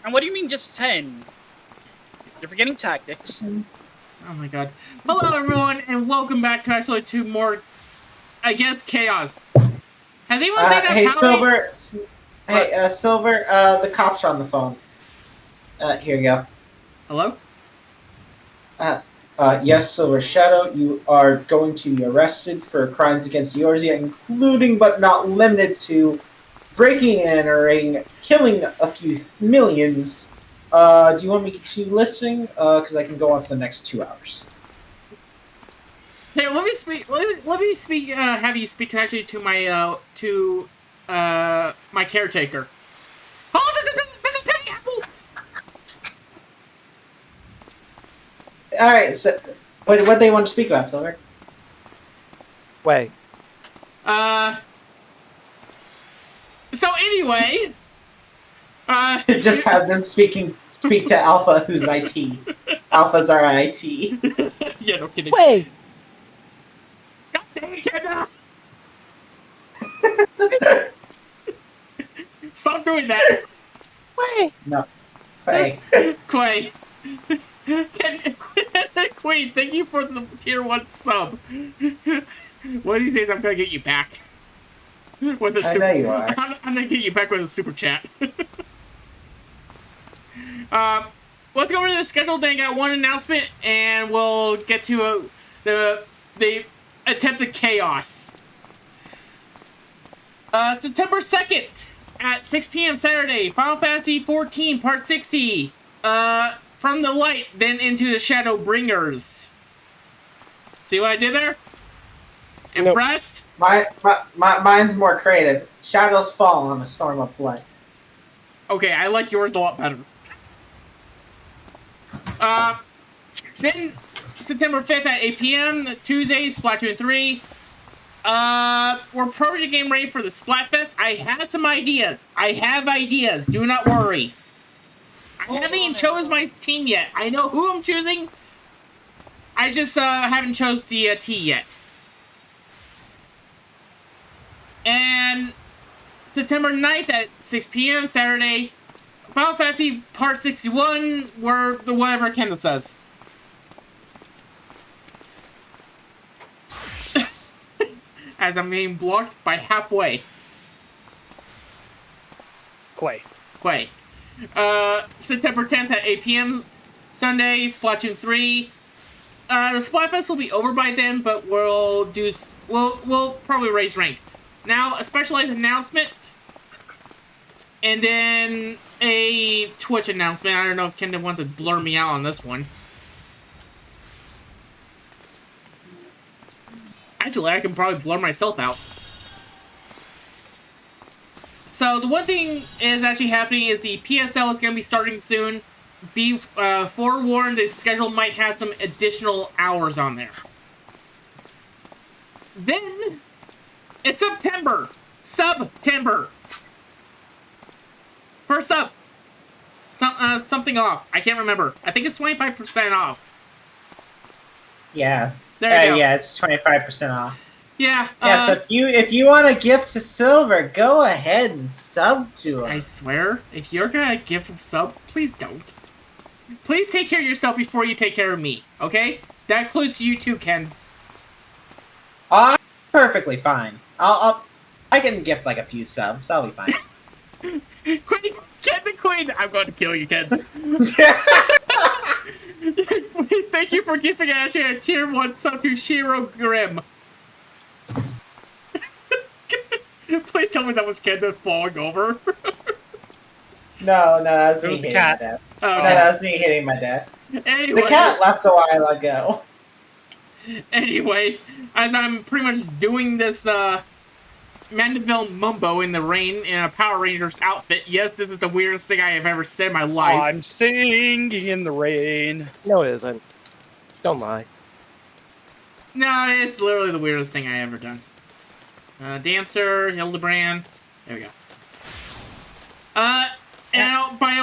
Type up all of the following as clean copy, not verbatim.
And what do you mean just 10? You're forgetting tactics. Oh my god. Hello everyone, and welcome back to actually to more, I guess, chaos. Has anyone seen that Hey, Power? Silver. Silver, the cops are on the phone. Here you go. Hello? Yes, Silver Shadow, you are going to be arrested for crimes against the Eorzea, including but not limited to breaking and entering, killing a few millions. Do you want me to continue listening? Because I can go on for the next 2 hours. Here, let me speak. Let me speak. Have you speak to actually to my caretaker. Oh, this is Mrs. Pennyapple. All right. So, what they want to speak about, Silver? Wait. So anyway, Just have them speak to Alpha, who's IT. Alpha's our IT. Yeah, no kidding. Wait. God dang it, Kenda! Stop doing that. Wait. No. Hey. Quay. Queen, thank you for the tier 1 sub. One of these days, I'm gonna get you back. With a super, I know you are. I'm gonna get you back with a super chat. Let's go over to the schedule. Then I got one announcement, and we'll get to the attempted chaos. September 2nd at 6 p.m. Saturday, Final Fantasy XIV Part 60. From the light, then into the Shadowbringers. See what I did there? Impressed? Mine's more creative. Shadows fall on a storm of blood. Okay, I like yours a lot better. Then September 5th at 8 p.m. Tuesday, Splatoon 3. We're project game ready for the Splatfest. I have some ideas. I have ideas. Do not worry. I haven't even chose my team yet. I know who I'm choosing. I just haven't chose the T yet. And September 9th at 6 p.m. Saturday, Final Fantasy Part 61, where the whatever Kenda says. As I'm being blocked by halfway. Quay. September 10th at 8 p.m. Sunday, Splatoon 3. The Splatfest will be over by then, but we'll probably raise rank. Now, a specialized announcement, and then a Twitch announcement. I don't know if Kenda wants to blur me out on this one. Actually, I can probably blur myself out. So, the one thing is actually happening is the PSL is going to be starting soon. Be forewarned, the schedule might have some additional hours on there. Then, it's September. September. First up, something off. I can't remember. I think it's 25% off. Yeah. There you go. Yeah, it's 25% off. Yeah. Yeah, so if you want a gift to Silver, go ahead and sub to him. I swear, if you're gonna give a sub, please don't. Please take care of yourself before you take care of me, okay? That includes you too, Kens. I'm perfectly fine. I can gift like a few subs. I'll be fine. Queen, get the queen! I'm going to kill you, Kens. Thank you for giving actually a tier 1 sub to Shiro Grim. Please tell me that was Kenda falling over. No, that was me hitting my cat. desk. Oh, No, that was me hitting my desk. anyway, The cat left a while ago. Anyway, as I'm pretty much doing this Mandeville Mumbo in the rain in a Power Rangers outfit, yes, this is the weirdest thing I have ever said in my life. I'm singing in the rain. No, it isn't. Don't lie. No, it's literally the weirdest thing I ever done. Dancer, Hildebrand. There we go. And by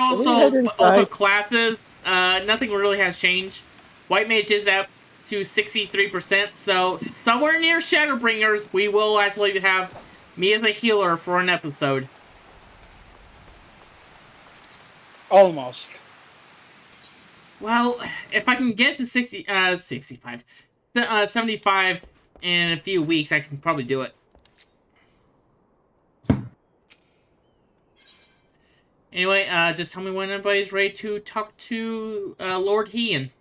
also classes, nothing really has changed. White Mage is up to 63%, so somewhere near Shadowbringers, we will actually have me as a healer for an episode. Almost. Well, if I can get to 65, 75 in a few weeks, I can probably do it. Anyway, just tell me when everybody's ready to talk to Lord Hean.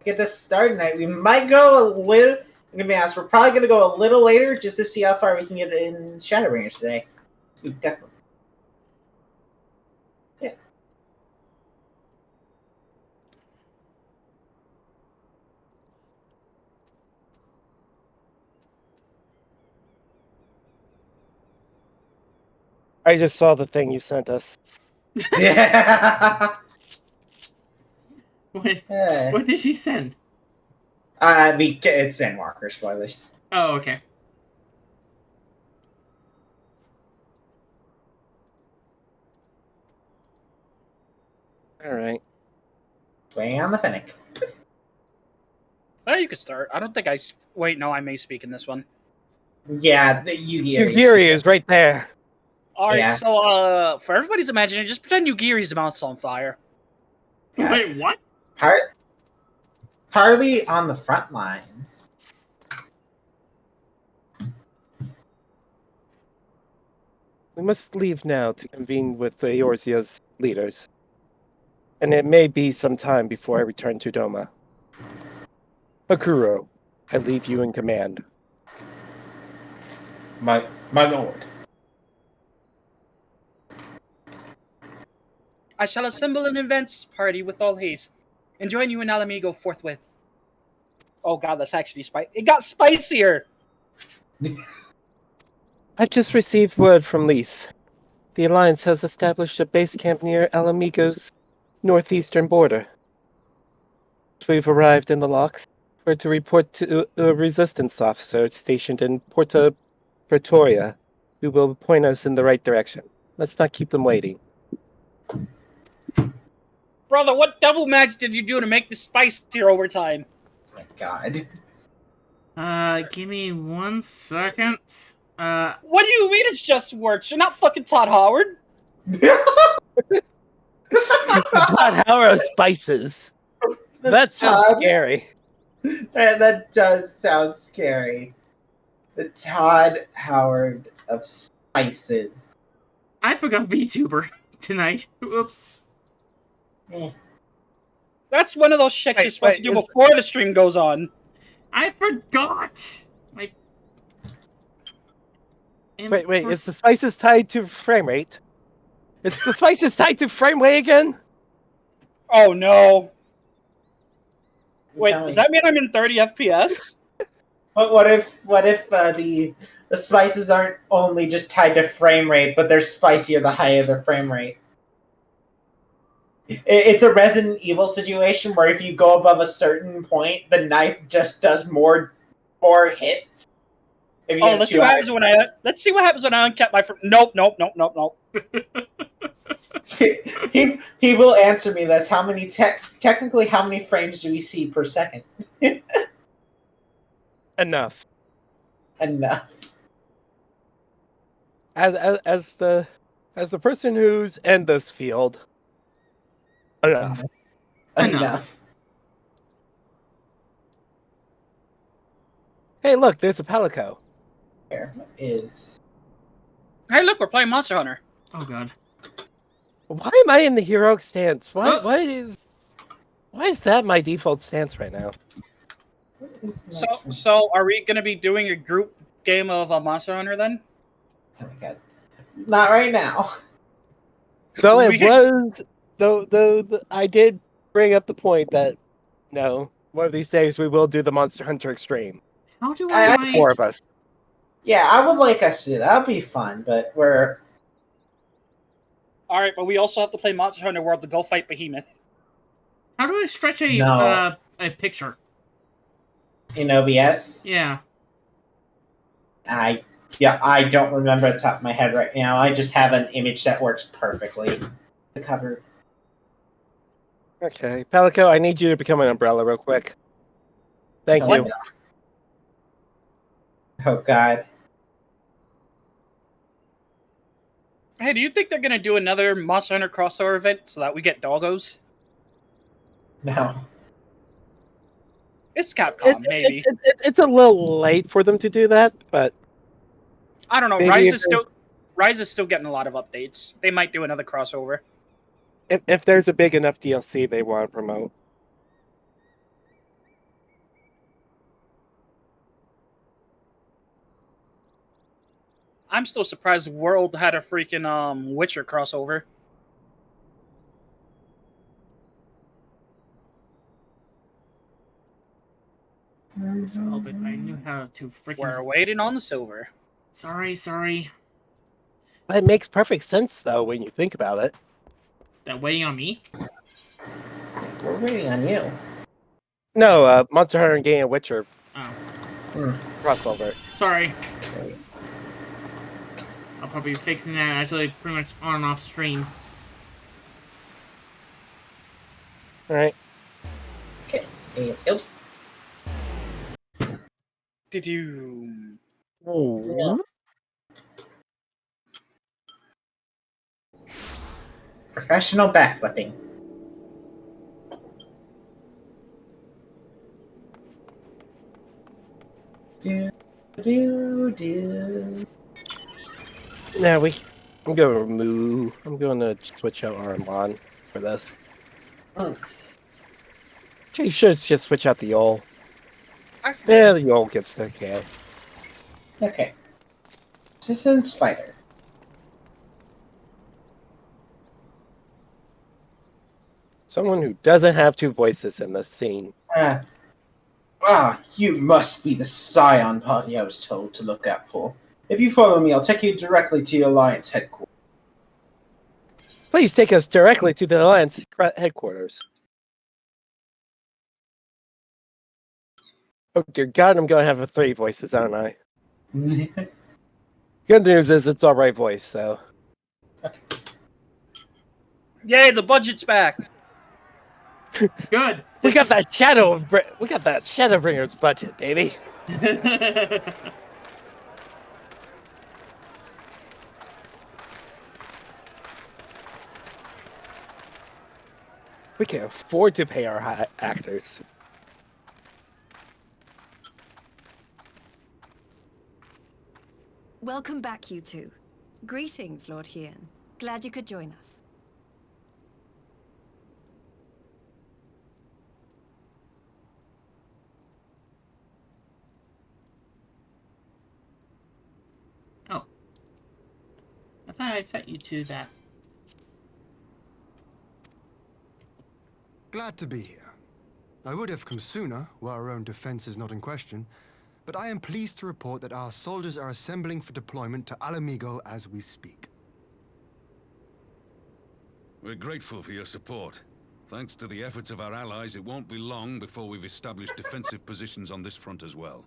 Get this started tonight. We might go a little. I'm gonna be honest. We're probably gonna go a little later just to see how far we can get in Shadowbringers today. Ooh, definitely. Yeah. I just saw the thing you sent us. Yeah. What did she send? It's Endwalker spoilers. Oh, okay. All right. Swinging on the Fennec. You could start. I don't think I... Wait, no, I may speak in this one. Yeah, the Yugiri. Yugiri is right there. Alright, Yeah. so, for everybody's imagining, just pretend Yugiri's mouth's on fire. Yeah. Wait, what? Partly on the front lines. We must leave now to convene with the Eorzea's leaders. And it may be some time before I return to Doma. Akuro, I leave you in command. My lord. I shall assemble an events party with all haste, and join you in Alamigo forthwith. Oh god, that's actually It got spicier! I just received word from Lise. The Alliance has established a base camp near Alamigo's northeastern border. We've arrived in the locks. We're to report to a resistance officer stationed in Porta Pretoria, who will point us in the right direction. Let's not keep them waiting. Brother, what devil magic did you do to make this spicier over time? Oh my god. Give me 1 second. What do you mean it's just words? You're not fucking Todd Howard. Todd Howard spices. That sounds scary. That does sound scary. The Todd Howard of spices. I forgot VTuber tonight. Oops. That's one of those checks you're supposed to do before the stream goes on. I forgot! Wait, is the spices tied to frame rate? Is the spices tied to frame rate again? Oh no. Wait, does that mean I'm in 30 FPS? But what if the spices aren't only just tied to frame rate, but they're spicier the higher the frame rate? It's a Resident Evil situation where if you go above a certain point, the knife just does more hits. If you let's see what happens when I uncap my frame. Nope. People answer me this. How many technically how many frames do we see per second? Enough. As the person who's in this field. Enough. Hey, look, there's a Palico. There is. Hey, look, we're playing Monster Hunter. Oh god. Why am I in the heroic stance? Why is that my default stance right now? So are we gonna be doing a group game of Monster Hunter then? Oh my god. Not right now. Though it was though I did bring up the point that no, one of these days we will do the Monster Hunter Extreme. How do That's the 4 of us. Yeah, I would like us to do that. That'd be fun, but we're alright, but we also have to play Monster Hunter World to go fight Behemoth. How do I stretch a picture? In OBS? Yeah. I don't remember at the top of my head right now. I just have an image that works perfectly to cover. Okay, Palico, I need you to become an umbrella real quick. Thank you. Oh god. Hey, do you think they're gonna do another Monster Hunter crossover event so that we get doggos? No. It's Capcom, maybe. It's a little late for them to do that, but I don't know. maybe Rise is still getting a lot of updates. They might do another crossover. if there's a big enough DLC they want to promote. I'm still surprised World had a freaking Witcher crossover. So hope if I knew how to freaking. We're waiting on the silver. Sorry. It makes perfect sense though when you think about it. That waiting on me? We're waiting on you. No, Monster Hunter and Witcher Oh, crossover. sorry. I'll probably be fixing that actually pretty much on and off stream. All right. Okay. Yep. Did you? Ooh. Professional backflipping. Do. Now I'm going to switch out Armon for this. You should just switch out the Yol. Yeah, the Yol gets the KO. Okay. Citizens Fighter. Someone who doesn't have two voices in this scene. You must be the Scion party I was told to look out for. If you follow me, I'll take you directly to your Alliance headquarters. Please take us directly to the Alliance headquarters. Oh dear God, I'm going to have three voices, aren't I? Good news is it's our right voice, so. Yay! The budget's back. Good. We got that Shadowbringers budget, baby. We can afford to pay our actors. Welcome back, you two. Greetings, Lord Hien. Glad you could join us. Oh. I thought I set you to that. Glad to be here. I would have come sooner, were our own defense is not in question, but I am pleased to report that our soldiers are assembling for deployment to Alamigo as we speak. We're grateful for your support. Thanks to the efforts of our allies, it won't be long before we've established defensive positions on this front as well.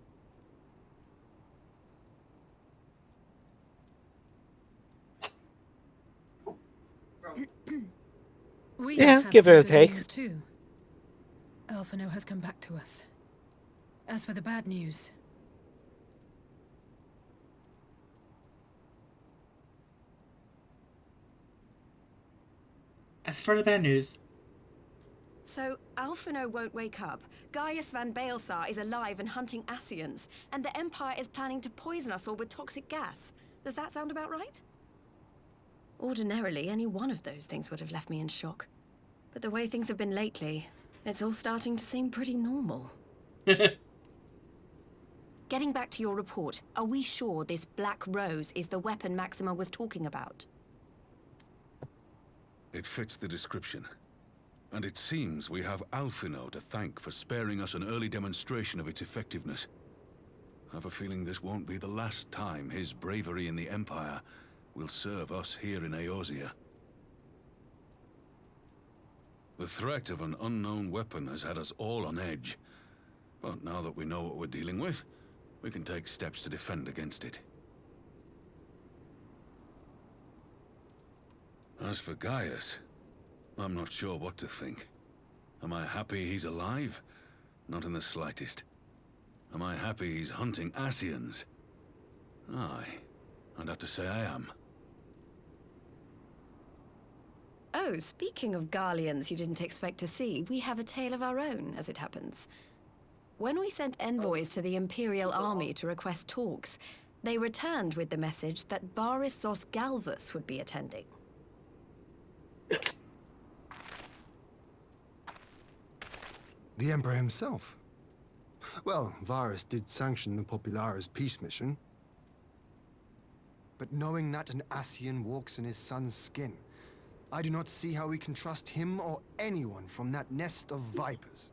Yeah, give it a take. News too. Alphino has come back to us. As for the bad news, So, Alphino won't wake up. Gaius van Baelsar is alive and hunting Ascians, and the Empire is planning to poison us all with toxic gas. Does that sound about right? Ordinarily, any one of those things would have left me in shock. But the way things have been lately, it's all starting to seem pretty normal. Getting back to your report, are we sure this Black Rose is the weapon Maxima was talking about? It fits the description. And it seems we have Alphino to thank for sparing us an early demonstration of its effectiveness. I have a feeling this won't be the last time his bravery in the Empire will serve us here in Eorzea. The threat of an unknown weapon has had us all on edge. But now that we know what we're dealing with, we can take steps to defend against it. As for Gaius, I'm not sure what to think. Am I happy he's alive? Not in the slightest. Am I happy he's hunting Ascians? Aye, I'd have to say I am. Oh, speaking of Garleans you didn't expect to see, we have a tale of our own, as it happens. When we sent envoys to the Imperial Army to request talks, they returned with the message that Varys Zos Galvus would be attending. The Emperor himself. Well, Varys did sanction the Popularis peace mission. But knowing that an Ascian walks in his son's skin, I do not see how we can trust him or anyone from that nest of vipers.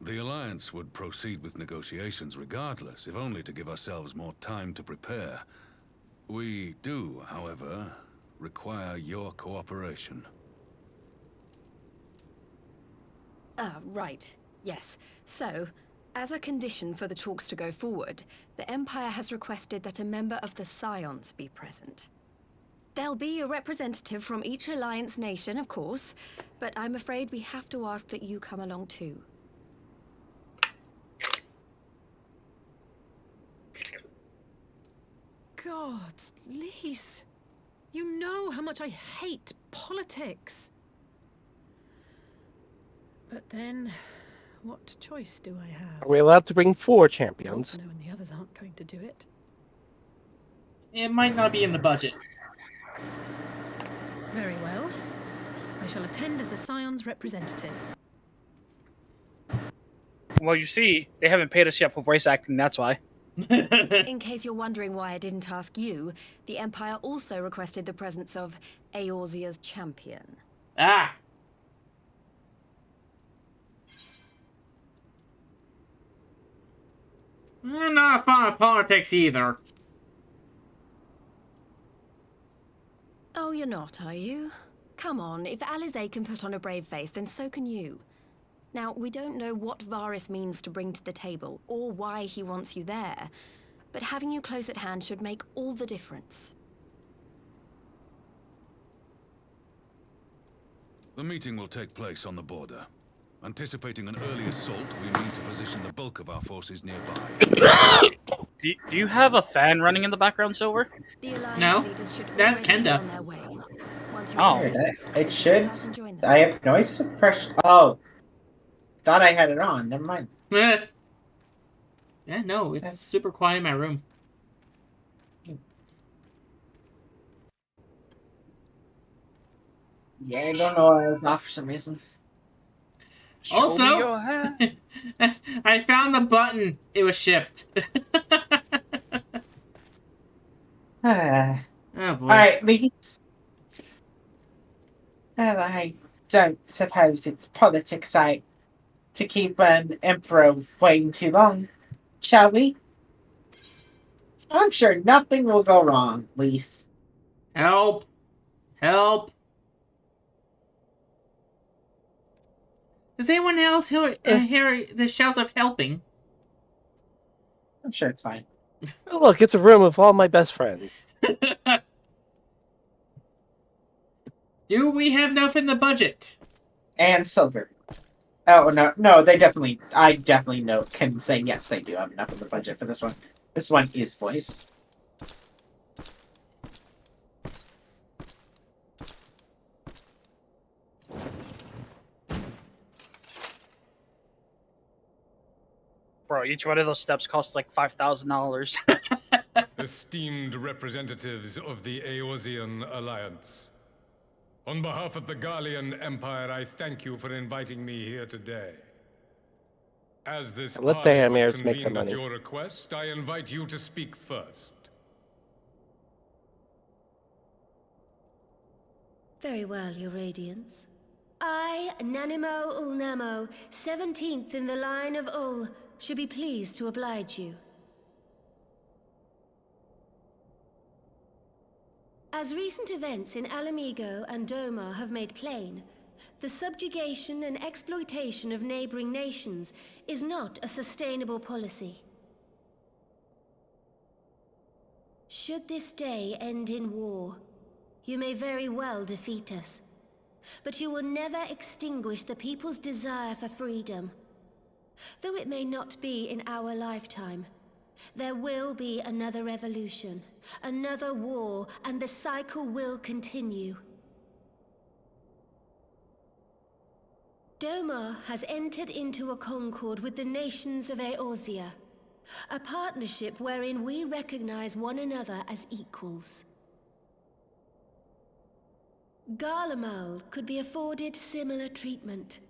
The Alliance would proceed with negotiations regardless, if only to give ourselves more time to prepare. We do, however, require your cooperation. Right. Yes. So, as a condition for the talks to go forward, the Empire has requested that a member of the Scions be present. There'll be a representative from each Alliance nation, of course, but I'm afraid we have to ask that you come along too. God, Lise. You know how much I hate politics. But then, what choice do I have? Are we allowed to bring 4 champions? Alphino and the others aren't going to do it. It might not be in the budget. Very well. I shall attend as the Scion's representative. Well, you see, they haven't paid us yet for voice acting, that's why. In case you're wondering why I didn't ask you, the Empire also requested the presence of Eorzea's champion. Ah! I'm not fond of politics either. Oh, you're not, are you? Come on, if Alizé can put on a brave face, then so can you. Now, we don't know what Varys means to bring to the table, or why he wants you there, but having you close at hand should make all the difference. The meeting will take place on the border. Anticipating an early assault, we mean to position the bulk of our forces nearby. Do you have a fan running in the background, Silver? The Alliance No, leaders should that's already be Kenda. on their way. Once you're Oh. ready, It should. start and join them. I have noise suppression. Oh. Thought I had it on. Never mind. Yeah, no, it's super quiet in my room. Yeah, I don't know why I was off for some reason. Show me Also, your hand. I found the button. It was shipped. Oh boy. Alright, Lise. Well, I don't suppose it's politics to keep an emperor waiting too long, shall we? I'm sure nothing will go wrong, Lise. Help! Help! Does anyone else hear the shouts of helping? I'm sure it's fine. Oh, look, it's a room with all my best friends. Do we have enough in the budget? And silver. Oh, no, I definitely can say yes, they do have enough of the budget for this one. This one is voice. Bro, each one of those steps costs like $5,000. Esteemed representatives of the Eorzean Alliance. On behalf of the Garlean Empire, I thank you for inviting me here today. As this Let the party was Amirs make the convened at money. your request, I invite you to speak first. Very well, Your Radiance. I, Nanimo Ulnamo, 17th in the line of Ul, should be pleased to oblige you. As recent events in Alamigo and Doma have made plain, the subjugation and exploitation of neighboring nations is not a sustainable policy. Should this day end in war, you may very well defeat us, but you will never extinguish the people's desire for freedom. Though it may not be in our lifetime, There will be another revolution, another war, and the cycle will continue. Doma has entered into a concord with the nations of Eorzea, a partnership wherein we recognize one another as equals. Garlemald could be afforded similar treatment.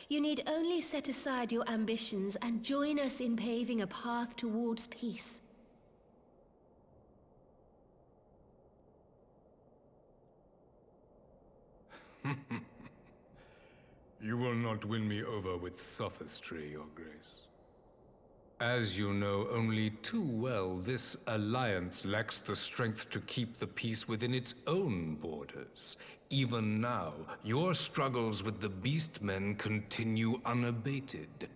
You need only set aside your ambitions and join us in paving a path towards peace. You will not win me over with sophistry, Your Grace. As you know only too well, this alliance lacks the strength to keep the peace within its own borders. Even now, your struggles with the Beastmen continue unabated.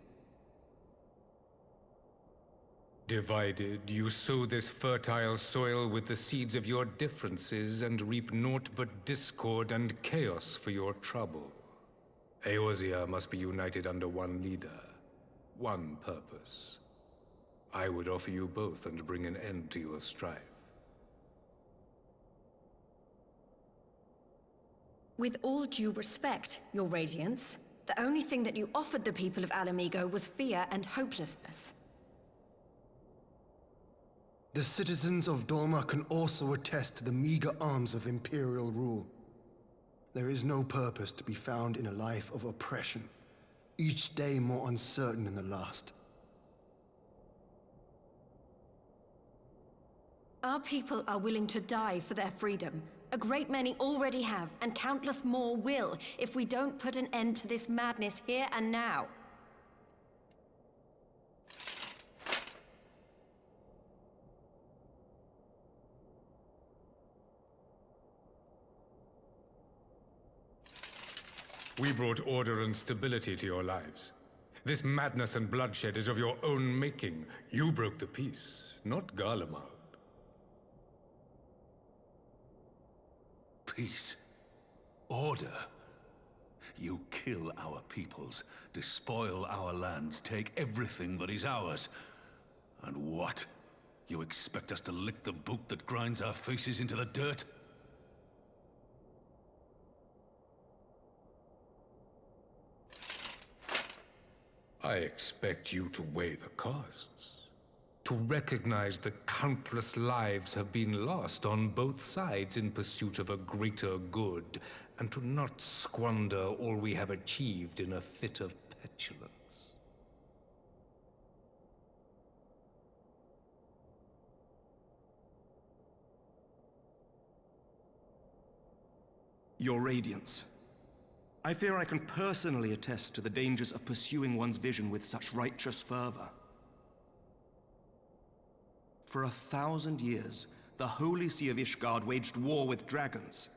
Divided, you sow this fertile soil with the seeds of your differences and reap naught but discord and chaos for your trouble. Eorzea must be united under one leader, one purpose. I would offer you both and bring an end to your strife. With all due respect, Your Radiance, the only thing that you offered the people of Alamigo was fear and hopelessness. The citizens of Doma can also attest to the meager arms of Imperial rule. There is no purpose to be found in a life of oppression, each day more uncertain than the last. Our people are willing to die for their freedom. A great many already have, and countless more will, if we don't put an end to this madness here and now. We brought order and stability to your lives. This madness and bloodshed is of your own making. You broke the peace, not Garlemald. Peace. Order. You kill our peoples, despoil our lands, take everything that is ours. And what? You expect us to lick the boot that grinds our faces into the dirt? I expect you to weigh the costs. To recognize that countless lives have been lost on both sides in pursuit of a greater good, and to not squander all we have achieved in a fit of petulance. Your Radiance. I fear I can personally attest to the dangers of pursuing one's vision with such righteous fervor. For 1,000 years, the Holy See of Ishgard waged war with dragons.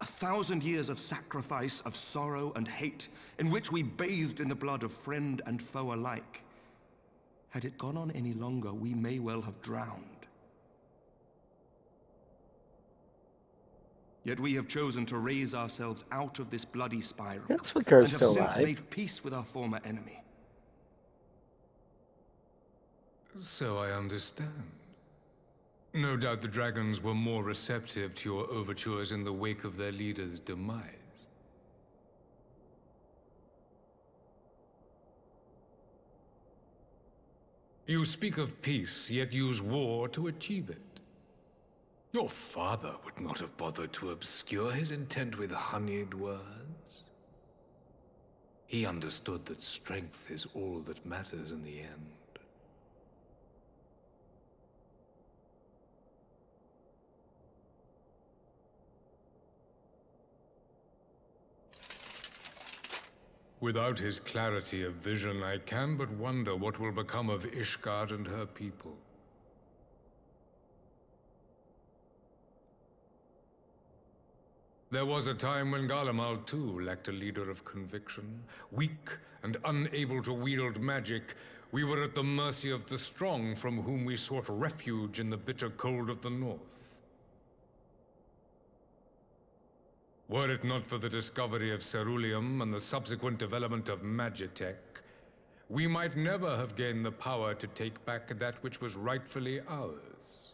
A 1,000 years of sacrifice, of sorrow and hate, in which we bathed in the blood of friend and foe alike. Had it gone on any longer, we may well have drowned. Yet we have chosen to raise ourselves out of this bloody spiral, That's what Ger's and have still since alive. made peace with our former enemy. So I understand. No doubt the dragons were more receptive to your overtures in the wake of their leader's demise. You speak of peace, yet use war to achieve it. Your father would not have bothered to obscure his intent with honeyed words. He understood that strength is all that matters in the end. Without his clarity of vision, I can but wonder what will become of Ishgard and her people. There was a time when Garlemald too lacked a leader of conviction. Weak and unable to wield magic, we were at the mercy of the strong from whom we sought refuge in the bitter cold of the north. Were it not for the discovery of ceruleum and the subsequent development of magitech, we might never have gained the power to take back that which was rightfully ours.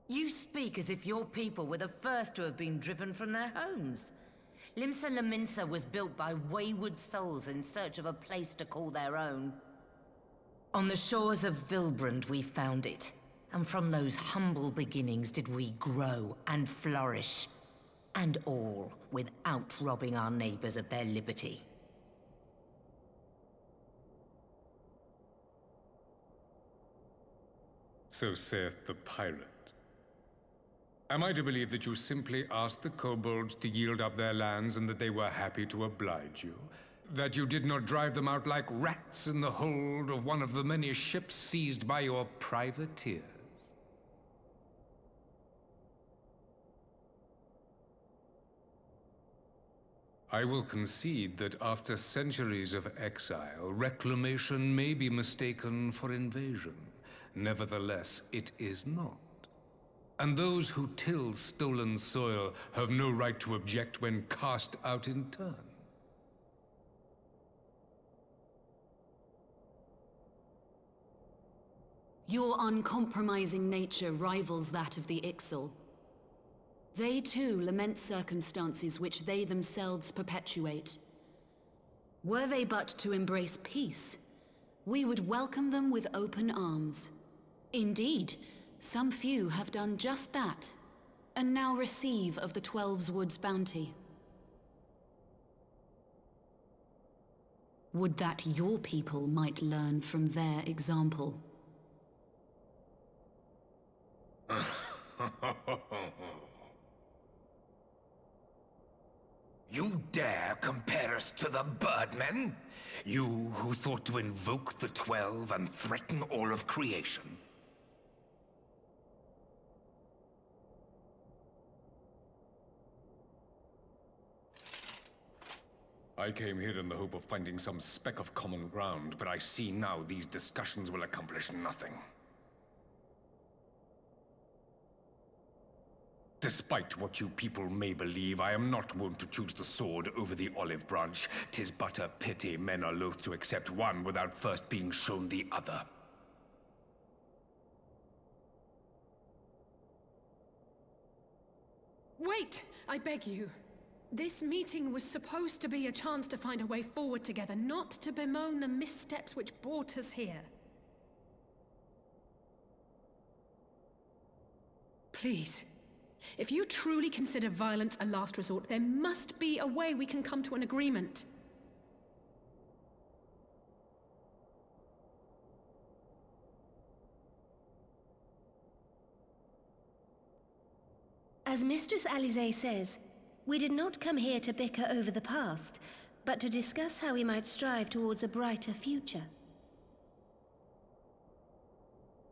You speak as if your people were the first to have been driven from their homes. Limsa Lominsa was built by wayward souls in search of a place to call their own. On the shores of Vilbrand we found it, and from those humble beginnings did we grow and flourish. And all without robbing our neighbors of their liberty. So saith the pirate. Am I to believe that you simply asked the kobolds to yield up their lands and that they were happy to oblige you? That you did not drive them out like rats in the hold of one of the many ships seized by your privateers? I will concede that after centuries of exile, reclamation may be mistaken for invasion. Nevertheless, it is not. And those who till stolen soil have no right to object when cast out in turn. Your uncompromising nature rivals that of the Ixal. They too lament circumstances which they themselves perpetuate. Were they but to embrace peace, we would welcome them with open arms. Indeed, some few have done just that, and now receive of the 12's Wood's bounty. Would that your people might learn from their example. You dare compare us to the Birdmen? You who thought to invoke the 12 and threaten all of creation? I came here in the hope of finding some speck of common ground, but I see now these discussions will accomplish nothing. Despite what you people may believe, I am not wont to choose the sword over the olive branch. 'Tis but a pity men are loath to accept one without first being shown the other. Wait, I beg you. This meeting was supposed to be a chance to find a way forward together, not to bemoan the missteps which brought us here. Please. If you truly consider violence a last resort, there must be a way we can come to an agreement. As Mistress Alisaie says, we did not come here to bicker over the past, but to discuss how we might strive towards a brighter future.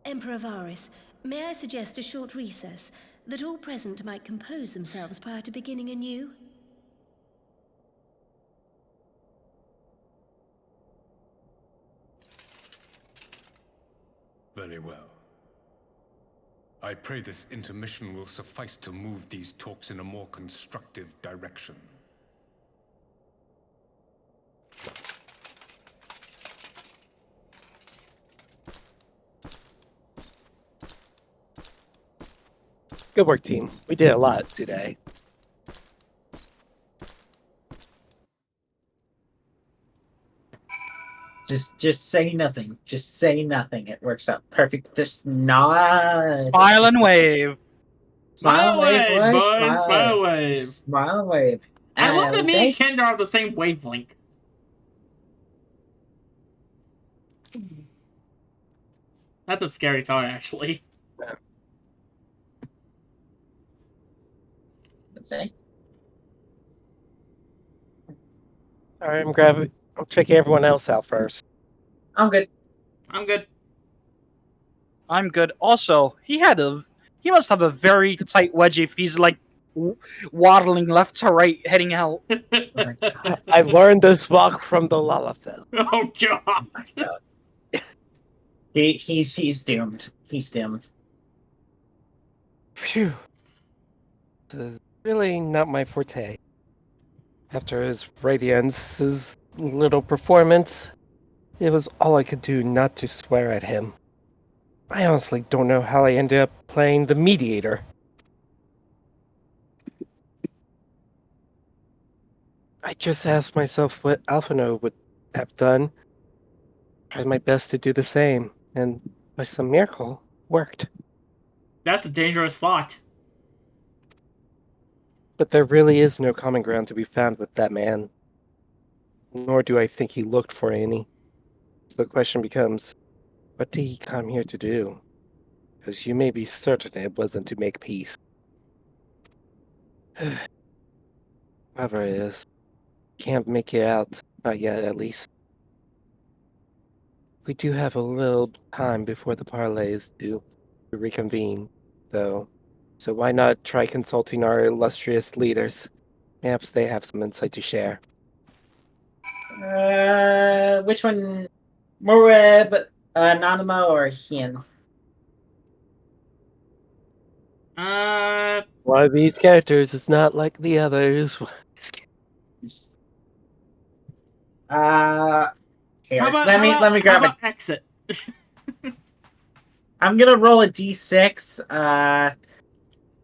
Emperor Varys, may I suggest a short recess, that all present might compose themselves prior to beginning anew? Very well. I pray this intermission will suffice to move these talks in a more constructive direction. Good work, team. We did a lot today. Just say nothing. Just say nothing. It works out perfect. Just nod. Smile and wave. Smile and wave, boys. Boys, smile and wave. Smile and wave. I love that me and Kenda are the same wavelength. That's a scary thought, actually. Say. All right, I'm checking everyone else out first. I'm good. I'm good. I'm good. Also, he must have a very tight wedgie if he's like waddling left to right, heading out. I learned this walk from the Lalafell. Oh god. He's doomed. He's doomed. Phew. This is really not my forte. After his Radiance's little performance, it was all I could do not to swear at him. I honestly don't know how I ended up playing the mediator. I just asked myself what Alphino would have done. Tried my best to do the same, and by some miracle, worked. That's a dangerous thought. But there really is no common ground to be found with that man. Nor do I think he looked for any. So the question becomes, what did he come here to do? Because you may be certain it wasn't to make peace. Whoever it is, can't make it out. Not yet, at least. We do have a little time before the parlay is due to reconvene, though. So why not try consulting our illustrious leaders? Perhaps they have some insight to share. Which one? Morweb, Nanamo, or Hien? One of these characters is not like the others. Here, How about, let me grab it. exit? I'm gonna roll a d6.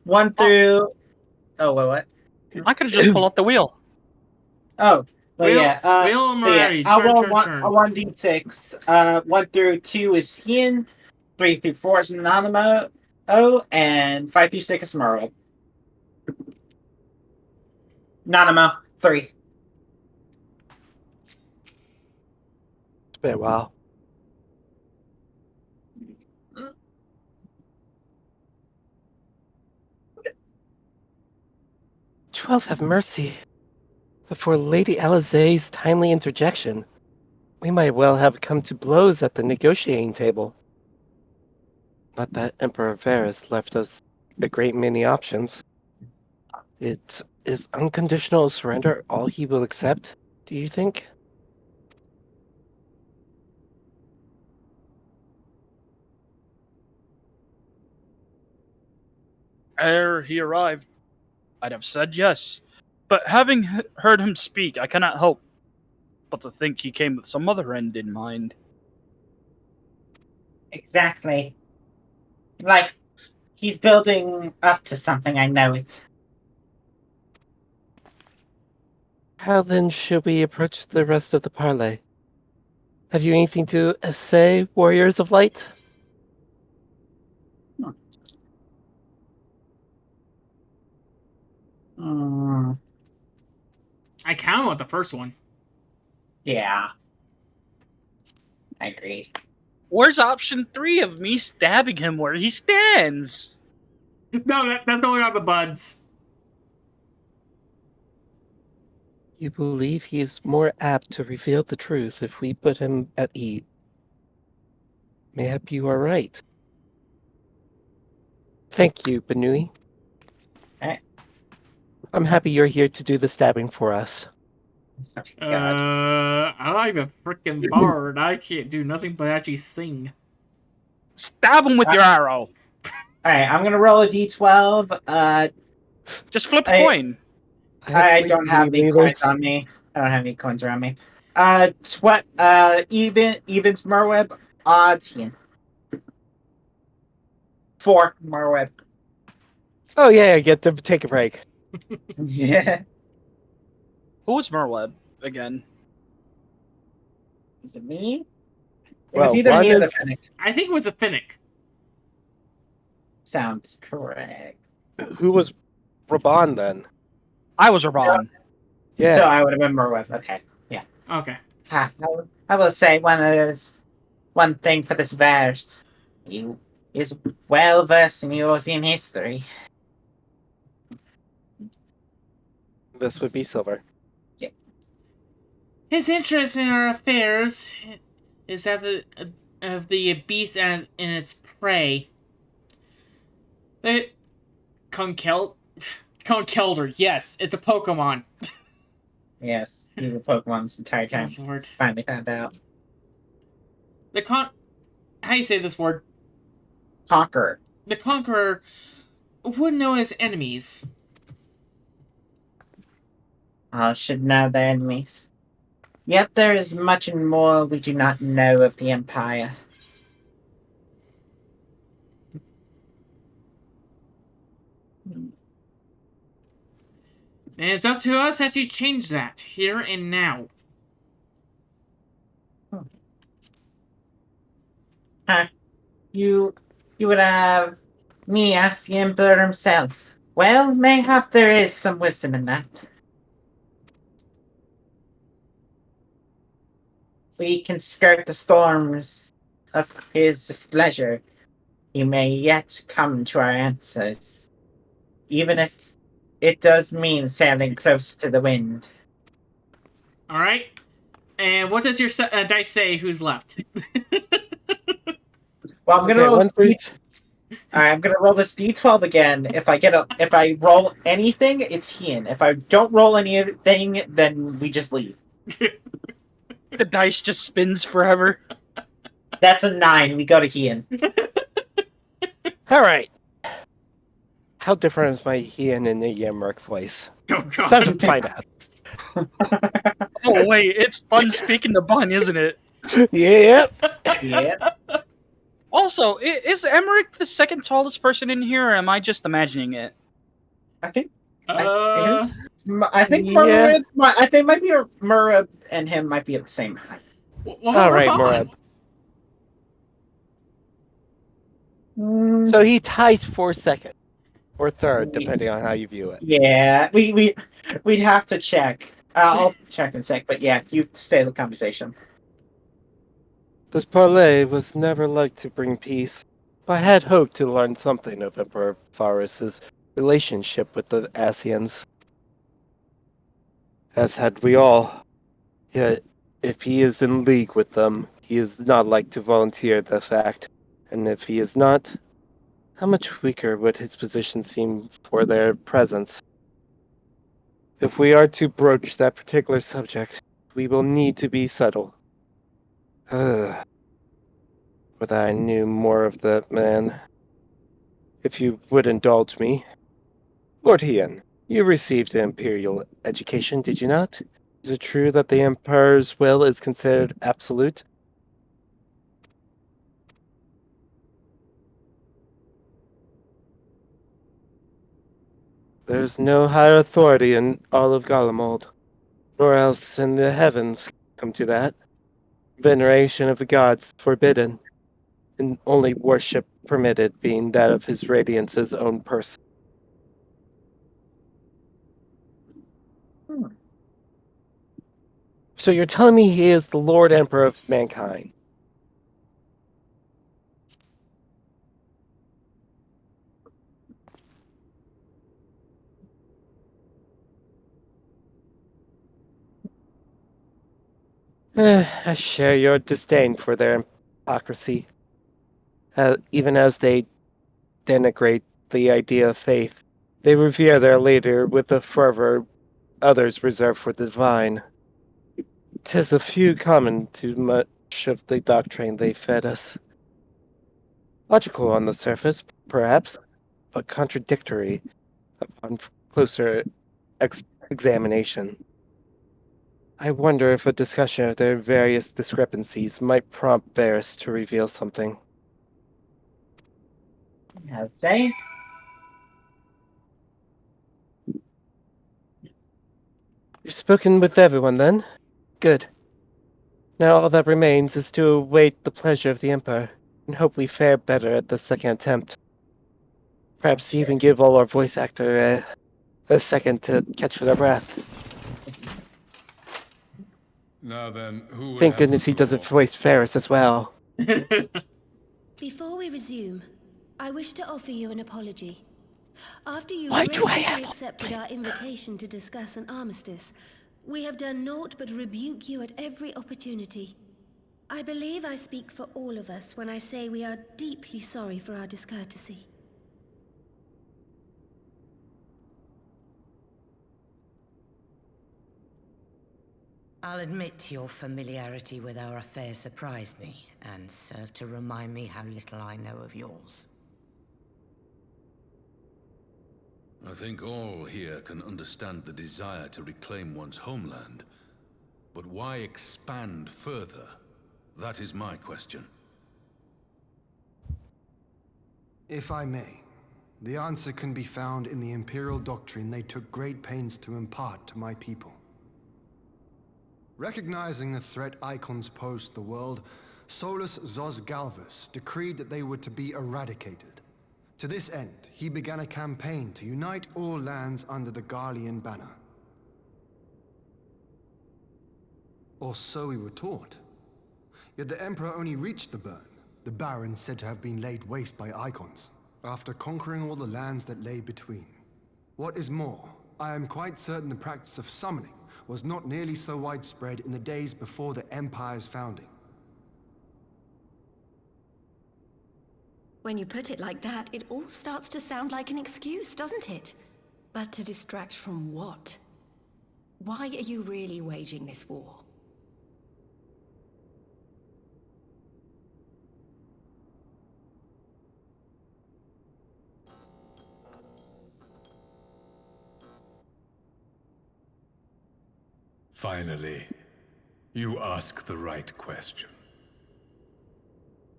1 through. Oh, wait, what? I could have just pulled out the wheel. Oh, but Wheel- yeah. Wheel and But yeah, Murray, I'll turn, roll turn, one, turn. a 1d6. 1 through 2 is Hien, 3 through 4 is Nanamo, and 5 through 6 is Morweb. Nanamo, 3. It's been a while. 12 have mercy. But for Lady Alizé's timely interjection, we might well have come to blows at the negotiating table. Not that Emperor Varys left us a great many options. Is unconditional surrender all he will accept, do you think? Ere he arrived, I'd have said yes. But having heard him speak, I cannot help but to think he came with some other end in mind. Exactly. Like, he's building up to something, I know it. How then should we approach the rest of the parley? Have you anything to say, Warriors of Light? I kind of want the first one. Yeah. I agree. Where's option 3 of me stabbing him where he stands? No, that's only on the buds. You believe he is more apt to reveal the truth if we put him at ease. Mayhap you are right. Thank you, Benui. I'm happy you're here to do the stabbing for us. I like a freaking bard. I can't do nothing but actually sing. Stab him with your arrow. Alright, I'm gonna roll a d12. Just flip a coin. I don't have any coins on me. I don't have any coins around me. Evens Merweb, odds Hien. 4 Merweb. Oh yeah, I get to take a break. Yeah. Who was Merweb again? Is it me? It Well, was either one me or the is- Finnick. I think it was a Finnick. Sounds correct. Who was Raban then? I was Raban. Yeah. So I would have been Merweb. Okay. Yeah. Okay. I will say one thing for this verse. You is well versed in Eorzean history. This would be Silver. His interest in our affairs is that of the beast and its prey. The Conkeldurr, yes, it's a Pokemon. Yes, he was Pokemon this entire time. Oh, Lord. Finally found out. how do you say this word? Conqueror. The Conqueror would know his enemies. Should know their enemies. Yet there is much and more we do not know of the Empire. And it's up to us as you change that, here and now. You would have me ask the Emperor himself. Well, mayhap there is some wisdom in that. We can skirt the storms of his displeasure. He may yet come to our answers, even if it does mean sailing close to the wind. All right. And what does your dice say? Who's left? Well, I'm gonna roll. I'm gonna roll this D12 again. If I roll anything, it's Hien. If I don't roll anything, then we just leave. The dice just spins forever. That's a 9. We go to Hien. All right. How different is my Hien and the Yammerk voice? Oh, God. Time to find out. Oh, wait. It's fun speaking to Bun, isn't it? Yep. Yep. Also, is Emmerich the second tallest person in here, or am I just imagining it? I think. Uh, I think yeah. I think maybe Murab and him might be at the same height. All right, Murab. So he ties for second or third, depending on how you view it. Yeah, we'd have to check. I'll check in a sec, but yeah, you stay in the conversation. This parley was never like to bring peace, but I had hoped to learn something of Emperor Varus's relationship with the Asians. As had we all. Yet, if he is in league with them, he is not like to volunteer the fact. And if he is not, how much weaker would his position seem for their presence? If we are to broach that particular subject, we will need to be subtle. But I knew more of that man. If you would indulge me. Lord Hien, you received an imperial education, did you not? Is it true that the Emperor's will is considered absolute? There's no higher authority in all of Garlemald, nor else in the heavens come to that. Veneration of the gods forbidden, and only worship permitted being that of his radiance's own person. So you're telling me he is the Lord Emperor of mankind? I share your disdain for their hypocrisy, even as they denigrate the idea of faith. They revere their leader with a fervor others reserve for the divine. 'Tis a few common to much of the doctrine they fed us. Logical on the surface, perhaps, but contradictory upon closer examination. I wonder if a discussion of their various discrepancies might prompt Varus to reveal something. I would say. You've spoken with everyone, then? Good. Now all that remains is to await the pleasure of the Emperor, and hope we fare better at the second attempt. Perhaps even give all our voice actor a second to catch their breath. Now then, who will Thank have goodness the he doesn't floor? voice Ferris as well. Before we resume, I wish to offer you an apology. After you Why do I graciously have accepted our invitation to discuss an armistice, we have done naught but rebuke you at every opportunity. I believe I speak for all of us when I say we are deeply sorry for our discourtesy. I'll admit your familiarity with our affairs surprised me, and served to remind me how little I know of yours. I think all here can understand the desire to reclaim one's homeland. But why expand further? That is my question. If I may, the answer can be found in the Imperial doctrine they took great pains to impart to my people. Recognizing the threat Icons posed to the world, Solus Zos Galvus decreed that they were to be eradicated. To this end, he began a campaign to unite all lands under the Garlean banner. Or so we were taught. Yet the Emperor only reached the burn, the Baron said to have been laid waste by Icons, after conquering all the lands that lay between. What is more, I am quite certain the practice of summoning was not nearly so widespread in the days before the Empire's founding. When you put it like that, it all starts to sound like an excuse, doesn't it? But to distract from what? Why are you really waging this war? Finally, you ask the right question.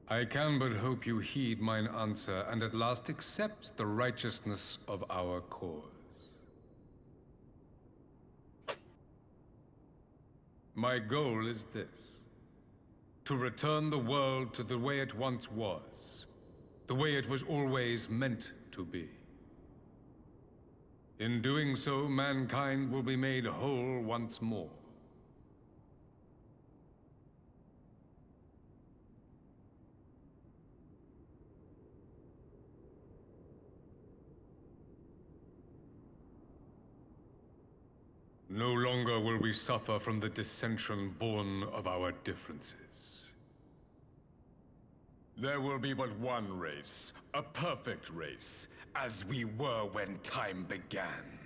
I can but hope you heed mine answer and at last accept the righteousness of our cause. My goal is this: to return the world to the way it once was, the way it was always meant to be. In doing so, mankind will be made whole once more. No longer will we suffer from the dissension born of our differences. There will be but one race, a perfect race, as we were when time began.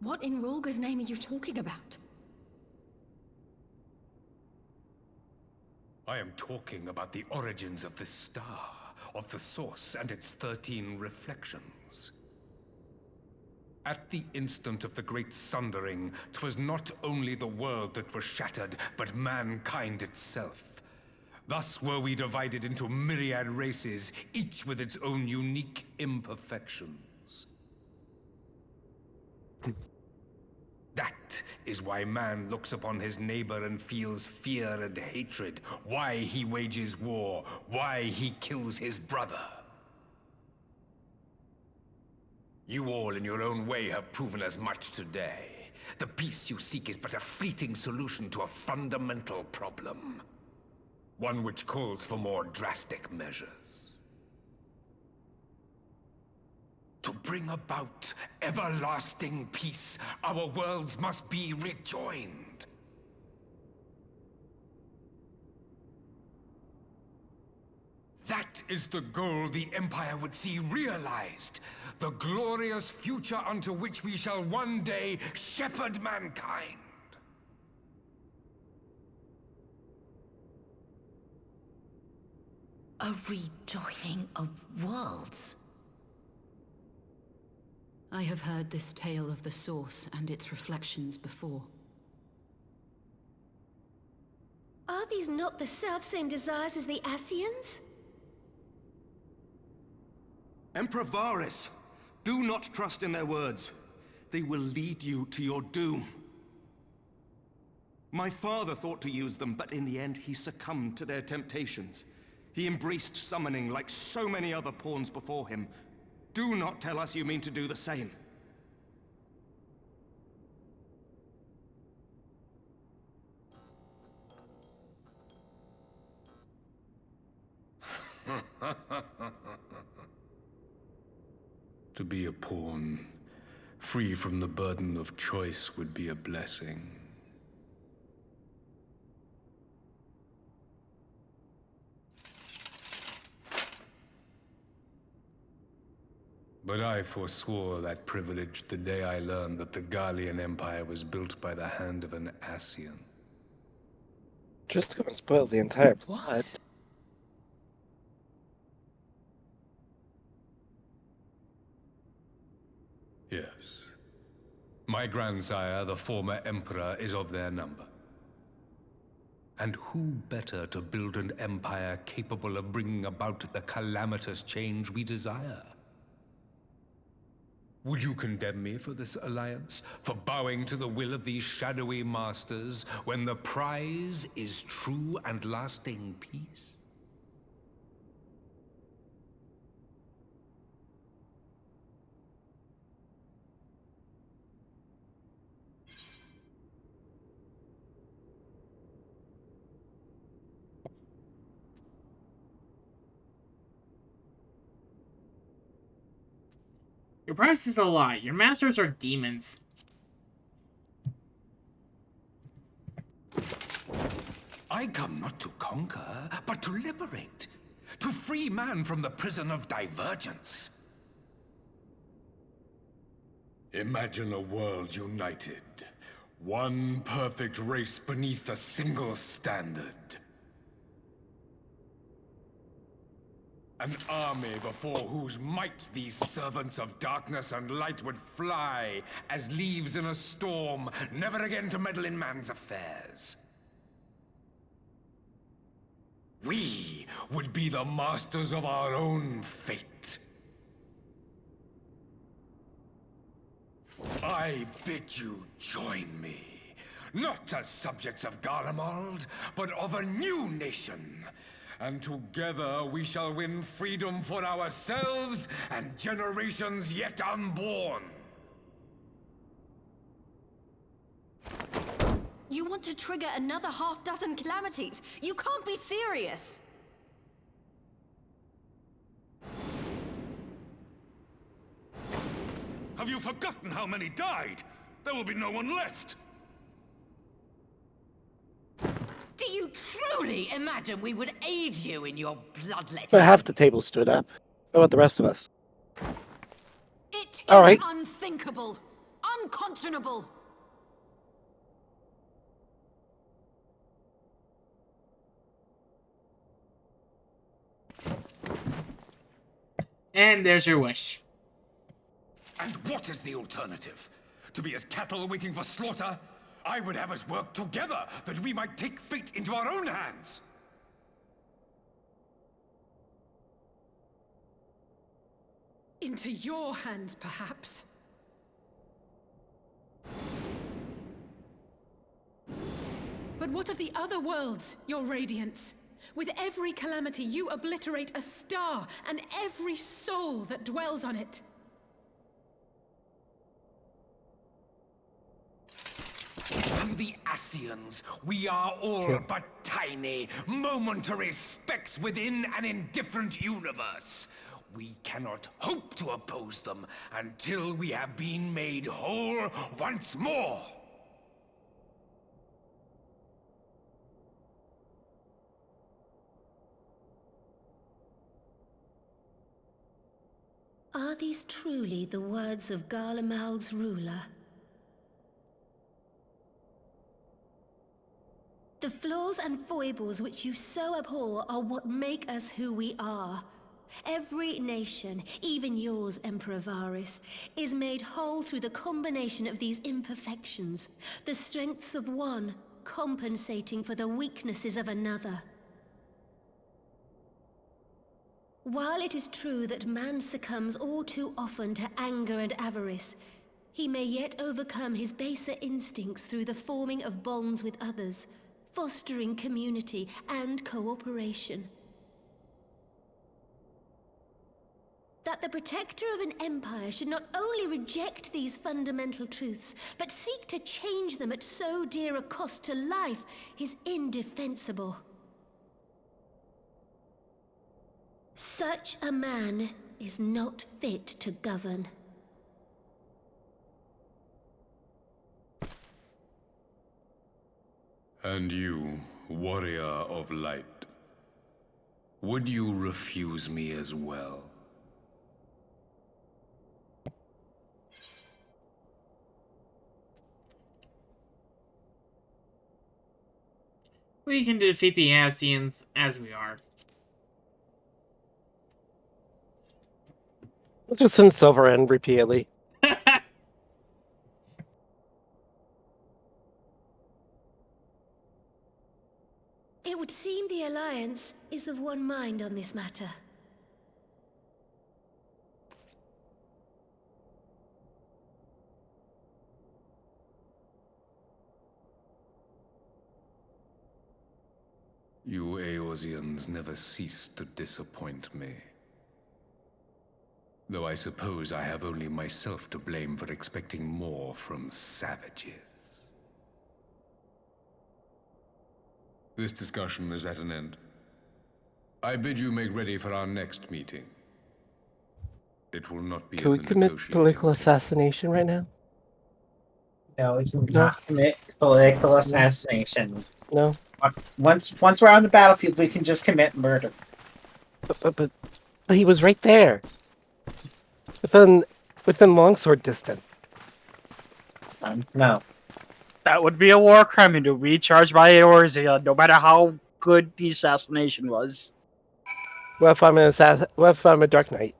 What in Rolga's name are you talking about? I am talking about the origins of this star, of the source and its 13 reflections. At the instant of the great sundering, 'twas not only the world that was shattered, but mankind itself. Thus were we divided into myriad races, each with its own unique imperfections. That is why man looks upon his neighbor and feels fear and hatred, why he wages war, why he kills his brother. You all in your own way have proven as much today. The peace you seek is but a fleeting solution to a fundamental problem. One which calls for more drastic measures. To bring about everlasting peace, our worlds must be rejoined. That is the goal the Empire would see realized. The glorious future unto which we shall one day shepherd mankind. A rejoining of worlds? I have heard this tale of the Source and its reflections before. Are these not the self-same desires as the Ascians? Emperor Varys, do not trust in their words. They will lead you to your doom. My father thought to use them, but in the end he succumbed to their temptations. He embraced summoning like so many other pawns before him. Do not tell us you mean to do the same. To be a pawn, free from the burden of choice, would be a blessing. But I forswore that privilege the day I learned that the Garlean Empire was built by the hand of an Ascian. Just go and spoil the entire plot. What? Yes. My grandsire, the former Emperor, is of their number. And who better to build an empire capable of bringing about the calamitous change we desire? Would you condemn me for this alliance? For bowing to the will of these shadowy masters, when the prize is true and lasting peace? Your price is a lie. Your masters are demons. I come not to conquer, but to liberate. To free man from the prison of divergence. Imagine a world united. One perfect race beneath a single standard. An army before whose might these servants of darkness and light would fly as leaves in a storm, never again to meddle in man's affairs. We would be the masters of our own fate. I bid you join me, not as subjects of Garlemald, but of a new nation. And together we shall win freedom for ourselves and generations yet unborn. You want to trigger another half-dozen calamities? You can't be serious! Have you forgotten how many died? There will be no one left. Do you truly imagine we would aid you in your bloodletting? But half the table stood up. What about the rest of us? It is All right. unthinkable, unconscionable. And there's your wish. And what is the alternative? To be as cattle waiting for slaughter? I would have us work together, that we might take fate into our own hands. Into your hands, perhaps. But what of the other worlds, your radiance? With every calamity, you obliterate a star and every soul that dwells on it. To the Ascians, we are all but tiny, momentary specks within an indifferent universe. We cannot hope to oppose them until we have been made whole once more. Are these truly the words of Garlemald's ruler? The flaws and foibles which you so abhor are what make us who we are. Every nation, even yours, Emperor Varys, is made whole through the combination of these imperfections, the strengths of one compensating for the weaknesses of another. While it is true that man succumbs all too often to anger and avarice, he may yet overcome his baser instincts through the forming of bonds with others, fostering community and cooperation. That the protector of an empire should not only reject these fundamental truths, but seek to change them at so dear a cost to life is indefensible. Such a man is not fit to govern. And you, warrior of light, would you refuse me as well? We can defeat the Ascians as we are. We'll just send Silver in repeatedly. It would seem the Alliance is of one mind on this matter. You Eorzeans never cease to disappoint me. Though I suppose I have only myself to blame for expecting more from savages. This discussion is at an end. I bid you make ready for our next meeting. It will not be Can we commit political assassination right now? No, we cannot commit political assassination. No. Once we're on the battlefield, we can just commit murder. But he was right there. Within longsword distance. No. That would be a war crime to be charged by Eorzea, no matter how good the assassination was. What if I'm a Dark Knight?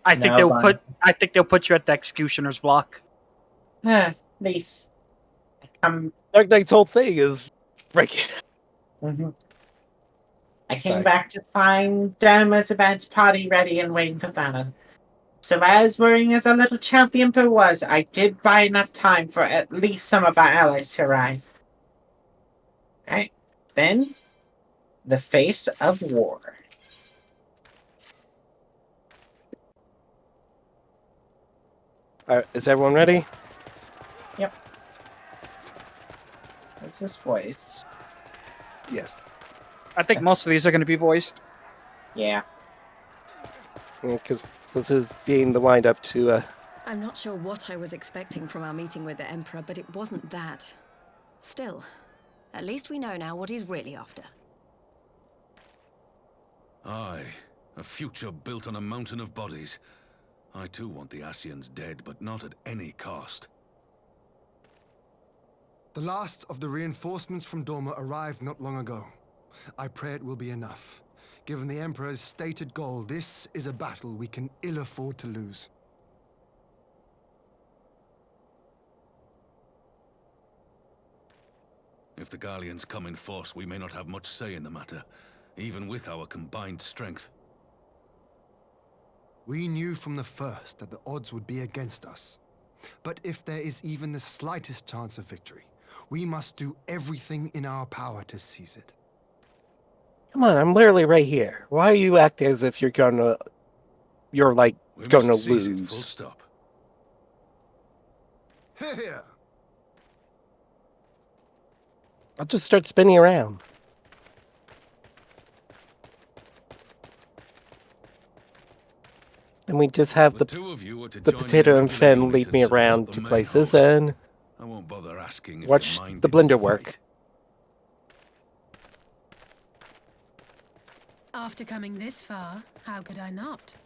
I think they'll put you at the executioner's block. Nice. Dark Knight's whole thing is breaking. I came back to find Derma's events party ready and waiting for battle. So as worrying as our little child the Emperor was, I did buy enough time for at least some of our allies to arrive. Right. Then, the face of war. Alright, is everyone ready? Yep. What's this voice? Yes. I think most of these are going to be voiced. Yeah. Because this is being the wind-up to... I'm not sure what I was expecting from our meeting with the Emperor, but it wasn't that. Still, at least we know now what he's really after. Aye, a future built on a mountain of bodies. I too want the Ascians dead, but not at any cost. The last of the reinforcements from Dorma arrived not long ago. I pray it will be enough. Given the Emperor's stated goal, this is a battle we can ill afford to lose. If the Gallians come in force, we may not have much say in the matter, even with our combined strength. We knew from the first that the odds would be against us. But if there is even the slightest chance of victory, we must do everything in our power to seize it. Come on, I'm literally right here. Why are you acting as if you're gonna lose? It, full stop. Here. I'll just start spinning around. And we just have the potato and Finn lead me around to places and I won't bother asking if watch the blender work. After coming this far, how could I not?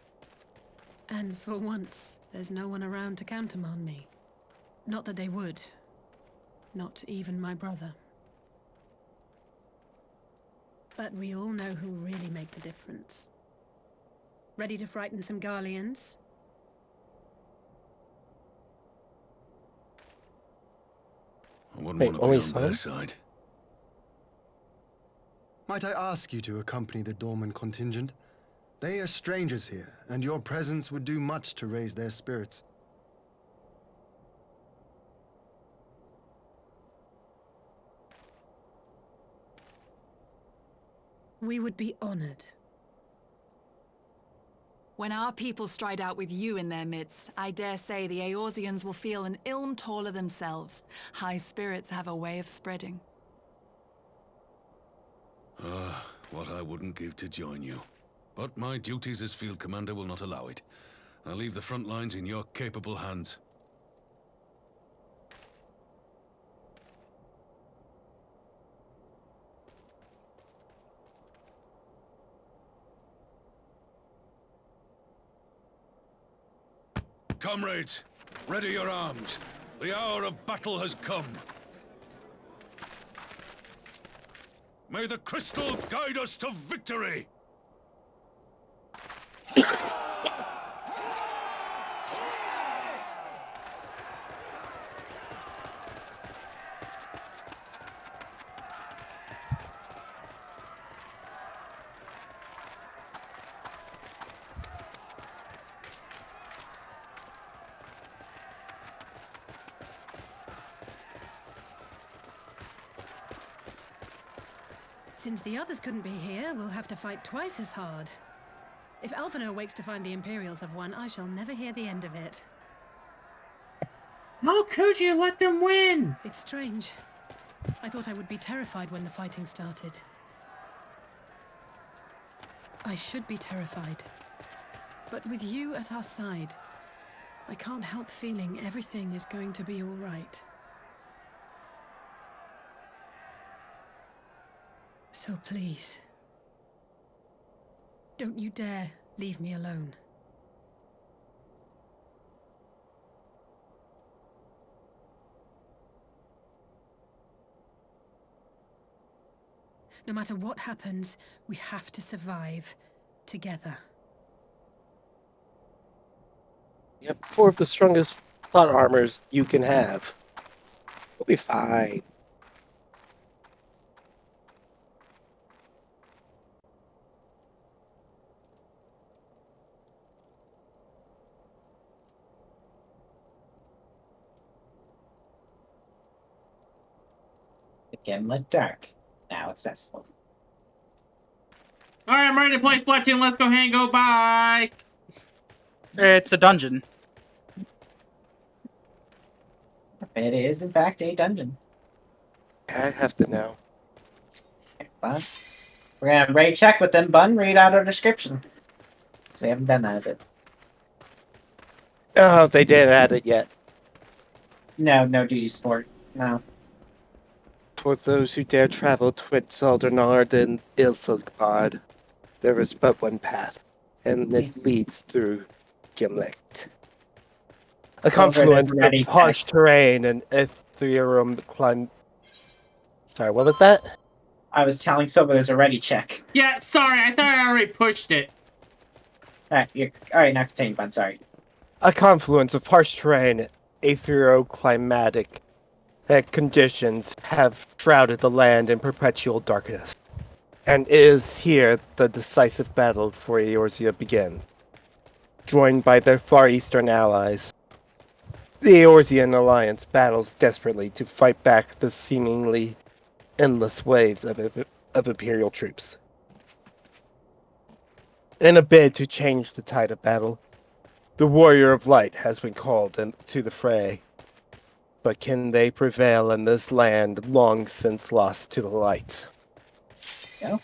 And for once, there's no one around to countermand me. Not that they would. Not even my brother. But we all know who really make the difference. Ready to frighten some Garleans? I wouldn't want to be on their side. Might I ask you to accompany the Dorman contingent? They are strangers here, and your presence would do much to raise their spirits. We would be honored. When our people stride out with you in their midst, I dare say the Eorzeans will feel an ilm taller themselves. High spirits have a way of spreading. What I wouldn't give to join you. But my duties as field commander will not allow it. I'll leave the front lines in your capable hands. Comrades, ready your arms. The hour of battle has come. May the crystal guide us to victory! Since the others couldn't be here, we'll have to fight twice as hard. If Alphino wakes to find the Imperials have won, I shall never hear the end of it. How could you let them win? It's strange. I thought I would be terrified when the fighting started. I should be terrified. But with you at our side, I can't help feeling everything is going to be all right. So please, don't you dare leave me alone. No matter what happens, we have to survive together. You have 4 of the strongest plot armors you can have. We'll be fine. Gimlet Dark, now accessible. All right, I'm ready to play Splatoon. Let's go ahead and go bye. It's a dungeon. It is, in fact, a dungeon. I have to know. Okay, Bun. We're gonna raid check with them, Bun. Read out our description. We haven't done that a bit. Oh, they didn't add it yet. No duty sport. No. For those who dare travel twixt Aldernard and Ilsilgpod, there is but one path, and it leads through Gimlet. A confluence of harsh terrain and ethereal climb. Sorry, what was that? I was telling someone there's a ready check. Yeah, sorry, I thought I already pushed it. Alright, now continue, Bun, sorry. A confluence of harsh terrain, ethereoclimatic conditions have shrouded the land in perpetual darkness. And it is here the decisive battle for Eorzea begins. Joined by their Far Eastern allies, the Eorzean Alliance battles desperately to fight back the seemingly endless waves of Imperial troops. In a bid to change the tide of battle, the Warrior of Light has been called to the fray. But can they prevail in this land long since lost to the light? No.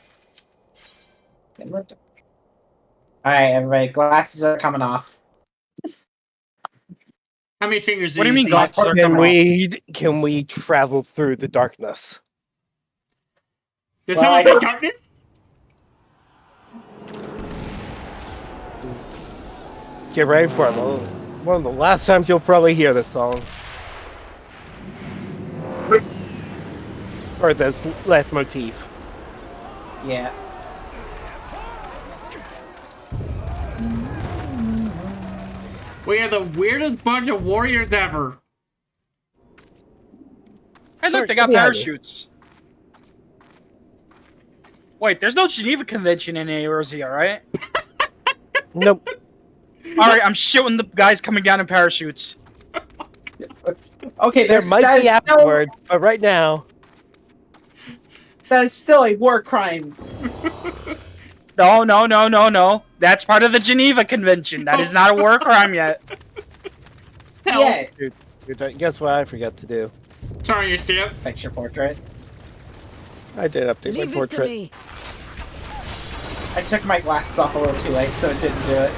Alright, everybody, glasses are coming off. How many fingers do What do you mean see? glasses are coming off? Can we travel through the darkness? Did someone say darkness? Get ready for it. One of the last times you'll probably hear this song. Or this left motif. Yeah. We are the weirdest bunch of warriors ever. Hey, look, they got parachutes. Wait, there's no Geneva Convention in Eorzea, right? Nope. Alright, I'm shooting the guys coming down in parachutes. Okay, there might be afterward, but right now... That is still a war crime. No. That's part of the Geneva Convention. That is not a war crime yet. Yeah. Dude, guess what I forgot to do? Turn on your stamps. Fix your portrait. I did update my portrait. I took my glasses off a little too late, so it didn't do it.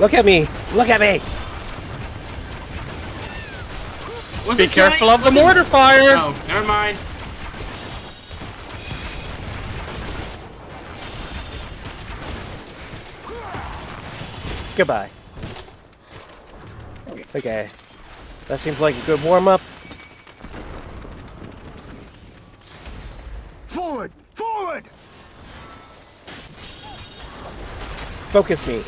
Look at me! Look at me! Be careful of the mortar fire! Oh, never mind. Goodbye. Okay. That seems like a good warm-up. Forward! Forward! Focus me.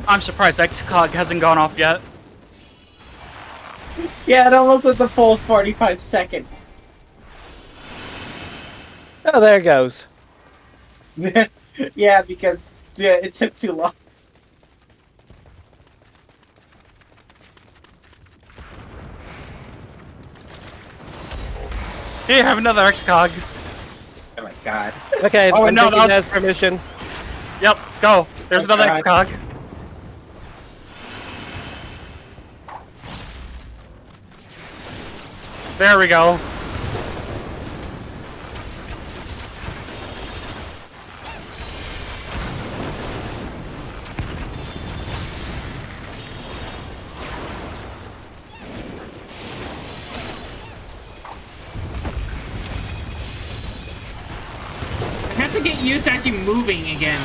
I'm surprised XCOG hasn't gone off yet. Yeah, it almost went the full 45 seconds. Oh, there it goes. Yeah, because it took too long. Here, have another XCOG. Oh my god. Okay, Oh, I'm no, taking that that was- as permission. Yep, go. There's Oh, another God. XCOG. There we go. I have to get used to actually moving again.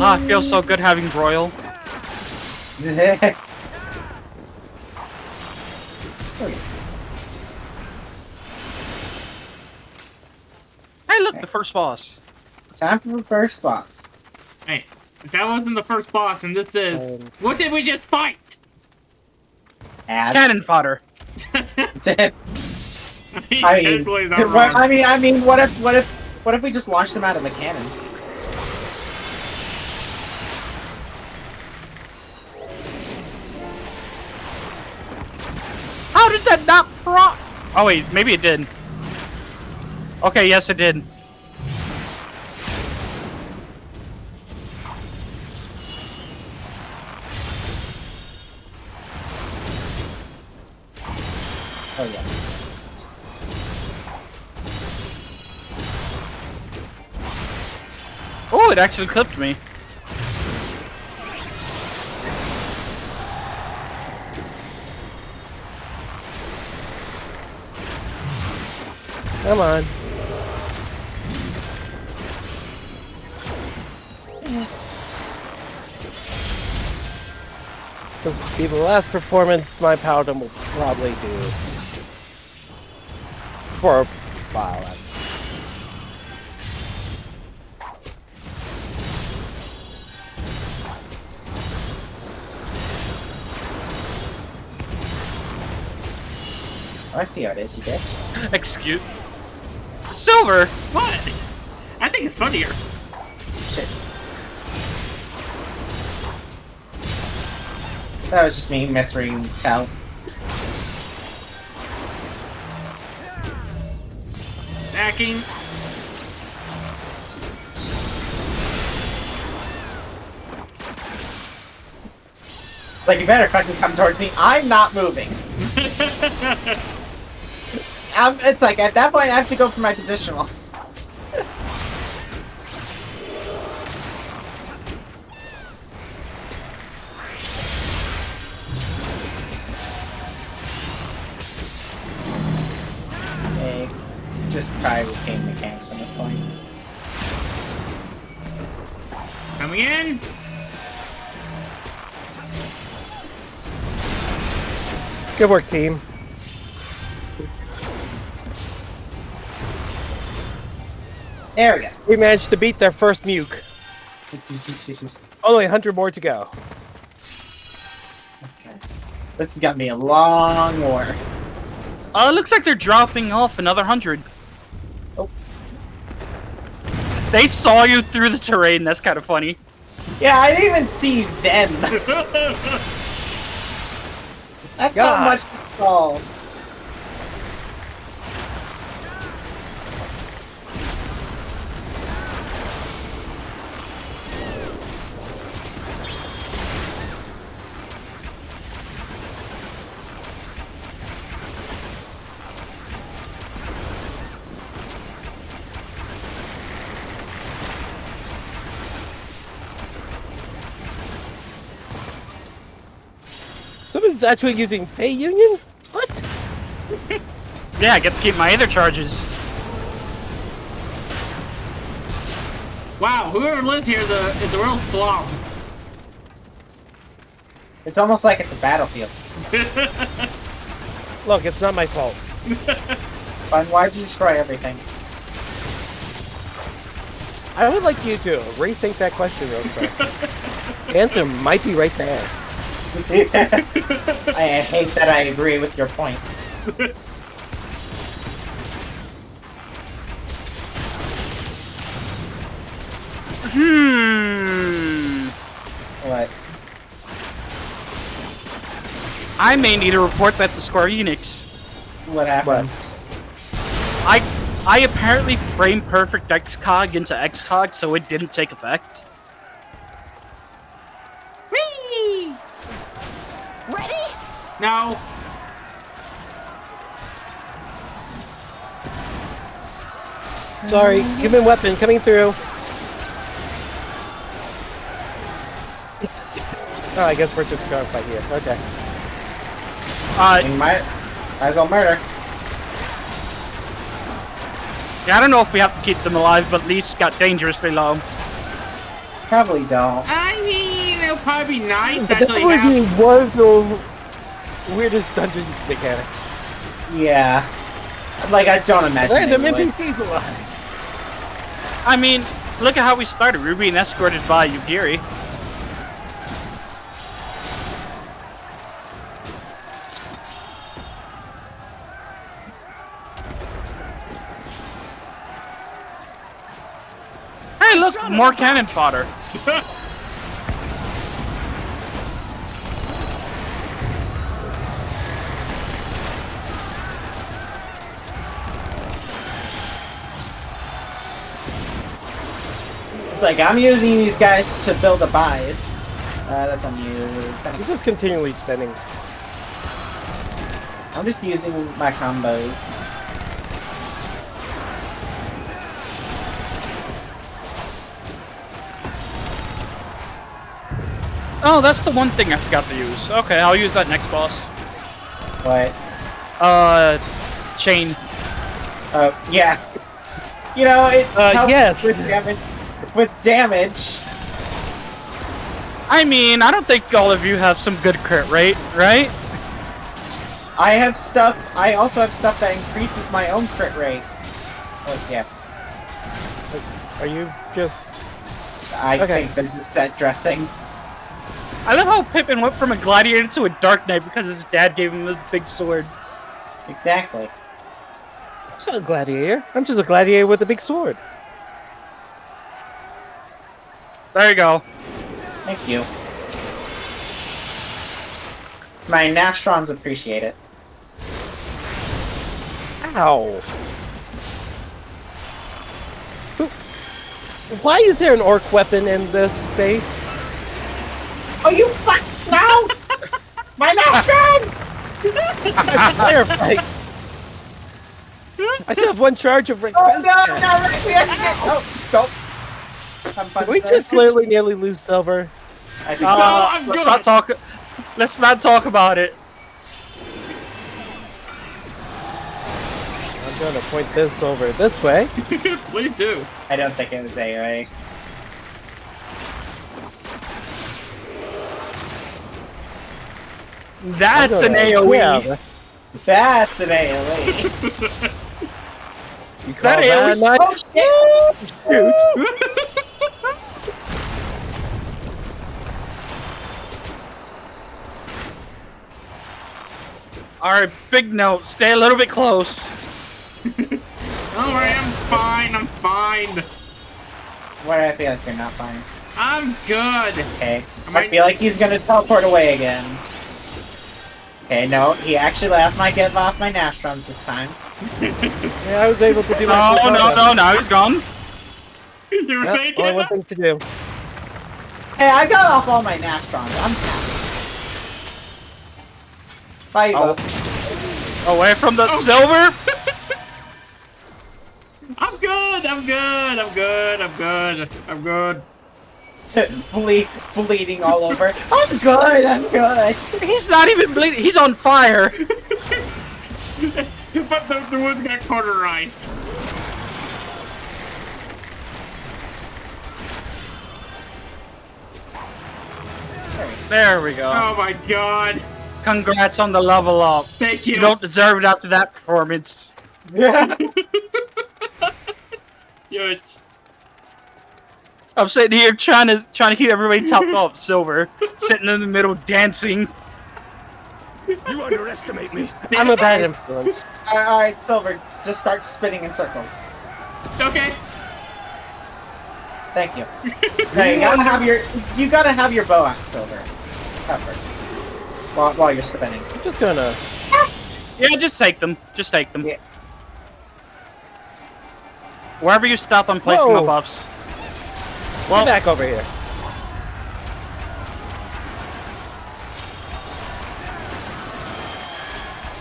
Ah, it feels so good having Broil. Hey, look, the first boss. Time for the first boss. Hey, if that wasn't the first boss, and this is... what did we just fight? Cannon fodder. I Technically, not wrong. mean, what if we just launched them out of the cannon? How did that not proc? Oh wait, maybe it did. Okay, yes it did. Oh yeah. Oh, it actually clipped me. Come on. This will be the last performance my paladin will probably do. For a while. Oh, I see how it is, you bitch. Excuse. Silver. What? I think it's funnier. Shit. That was just me messing Tell. Backing. Like, you better fucking come towards me. I'm not moving. It's like, at that point, I have to go for my positionals. Okay, just try retain mechanics from this point. Coming in. Good work, team. There we go. We managed to beat their first Muke. Only 100 more to go. Okay. This is gonna be a long war. It looks like they're dropping off another 100. Oh. They saw you through the terrain. That's kind of funny. Yeah, I didn't even see them. That's God. how much to stall. Someone's actually using Pay Union? What? Yeah, I get to keep my other charges. Wow, whoever lives here is a real slob. It's almost like it's a battlefield. Look, it's not my fault. Fine, why'd you destroy everything? I would like you to rethink that question real quick. The answer might be right there. I hate that I agree with your point. What? I may need to report that to Square Enix. What happened? I apparently framed perfect XCOG into XCOG, so it didn't take effect. Whee! Ready? No. Sorry, human weapon coming through. Oh, I guess we're just going by here. Okay. You might as well murder. Yeah, I don't know if we have to keep them alive, but at least got dangerously low. Probably don't. I mean, it'll probably be nice That actually. would be Have... one of the weirdest dungeon mechanics. Yeah. Like, I don't imagine Random it would. NPCs alive. I mean, look at how we started. We were being escorted by Yugiri. Hey, look, more cannon fodder. It's like, I'm using these guys to build a buys. That's on you. You're just continually spinning. I'm just using my combos. Oh, that's the one thing I forgot to use. Okay, I'll use that next boss. What? Chain. Yeah. You know, it helps yes. with damage. I mean, I don't think all of you have some good crit rate, right? I have stuff. I also have stuff that increases my own crit rate. Oh, yeah. Are you just... I think they're just set dressing. I love how Pippin went from a gladiator to a dark knight because his dad gave him the big sword. Exactly. I'm not a gladiator. I'm just a gladiator with a big sword. There you go. Thank you. My Nastrons appreciate it. Ow. Why is there an orc weapon in this space? Oh, you fuck! No! My Nastron! Firefight. I still have one charge of rank. Oh no! No! Oh, don't! Did we just literally nearly lose silver? I think Let's not talk about it. I'm gonna point this over this way. Please do. I don't think it was AoE. That's an AoE. Yeah, That's an AoE. you call That that AoE? not shoot? Alright, big note. Stay a little bit close. Don't worry, I'm fine. I'm fine. Why do I feel like you're not fine? I'm good. Okay. I feel like he's gonna teleport away again. Okay, no, he actually let my get off my Nastrons this time. Yeah, I was able to do my No, now he's gone. You were saying only one thing to do. Hey, I got off all my Nastrons. I'm happy. Bye, both. Away from the silver. I'm good. I'm good. I'm good. I'm good. I'm good. Bleeding all over. I'm good. I'm good. He's not even bleeding. He's on fire. But the wounds got cauterized. There we go. Oh my god. Congrats on the level up. Thank you. You don't deserve it after that performance. Yeah. Yes. I'm sitting here trying to keep everybody topped off. Silver, sitting in the middle dancing. You underestimate me. I'm a bad influence. Alright, Silver, just start spinning in circles. Okay. Thank you. No, you gotta have your bow out, Silver. Effort. While you're spinning. I'm just gonna. Yeah, just take them. Just take them. Yeah. Wherever you stop, I'm placing Whoa. my buffs. Well, get back over here.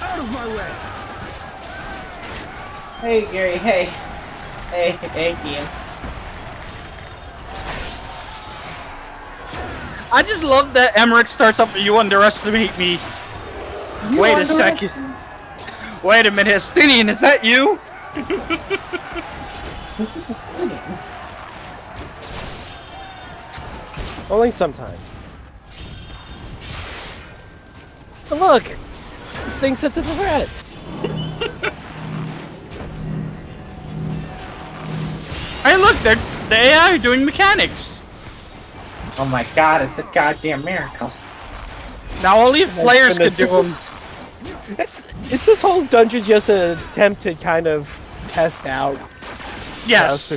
Out of my way. Hey, Gary. Hey, Ian. I just love that Emmerich starts up. You underestimate me. Wait a second. Wait a minute, Estinian, is that you? This is a stinging. Only sometimes. But look! Thinks it's a threat! Hey look, the AI are doing mechanics. Oh my god, it's a goddamn miracle. Now only if players could do them. Is this whole dungeon just an attempt to kind of test out? Yes.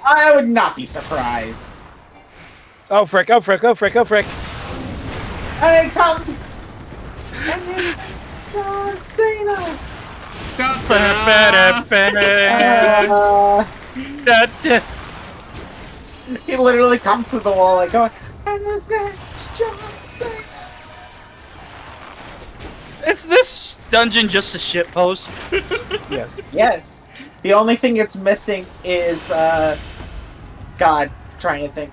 I would not be surprised. Oh frick, oh frick, oh frick, oh frick. And it comes! And it's John Cena! He literally comes to the wall like going, and this man, John Cena! Is this dungeon just a shitpost? Yes. Yes. The only thing it's missing is, God, trying to think.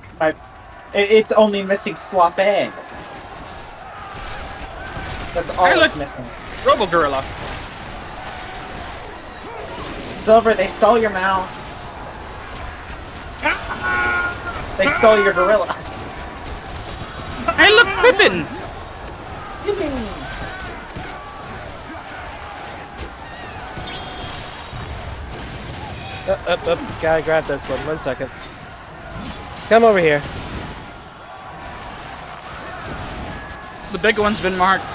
It's only missing Slop Egg. That's all it's missing. Robo Gorilla. Silver, they stole your mount. They stole your gorilla. Hey, look, Pippin! Up. Gotta grab this one. 1 second. Come over here. The big one's been marked.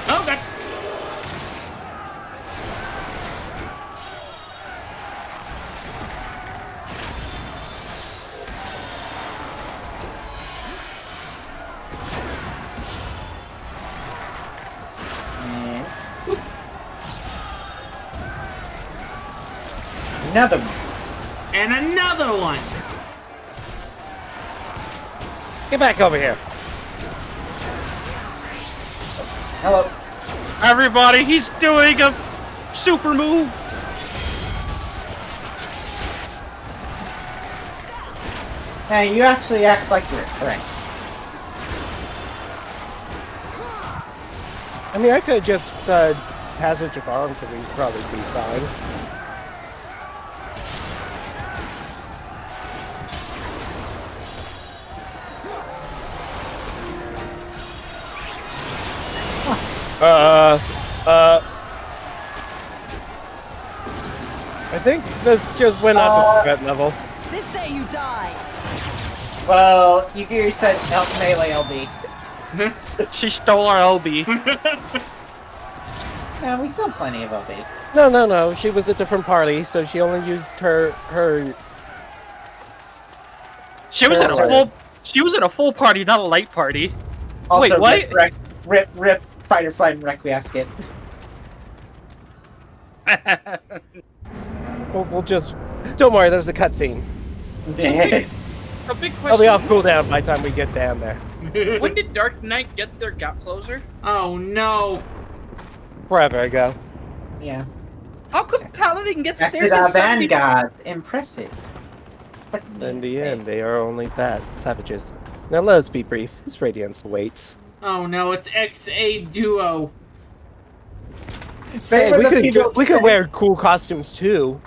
Oh, God. Another one. And another one. Get back over here. Hello. Everybody, he's doing a super move. Hey, you actually act like you're correct. I mean, I could just passage of arms and we'd probably be fine. I think this just went up to threat level. This day you die. Well, Yugiri says help melee LB. She stole our LB. No, we still have plenty of LB. No. She was a different party, so she only used her. She was in a full. She was in a full party, not a light party. Also, Wait, what? Rip, fight or flight, and requiescate. We'll just. Don't worry, there's a cutscene. A big question. I'll be off cooldown by the time we get down there. When did Dark Knight get their gap closer? Oh no! Forever ago. Yeah. How come Paladin gets That's theirs the in 70s? Vanguard. Impressive. In the end, they are only that savages. Now let us be brief. His radiance awaits. Oh no, it's XA Duo. Hey, we could wear cool costumes too.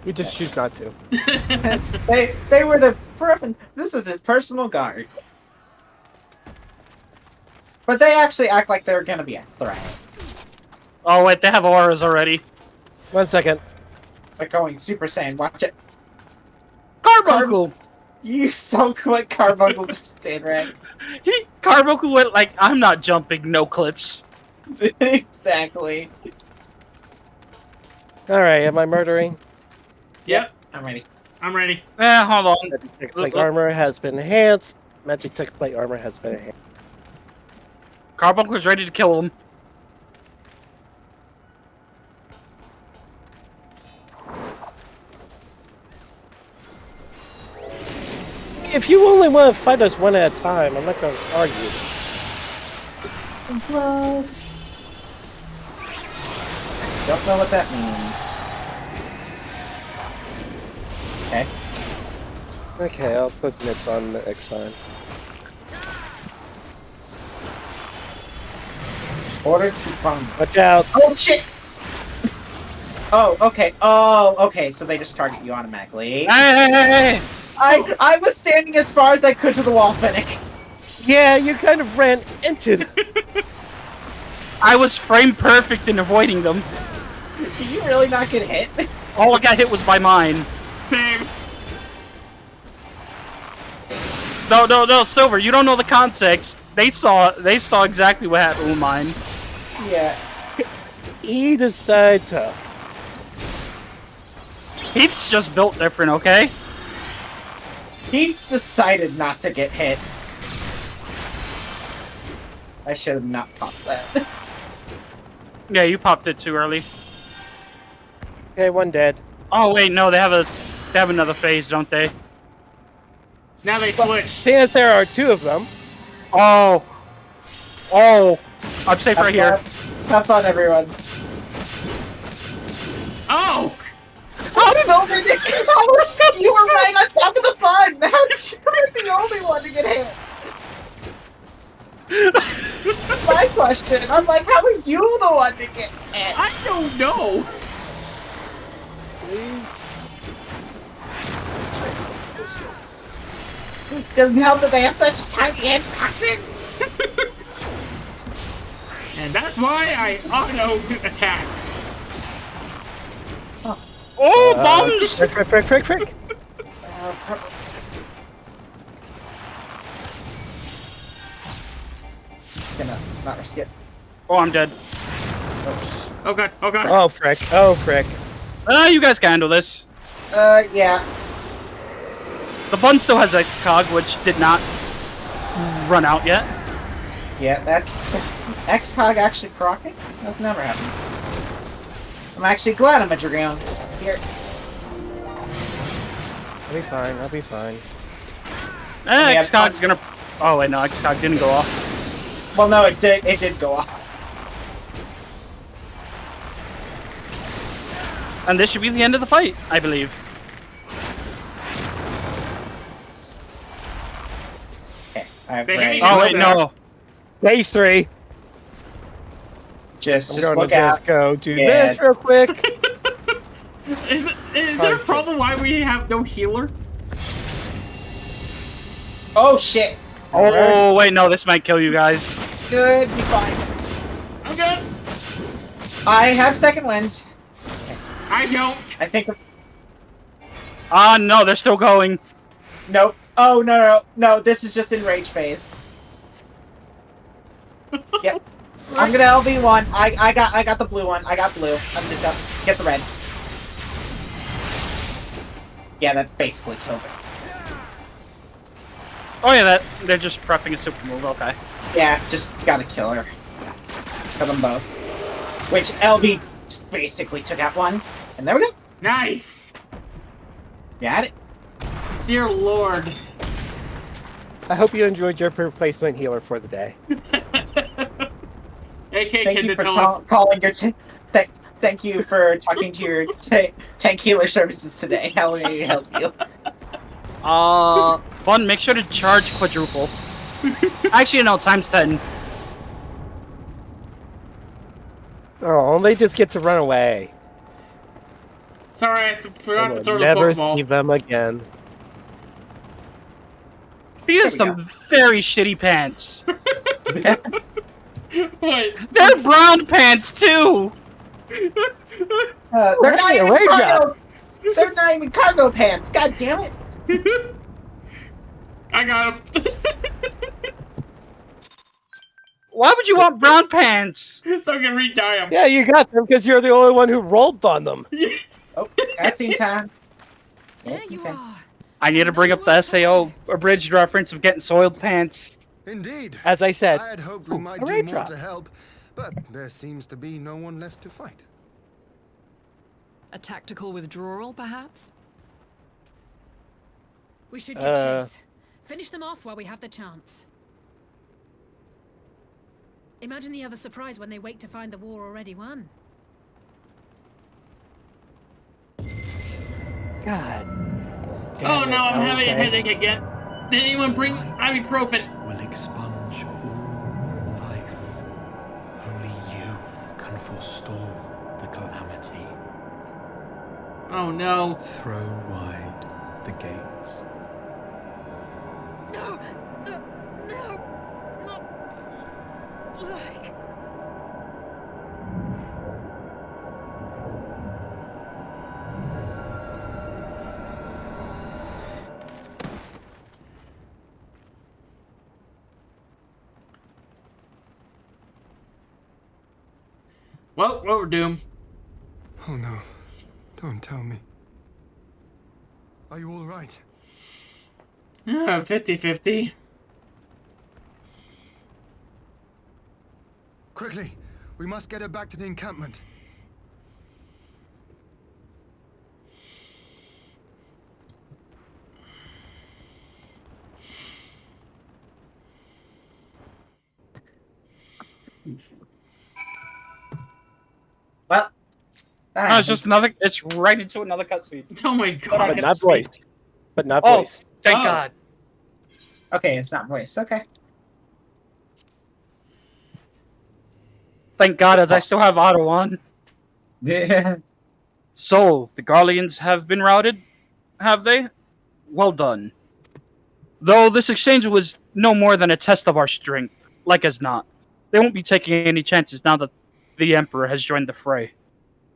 We just choose not to. they were the perfect. This is his personal guard. But they actually act like they're gonna be a threat. Oh wait, they have auras already. 1 second. They're going Super Saiyan. Watch it. Carbuncle. You saw what Carbuncle just did, right? Carbuncle went like, I'm not jumping, no clips. Exactly. Alright, am I murdering? Yep. I'm ready. I'm ready. Hold on. Magic plate armor has been enhanced. Magic tech plate armor has been enhanced. Carbuncle's ready to kill him. If you only want to fight us one at a time, I'm not going to argue. Well, don't know what that means. Okay. Okay, I'll put mitts on next time. Order to bomb. Watch out! Oh shit! Oh, okay. Oh, okay. So they just target you automatically. Hey! I was standing as far as I could to the wall, Fennec. Yeah, you kind of ran into them. I was frame perfect in avoiding them. Did you really not get hit? All I got hit was by mine. Same. No, Silver, you don't know the context. They saw exactly what happened with mine. Yeah. He decided to. He's just built different, okay? He decided not to get hit. I should have not popped that. Yeah, you popped it too early. Okay, one dead. Oh wait, no, they have another phase, don't they? Now they switch. Seeing as there are two of them. Oh, I'm safe right here. Have fun, everyone. Oh! How did you were right on top of the button! How did you be the only one to get hit? My question. I'm like, how are you the one to get hit? I don't know. Doesn't help that they have such tiny hitboxes. And that's why I auto attack. Oh, bombs! Frick. Gonna not risk it. Oh, I'm dead. Oh god. Oh, frick. You guys can handle this. Yeah. The button still has XCOG, which did not run out yet. Yeah, that's XCOG actually proccing? That's never happened. I'm actually glad I'm a Dragoon. Here. I'll be fine. XCOG's gonna... Oh wait, no, XCOG didn't go off. Well, no, it did go off. And this should be the end of the fight, I believe. Okay, oh wait, no. Phase 3. Just going look to out. just go do this real quick. Is there a problem why we have no healer? Oh shit! Oh wait, no, this might kill you guys. Good, be fine. I'm good. I have second wind. I don't. I think. No, they're still going. Nope. Oh no! This is just in rage phase. Yep. I'm gonna LB one. I got the blue one. I got blue. I'm just gonna get the red. Yeah, that basically killed her. Oh yeah, they're just prepping a super move. Okay. Yeah, just gotta kill her. Kill them both. Which LB basically took out one. And there we go. Nice! Got it. Dear Lord. I hope you enjoyed your replacement healer for the day. AK Thank you Kenda, for tell us. calling your... Thank you for talking to your tank healer services today. How may I help you? Fun, make sure to charge quadruple. Actually, no, times 10. Oh, they just get to run away. Sorry, I forgot to throw the Never Pokeball. see them again. These are some very shitty pants. What? They're brown pants too. They're not even cargo. They're not even cargo pants. God damn it! I got him. Why would you want brown pants? So I can re-dye them. Yeah, you got them because you're the only one who rolled on them. Oh, cutscene time. There you are. I need to bring up the SAO abridged reference of getting soiled pants. Indeed. As I said, I had hoped we might do more to help, but there seems to be no one left to fight. A tactical withdrawal, perhaps? We should give chase. Finish them off while we have the chance. Imagine the other surprise when they wake to find the war already won. God. Oh no, I'm having a headache again. Did anyone bring ibuprofen? Will expunge all life. Only you can forestall the calamity. Oh no. Throw wide the gates. No! No! No! Not like... Well, we're doomed. Oh no. Don't tell me. Are you all right? Yeah, 50-50. Quickly! We must get her back to the encampment. Well, No, it's just another. It's right into another cutscene. Oh my god. But not voiced. But not Oh, voiced. thank God. Okay, it's not voice. Okay. Thank God, as I still have Auto on. Yeah. So, the Garleans have been routed, have they? Well done. Though this exchange was no more than a test of our strength, like as not. They won't be taking any chances now that the Emperor has joined the fray.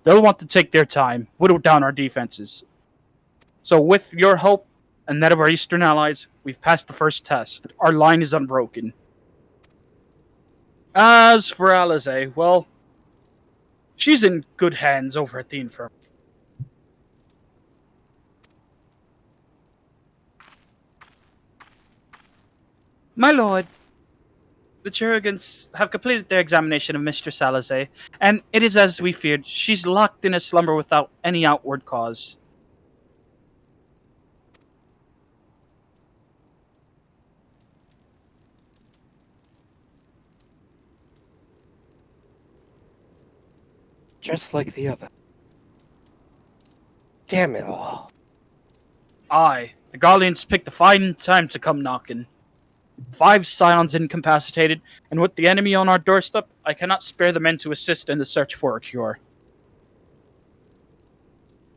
They'll want to take their time, whittle down our defenses. So with your help, and that of our eastern allies, we've passed the first test. Our line is unbroken. As for Alize, well, she's in good hands over at the Infirmary. My lord, the Chirurgans have completed their examination of Mistress Alize, and it is as we feared. She's locked in a slumber without any outward cause. Just like the other. Damn it all. Aye, the Garleans picked a fine time to come knocking. 5 Scions incapacitated, and with the enemy on our doorstep, I cannot spare the men to assist in the search for a cure.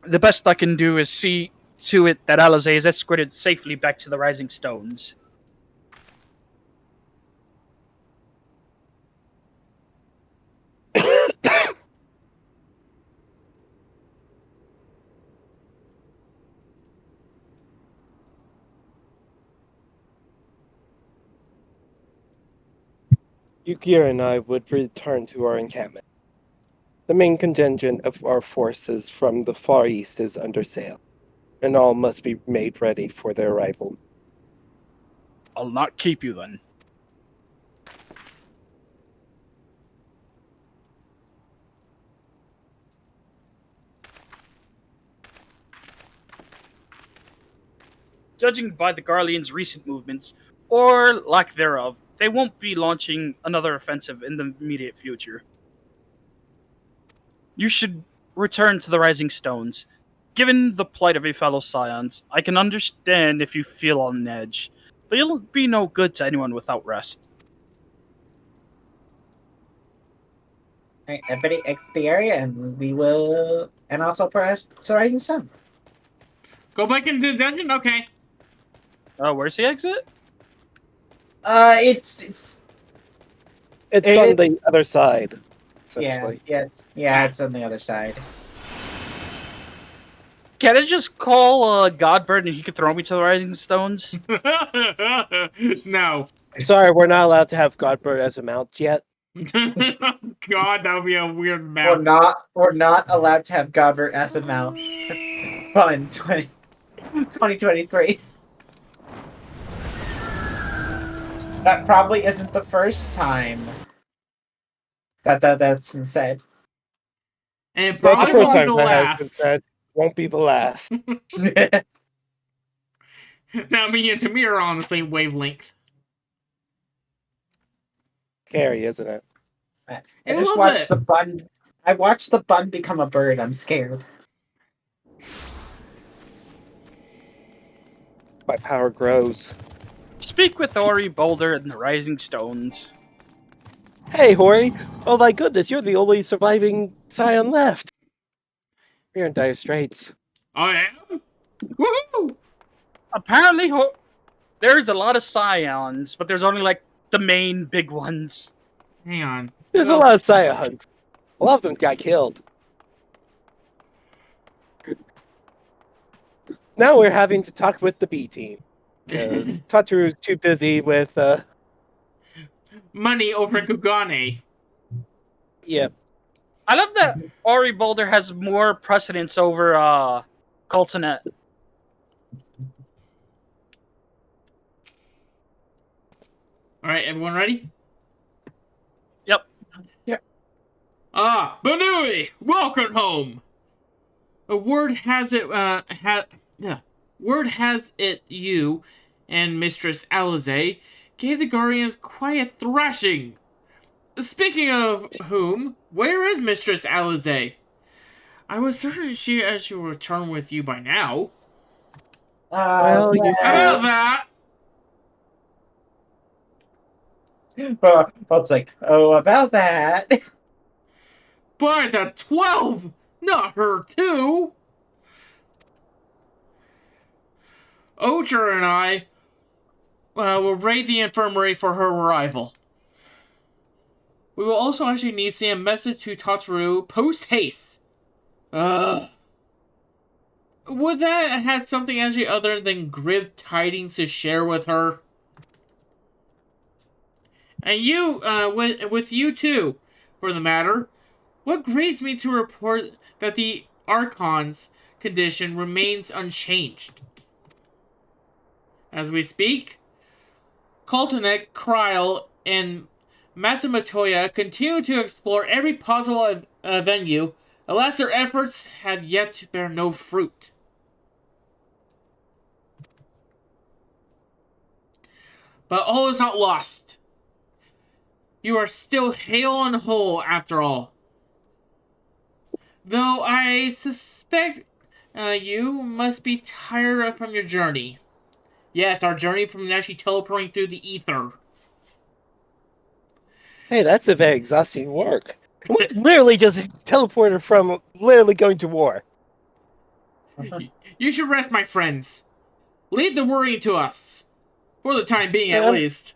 The best I can do is see to it that Alize is escorted safely back to the Rising Stones. Yukira and I would return to our encampment. The main contingent of our forces from the Far East is under sail, and all must be made ready for their arrival. I'll not keep you then. Judging by the Garleans' recent movements, or lack thereof, they won't be launching another offensive in the immediate future. You should return to the Rising Stones. Given the plight of your fellow Scions, I can understand if you feel on edge, but you'll be no good to anyone without rest. Alright, everybody exit the area, and we will... And also press to Rising Sun. Go back into the dungeon? Okay. Where's the exit? It's on the other side, Yeah, essentially. it's on the other side. Can I just call Godbird and he could throw me to the Rising Stones? No. Sorry, we're not allowed to have Godbird as a mount yet. God, that would be a weird map. We're not allowed to have Godbert as a mount. Fun 2023. That probably isn't the first time that's been said. And it It's not the probably first won't be time the that has been last. said. Won't be the last. Now me and Tamir are on the same wavelength. Scary, isn't it? I just watched the bun. I watched the bun become a bird. I'm scared. My power grows. Speak with Ori, Boulder, and the Rising Stones. Hey, Hori! Oh my goodness, you're the only surviving Scion left. We're in dire straits. I am? Woohoo! Apparently, there's a lot of Scions, but there's only like the main big ones. Hang on. There's a lot of Scions. A lot of them got killed. Now we're having to talk with the B team. Because Tataru's too busy with, money over Kugane. Yep. I love that Ori Boulder has more precedence over Coltonet. Alright, everyone ready? Yep. Banui! Welcome home! Word has it, word has it you and Mistress Alize gave the Guardians quite a thrashing. Speaking of whom, where is Mistress Alize? I was certain she will return with you by now. Well, About that! It's like, about that. By the 12! Not her too! Ocher and I will raid the infirmary for her arrival. We will also actually need to send a message to Tataru post-haste. Would that have something actually other than grim tidings to share with her? And you, with you too, for the matter. What grieves me to report that the Archon's condition remains unchanged. As we speak, Coltonek, Kryl, and Masamatoya continue to explore every possible venue, alas their efforts have yet to bear no fruit. But all is not lost. You are still hale and whole after all. Though I suspect you must be tired from your journey. Yes, our journey from actually teleporting through the ether. Hey, that's a very exhausting work. We literally just teleported from literally going to war. You should rest, my friends. Leave the worrying to us. For the time being, at least.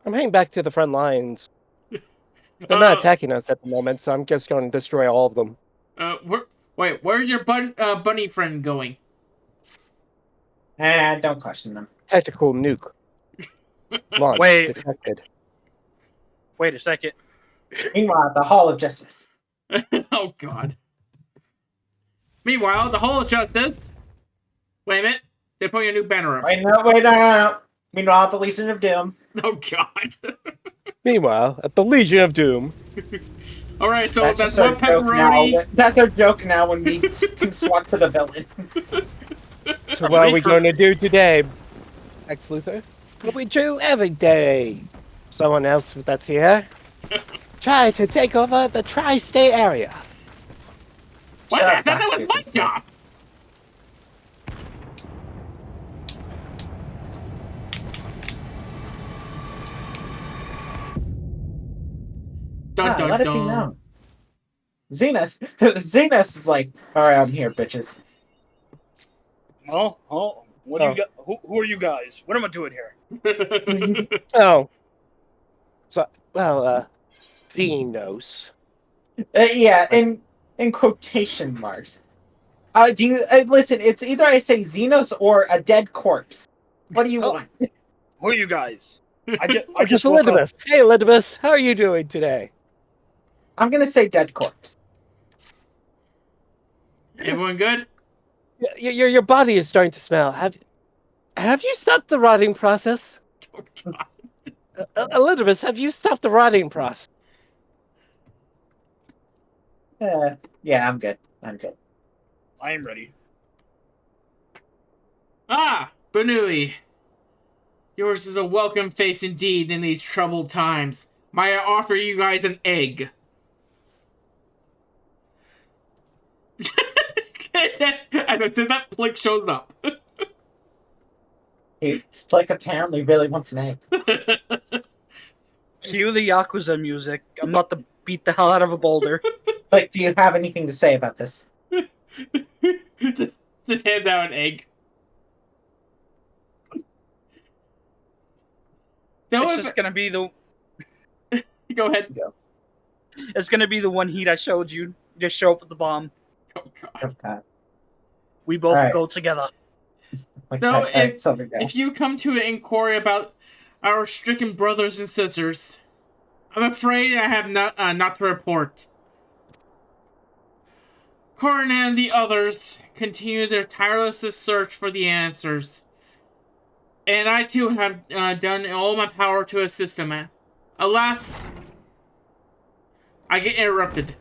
I'm heading back to the front lines. They're not attacking us at the moment, so I'm just going to destroy all of them. Where's your bunny friend going? Don't question them. Tactical nuke. Launch detected. Wait a second. Meanwhile, the Hall of Justice. Oh, God. Meanwhile, the Hall of Justice. Wait a minute. They're putting a new banner up. No. Meanwhile, the Legion of Doom. Oh, God. Meanwhile, at the Legion of Doom. All right, so that's our one joke pepperoni. now. That's our joke now when we can swap to the villains. So what are we going to do today, Ex Luthor? What we do every day. Someone else that's here. Try to take over the tri-state area. What? I thought that was my job. Dun, Let it be known. Zenith is like, all right, I'm here, bitches. Oh, what do you got? Who are you guys? What am I doing here? Oh. So, well, Xenos. Yeah, in quotation marks. Do you listen? It's either I say Xenos or a dead corpse. What do you want? Who are you guys? I Just just woke up. Elidibus. Hey, Elidibus, how are you doing today? I'm gonna say dead corpse. Everyone good? Your body is starting to smell. Have you stopped the rotting process? Oh, Elidibus, have you stopped the rotting process? Yeah, I'm good. I am ready. Ah, Banui. Yours is a welcome face indeed in these troubled times. May I offer you guys an egg? As I said that, Plick shows up. It's like apparently really wants an egg. Cue the Yakuza music. I'm about to beat the hell out of a boulder. Like, do you have anything to say about this? just hands out an egg. It's just gonna be the. Go ahead. Go. It's gonna be the one heat I showed you. Just show up with the bomb. Oh, God. We both All right. go together. No, if you come to an inquiry about our stricken brothers and sisters, I'm afraid I have not to report. Corin and the others continue their tireless search for the answers. And I too have done all my power to assist them. Alas, I get interrupted.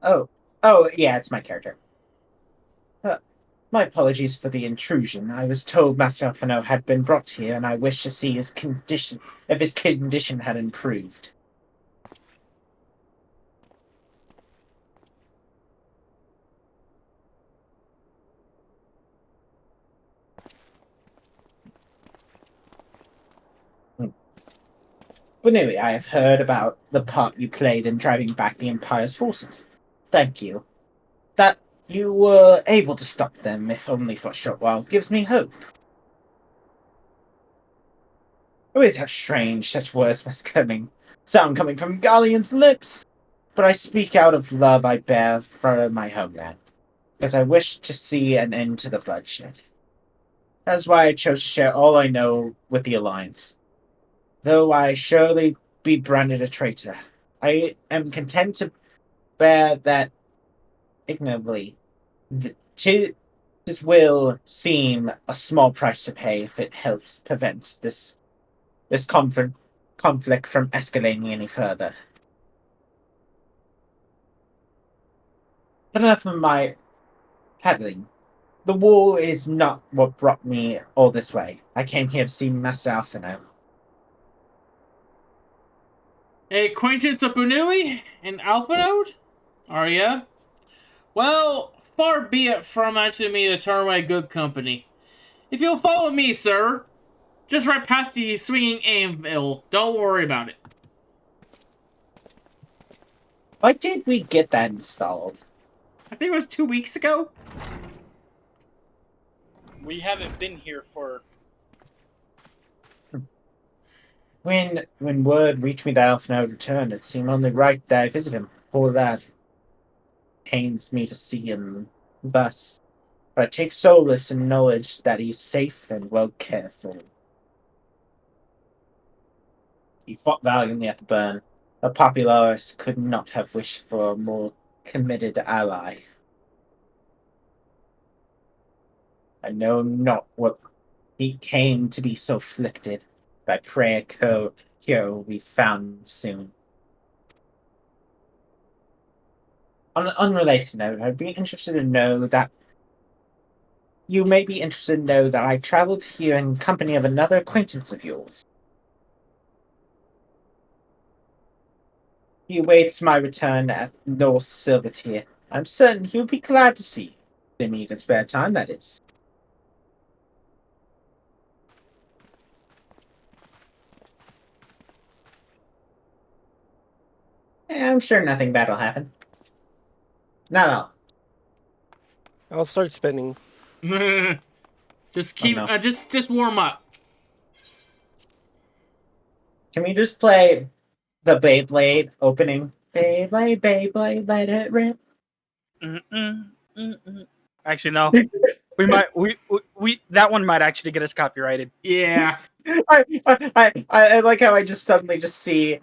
Oh, yeah, it's my character. My apologies for the intrusion. I was told Master Alphino had been brought here, and I wish to see his condition, if his condition had improved. But anyway, I have heard about the part you played in driving back the Empire's forces. Thank you. That you were able to stop them, if only for a short while, gives me hope. I always have strange such words must sound coming from Galleon's lips, but I speak out of love I bear for my homeland, because I wish to see an end to the bloodshed. That's why I chose to share all I know with the Alliance. Though I surely be branded a traitor, I am content to bear that ignobly. This will seem a small price to pay if it helps prevent this conflict from escalating any further. But enough of my peddling. The war is not what brought me all this way. I came here to see Master Alphino. A acquaintance of Bunui and Alphanode? Are ya? Well, far be it from actually me to turn away good company. If you'll follow me, sir, just right past the swinging anvil. Don't worry about it. Why did we get that installed? I think it was 2 weeks ago. We haven't been here for... When word reached me that Alphino returned, it seemed only right that I visit him. Poor lad. Pains me to see him thus. but I take solace in knowledge that he is safe and well cared for. He fought valiantly at the burn. The Popularis could not have wished for a more committed ally. I know not what he came to be so afflicted, but I pray a cure will be found soon. On an unrelated note, I'd be interested to know that you may be interested to know that I traveled here in company of another acquaintance of yours. He awaits my return at North Silvertier. I'm certain he'll be glad to see you. Assuming you can spare time, that is. I'm sure nothing bad will happen. Not at all. I'll start spinning. Just keep, no. just warm up. Can we just play the Beyblade opening? Beyblade, Beyblade, let it rip. Actually, no. We might we that one might actually get us copyrighted. Yeah. I like how I just suddenly hear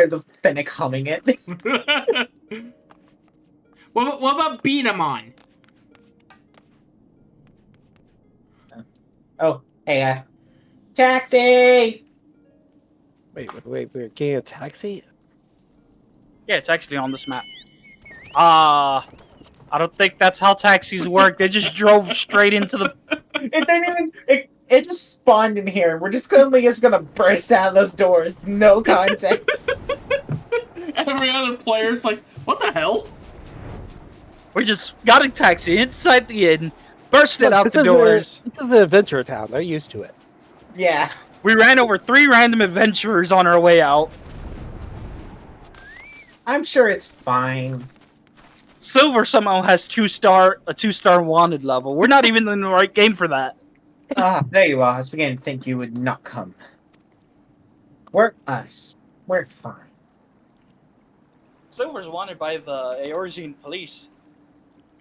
the Fennec humming it. What about Beat 'em on? Oh, hey, taxi! Wait, we're getting a taxi? Yeah, it's actually on this map. I don't think that's how taxis work. They just drove straight into the... It didn't even... It just spawned in here, and we're just gonna burst out of those doors. No context. Every other player's like, what the hell? We just got a taxi inside the inn, bursted out the doors. This is an adventure town. They're used to it. Yeah. We ran over 3 random adventurers on our way out. I'm sure it's fine. Silver somehow has a 2-star wanted level. We're not even in the right game for that. There you are. I was beginning to think you would not come. We're fine. Silver's wanted by the Eorzean police.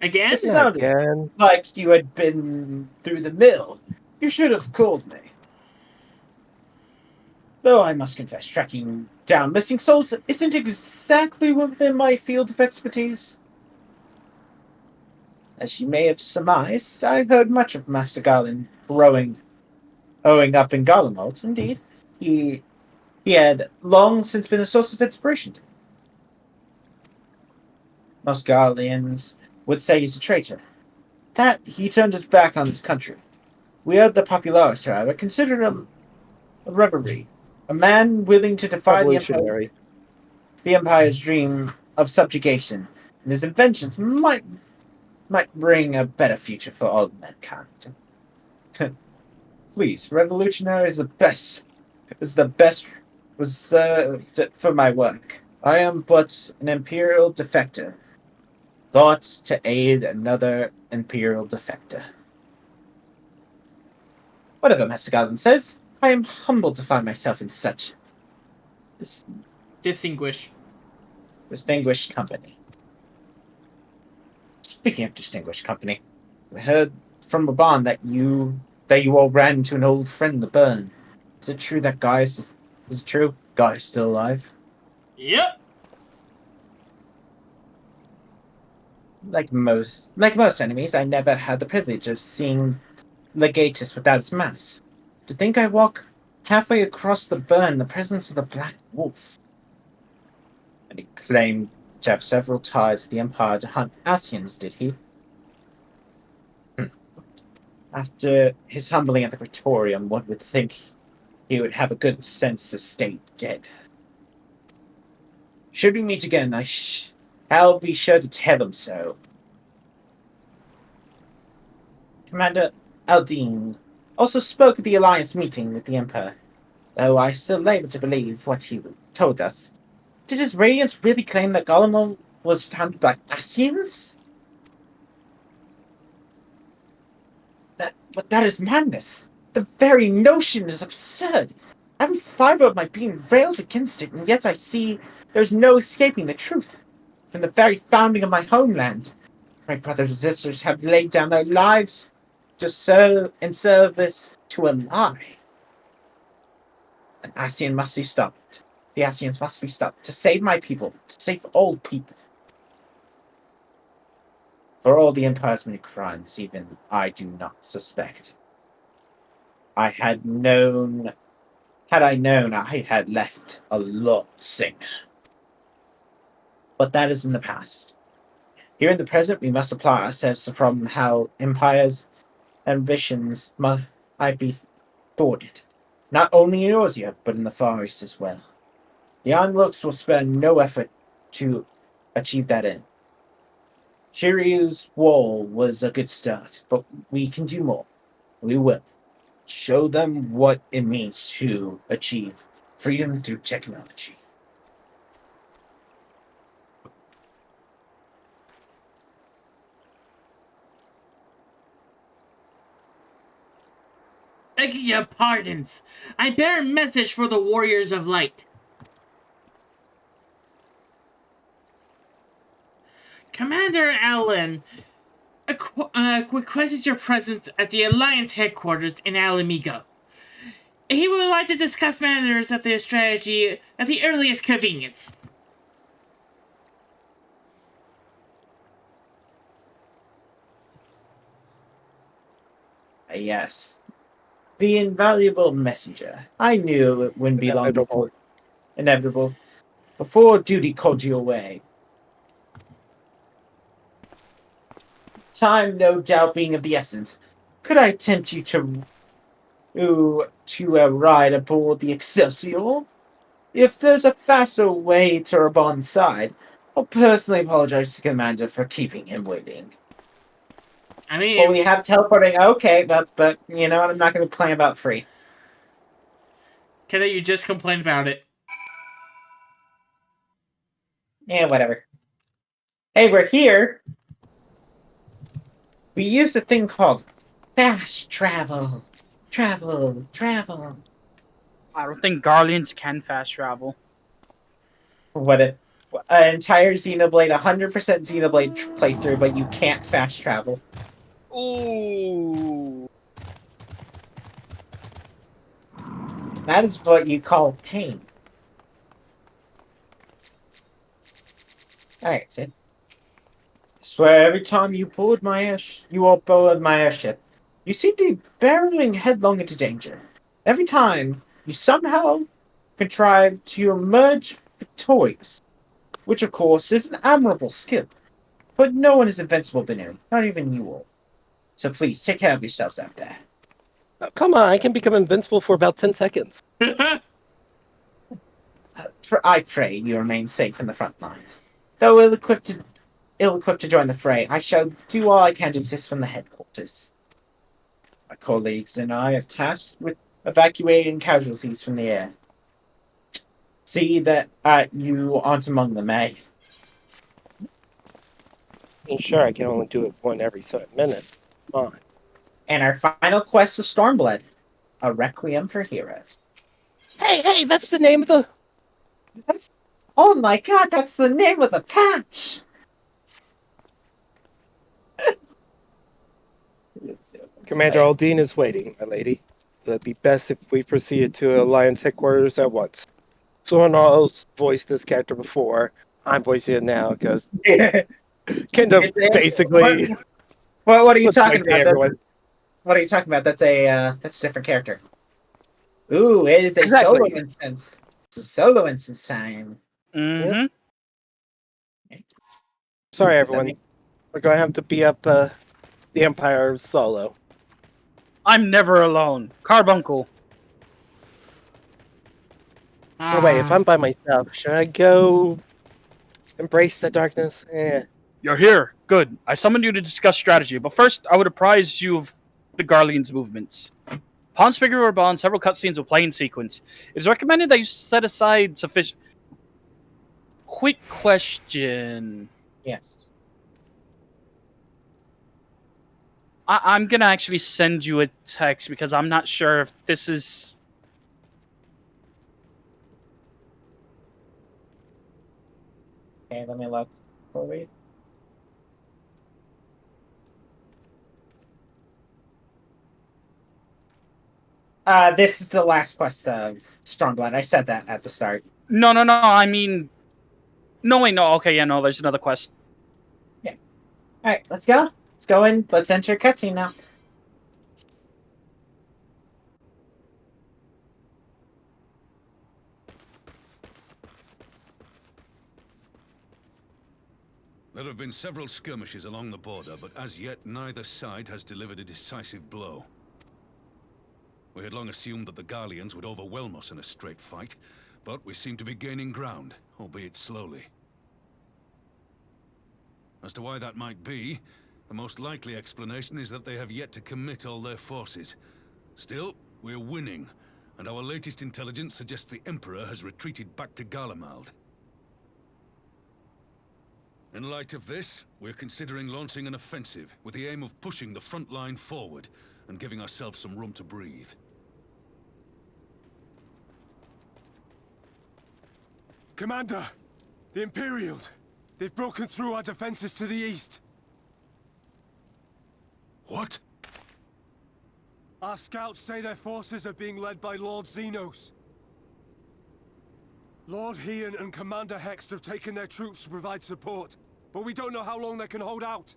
Again? It sounded like you had been through the mill. You should have called me. Though I must confess, tracking down missing souls isn't exactly within my field of expertise. As you may have surmised, I heard much of Master Garland growing up in Garlemald. Indeed, he had long since been a source of inspiration to me. Most Garleans would say he's a traitor. That he turned his back on his country. We of the Popularis, however, considered him a reverie, a man willing to defy the Empire's dream of subjugation, and his inventions might bring a better future for all mankind. Please, revolutionary is the best for my work. I am but an imperial defector, thought to aid another imperial defector. Whatever Master Garland says, I am humbled to find myself in such distinguished company. Speaking of distinguished company, we heard from Raban that you all ran into an old friend in the burn. Is it true that Gaius is it true? Gaius still alive? Yep. Like most enemies, I never had the privilege of seeing Legatus without its mask. To think I walk halfway across the burn in the presence of the Black Wolf. And he claimed to have several ties to the Empire to hunt Asians, did he? After his humbling at the Praetorium, one would think he would have a good sense to stay dead. Should we meet again, I'll be sure to tell him so. Commander Aldine also spoke at the Alliance meeting with the Emperor, though I still labor to believe what he told us. Did his Radiance really claim that Garlemald was founded by Asians? But that is madness. The very notion is absurd. Every fiber of my being rails against it, and yet I see there's no escaping the truth. From the very founding of my homeland, My brothers and sisters have laid down their lives to serve in service to a lie. An Ascian must be stopped. The Ascians must be stopped to save my people, to save all people. For all the Empire's many crimes, even I do not suspect. Had I known, I had left a lot sooner. But that is in the past. Here in the present, we must apply ourselves to the problem how Empire's ambitions might be thwarted. Not only in Eorzea, but in the Far East as well. The Ironworks will spare no effort to achieve that end. Shiryu's wall was a good start, but we can do more. We will. Show them what it means to achieve freedom through technology. Begging your pardons. I bear a message for the Warriors of Light. Commander Allen requests your presence at the Alliance headquarters in Alamigo. He would like to discuss matters of their strategy at the earliest convenience. Yes. The invaluable messenger. I knew it wouldn't be long before. Inevitable. Before duty called you away. Time, no doubt, being of the essence. Could I tempt you to ride aboard the Excelsior? If there's a faster way to Rabon's side, I'll personally apologize to Commander for keeping him waiting. I mean, well, we have teleporting. Okay, but you know what? I'm not going to complain about free. Kenda, you just complained about it. Yeah, whatever. Hey, we're here. We use a thing called fast travel. Travel. I don't think Guardians can fast travel. What if an entire Xenoblade, 100% Xenoblade playthrough, but you can't fast travel? Ooh. That is what you call pain. Alright, Sid. I swear every time you all board my airship, you seem to be barreling headlong into danger. Every time, you somehow contrive to emerge victorious, which of course is an admirable skill. But no one is invincible, Binu, not even you all. So please, take care of yourselves out there. Oh, come on, I can become invincible for about 10 seconds. I pray you remain safe in the front lines. Though ill-equipped to join the fray, I shall do all I can to assist from the headquarters. My colleagues and I are tasked with evacuating casualties from the air. See that you aren't among them, eh? Sure, I can only do it one every 7 minutes. Come on. And our final quest of Stormblood, a requiem for heroes. Hey, that's the name of the... Oh my god, that's the name of the patch! Commander Aldine is waiting, my lady. It would be best if we proceeded to Alliance headquarters at once. Someone else voiced this character before. I'm voicing it now because Kenda basically. What are you talking about? What are you talking about? That's a different character. Ooh, it is a solo instance. It's a solo instance time. Mm-hmm. Yep. Sorry, everyone. We're going to have to be up the Empire solo. I'm never alone. Carbuncle. Oh, wait, if I'm by myself, should I go embrace the darkness? You're here. Good. I summoned you to discuss strategy, but first I would apprise you of the Guardian's movements. Upon speaking or bond, several cutscenes will play in sequence. It is recommended that you set aside sufficient... Quick question. Yes. I'm gonna actually send you a text because I'm not sure if this is... Okay, let me look. Wait. This is the last quest of Stormblood. I said that at the start. No, I mean... No, wait, no. Okay, yeah, no, there's another quest. Yeah. Alright, let's go. Let's go in. Let's enter cutscene now. There have been several skirmishes along the border, but as yet neither side has delivered a decisive blow. We had long assumed that the Garleans would overwhelm us in a straight fight, but we seem to be gaining ground, albeit slowly. As to why that might be, the most likely explanation is that they have yet to commit all their forces. Still, we're winning, and our latest intelligence suggests the Emperor has retreated back to Garlemald. In light of this, we're considering launching an offensive with the aim of pushing the front line forward and giving ourselves some room to breathe. Commander! The Imperials! They've broken through our defenses to the east. What? Our scouts say their forces are being led by Lord Xenos. Lord Heian and Commander Hext have taken their troops to provide support, but we don't know how long they can hold out.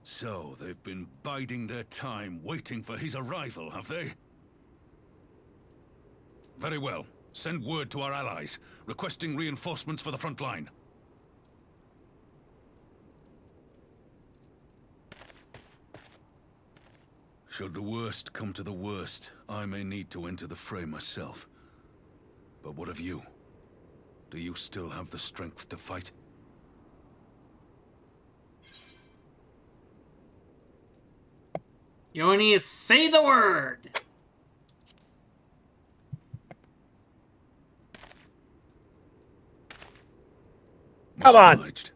So, they've been biding their time, waiting for his arrival, have they? Very well. Send word to our allies, requesting reinforcements for the front line. Should the worst come to the worst, I may need to enter the fray myself. But what of you? Do you still have the strength to fight? You only need to say the word! Come on! Obliged.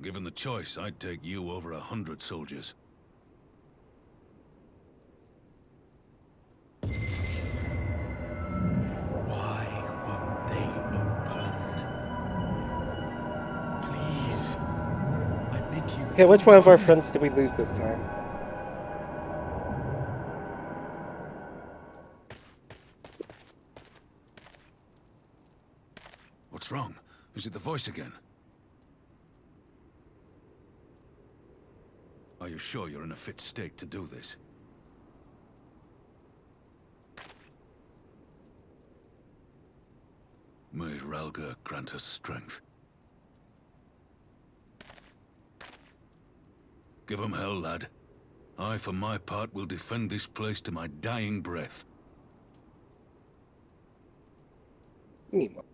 Given the choice, I'd take you over 100 soldiers. Okay, which one of our friends did we lose this time? What's wrong? Is it the voice again? Are you sure you're in a fit state to do this? May Ralga grant us strength. Give 'em hell, lad. I, for my part, will defend this place to my dying breath. Meanwhile.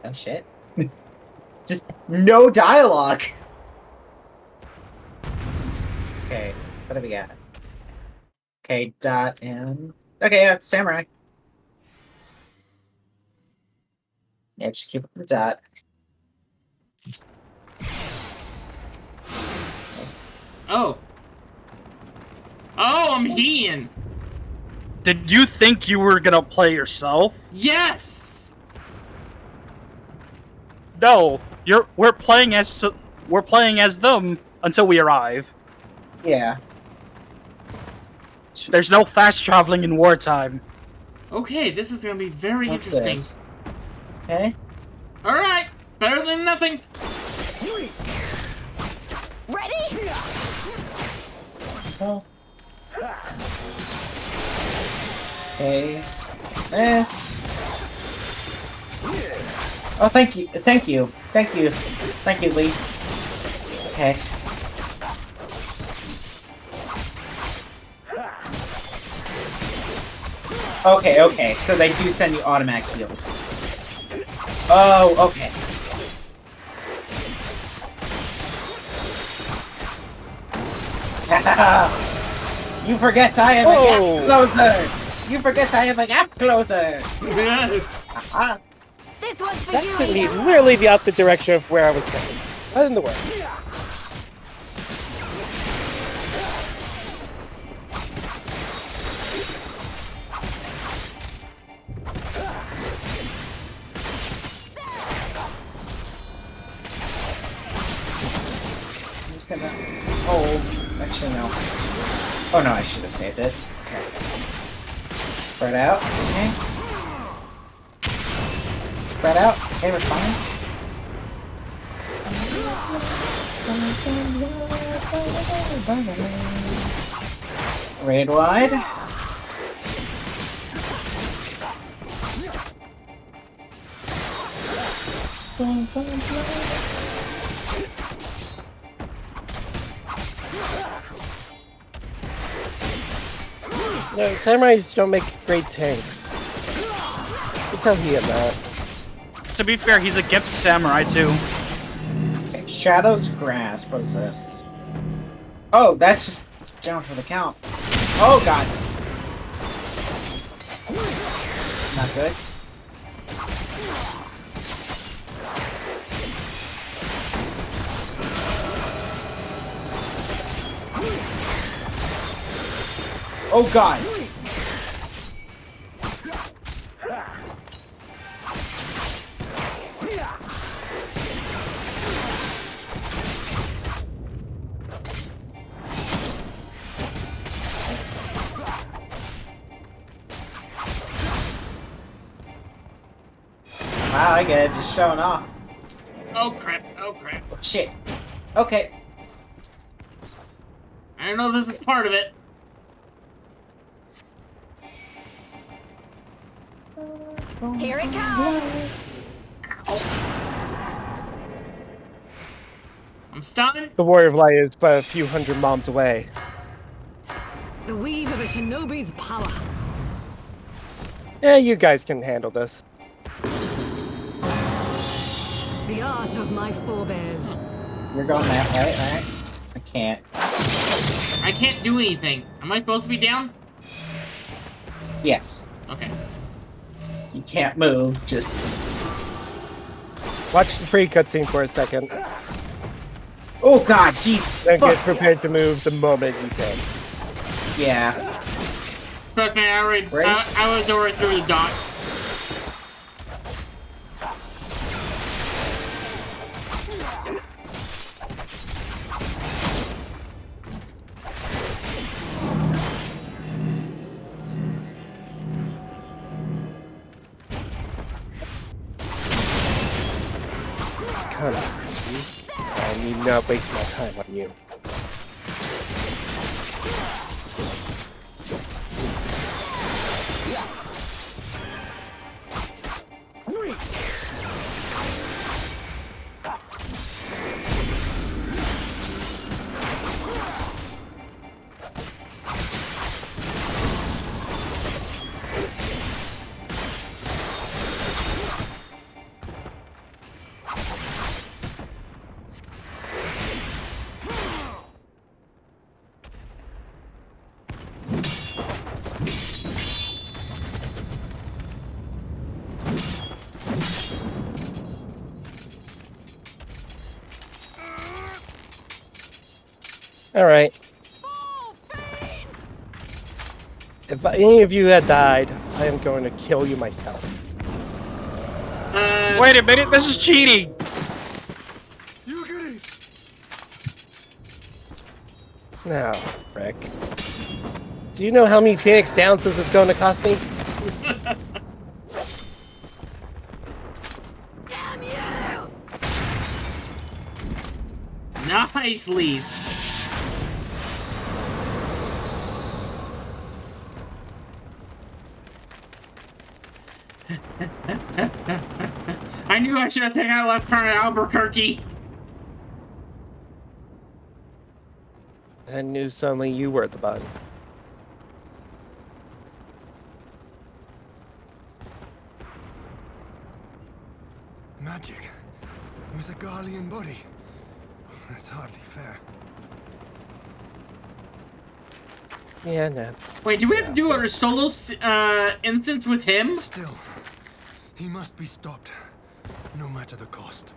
Oh shit. Just no dialogue. Okay, what do we got? Okay, dot and... Okay, yeah, samurai. Yeah, just keep it with the dot. Oh. Oh, I'm Heian. Did you think you were gonna play yourself? Yes. No, we're playing as them until we arrive. Yeah. There's no fast traveling in wartime. Okay, this is gonna be very What's interesting. this? Okay. All right, better than nothing. Ready? Oh. Okay. This. Oh, thank you, Lise. Okay. Okay, so they do send you automatic heals. Oh, okay. You forget I am a gap closer! You forget I am a gap closer! Aha. This one's for That you, sent me Ada. literally the opposite direction of where I was going. What in the world? I'm just gonna... Oh, actually no. Oh no, I should have saved this. Okay. Spread out. Okay. Spread out. Okay, we're fine. Raid wide. No, samurais don't make great tanks. You tell he that. To be fair, he's a gift samurai too. Okay, Shadow's Grasp. What is this? Oh, that's just down for the count. Oh god. Not good. Oh god. Wow, I get it, just showing off. Oh crap, oh crap. Oh, shit. Okay. I don't know if this is part of it. Here it comes. I'm stunned. The Warrior of Light is but a few hundred moms away. The weave of a shinobi's power. Yeah, you guys can handle this. The art of my forebears. You're going that way, alright? I can't. I can't do anything. Am I supposed to be down? Yes. Okay. You can't move, just... Watch the pre-cutscene for a second. Oh god, jeez. Then get prepared to move the moment you can. Yeah. Trust me, I was already through the dot. Come on. I need not waste my time on you. Alright. If any of you had died, I am going to kill you myself. Wait a minute, this is cheating! Now, frick. Do you know how many Phoenix Downs this is going to cost me? Damn you! Nice, Lise. I knew I should have taken out left turn at Albuquerque. I knew suddenly you were the button. Magic with a Garlean body. That's hardly fair. Yeah, no. Wait, do we have to do our solo instance with him? Still, he must be stopped, no matter the cost.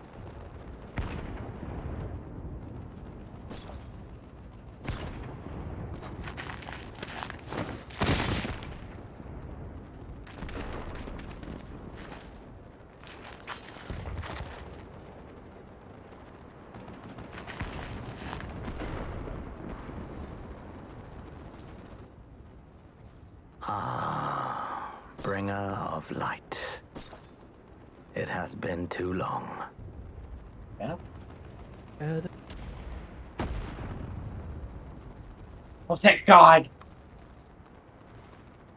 Ah, bringer of light. It has been too long. Yeah. Oh, thank God!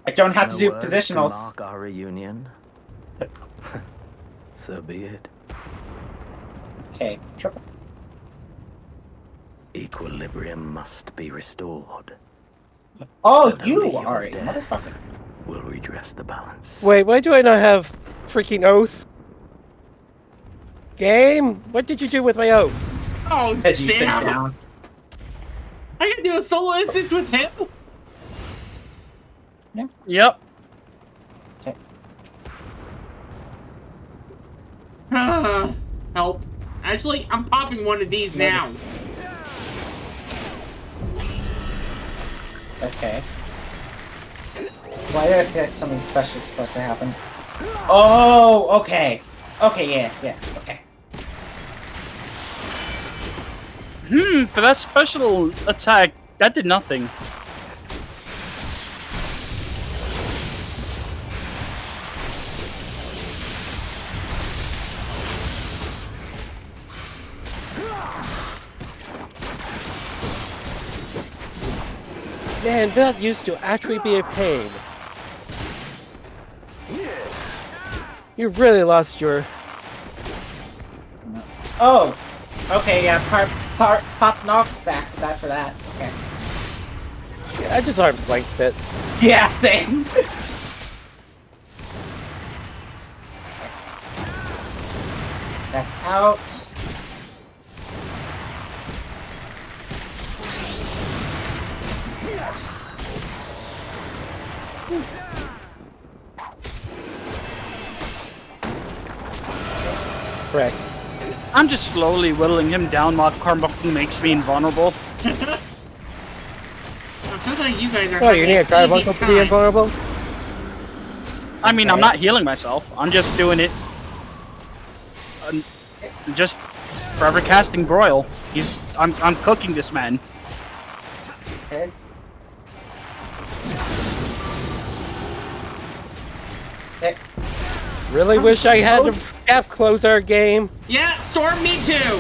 I don't have to do words positionals. To mark our reunion. So be it. Okay, triple. Equilibrium must be restored. Oh, And you only your are a death motherfucker. will redress the balance. Wait, why do I not have freaking oath? Game? What did you do with my oath? Oh, As you sit damn. down. I can do a solo instance with him? Yeah. Yep. Okay. Help. Actually, I'm popping one of these now. Okay. Why did I feel like something special is supposed to happen? Oh, okay. Okay, yeah, okay. For that special attack, that did nothing. Man, that used to actually be a pain. You really lost your... Oh! Okay, yeah, pop knock back for that. Okay. Yeah, I just arm's length it. Yeah, same! That's out. Correct. I'm just slowly whittling him down while Carbuncle makes me invulnerable. Sounds like you guys are Oh, you need a having an Carbuncle easy to be time. invulnerable? I mean, I'm not healing myself. I'm just doing it. Just forever casting Broil. I'm cooking this man. Okay. Really wish I had the gap closer game. Yeah, Storm, me too.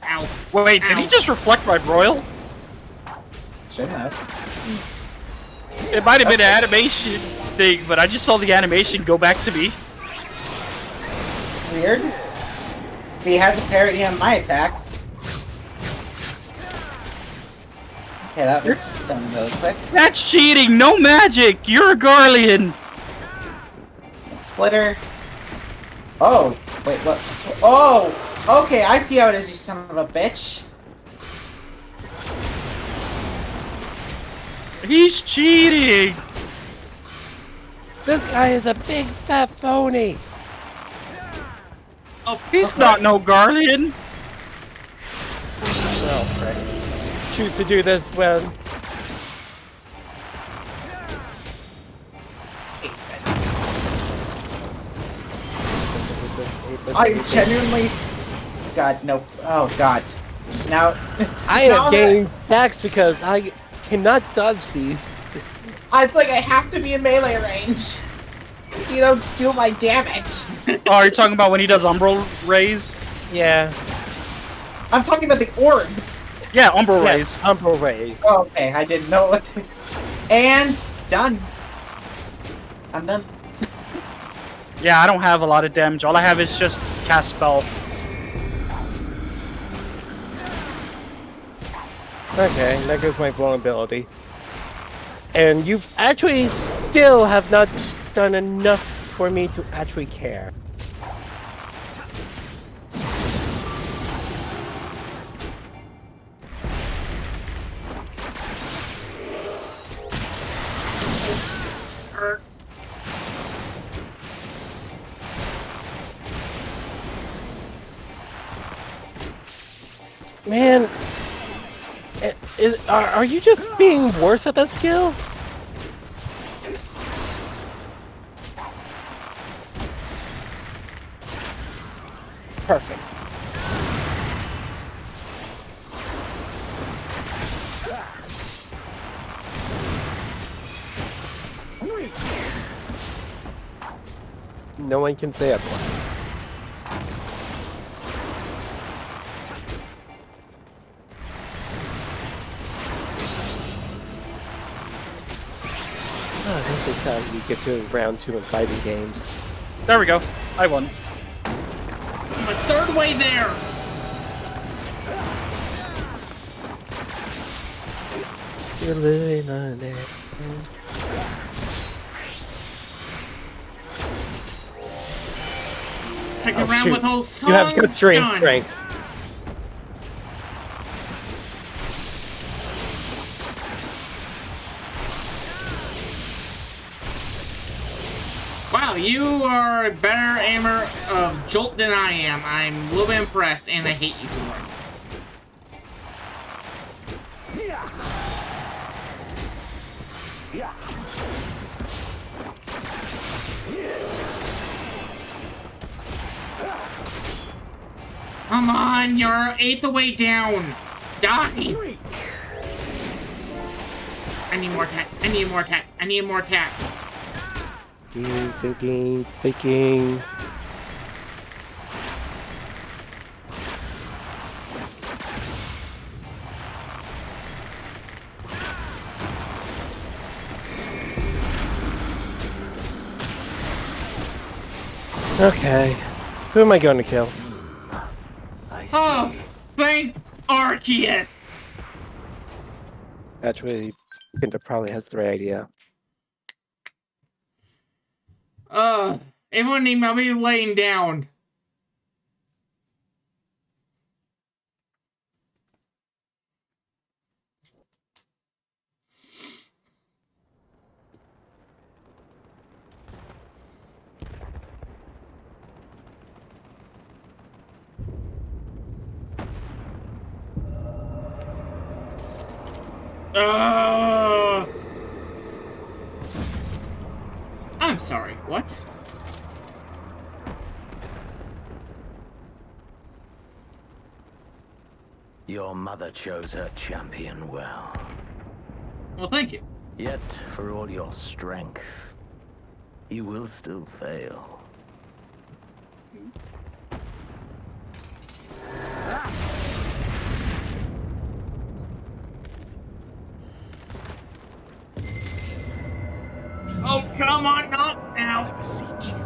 Ow. Wait, did he just reflect my Broil? Should have. It might have been an animation thing, but I just saw the animation go back to me. Weird. See, he has a parity on my attacks. Okay, that was done really quick. That's cheating! No magic! You're a Garlean! Splitter. Oh, wait, what? Oh! Okay, I see how it is, you son of a bitch. He's cheating! This guy is a big fat phony. Oh, he's not no Garlean. Well, frick. Choose to do this when... I genuinely... God, no. Oh, God. Now... I am getting taxed because I cannot dodge these. It's like I have to be in melee range. You don't do my damage. Oh, are you talking about when he does Umbral Rays? Yeah. I'm talking about the orbs. Yeah, Umbral Yeah, Rays. Umbral Rays. Oh, okay, I didn't know what... And... done. I'm done. Yeah, I don't have a lot of damage. All I have is just cast spell. Okay, there goes my vulnerability. And you actually still have not done enough for me to actually care. Man, are you just being worse at that skill? Perfect. No one can say otherwise. This is how you get to round 2 in fighting games. There we go. I won. I'm a third way there. You're living on it. Second round with whole song. You have good done. strength. Wow, you are a better aimer of Jolt than I am. I'm a little bit impressed, and I hate you for it. Come on, you're 1/8 the way down. Die! I need more attack. I need more attack. I need more attack. Thinking. Okay. Who am I going to kill? Oh, thank Arceus! Actually, Kenda probably has the right idea. Everyone need me laying down. I'm sorry, what? Your mother chose her champion well. Well, thank you. Yet, for all your strength, you will still fail. Oh, come on, not now. I beseech you.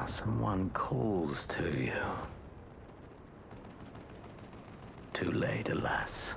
Someone calls to you. Too late, alas.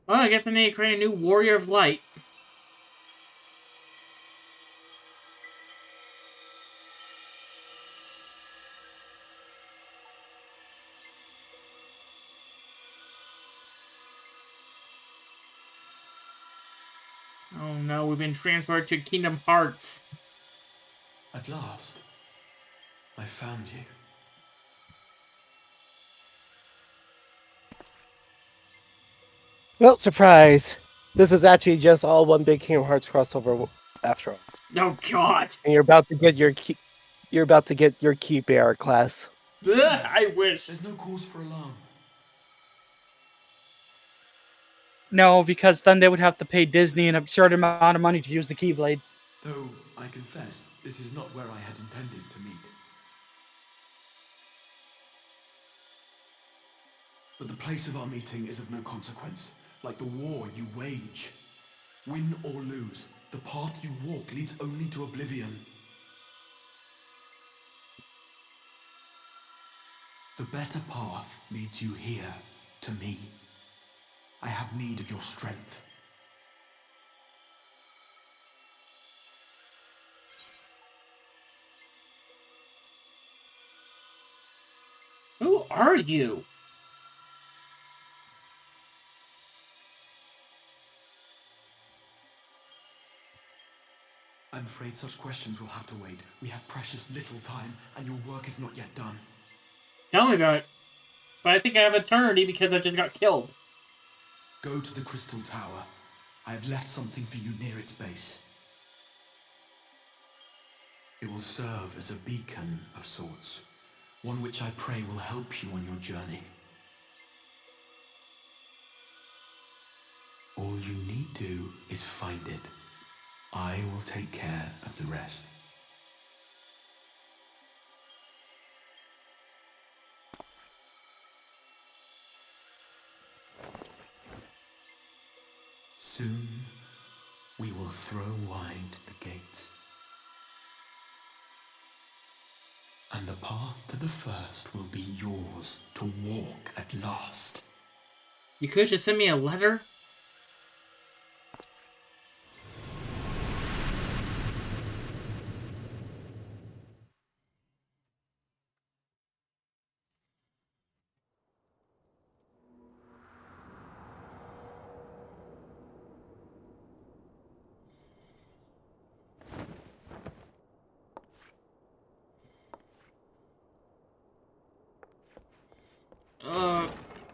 Well, I guess I need to create a new Warrior of Light. Oh no, we've been transferred to Kingdom Hearts. At last, I found you. Well, surprise! This is actually just all one big Kingdom Hearts crossover after all. Oh God! And you're about to get your key. You're about to get your key bearer class. Ugh, I wish. There's no cause for alarm. No, because then they would have to pay Disney an absurd amount of money to use the Keyblade. Though, I confess, this is not where I had intended to meet. But the place of our meeting is of no consequence, like the war you wage. Win or lose, The path you walk leads only to oblivion. The better path leads you here, to me. I have need of your strength. Who are you? I'm afraid such questions will have to wait. We have precious little time, and your work is not yet done. Tell me about it. But I think I have eternity because I just got killed. Go to the Crystal Tower. I have left something for you near its base. It will serve as a beacon of sorts, one which I pray will help you on your journey. All you need do is find it. I will take care of the rest. Soon, we will throw wide the gates. And the path to the first will be yours to walk at last. You could just send me a letter?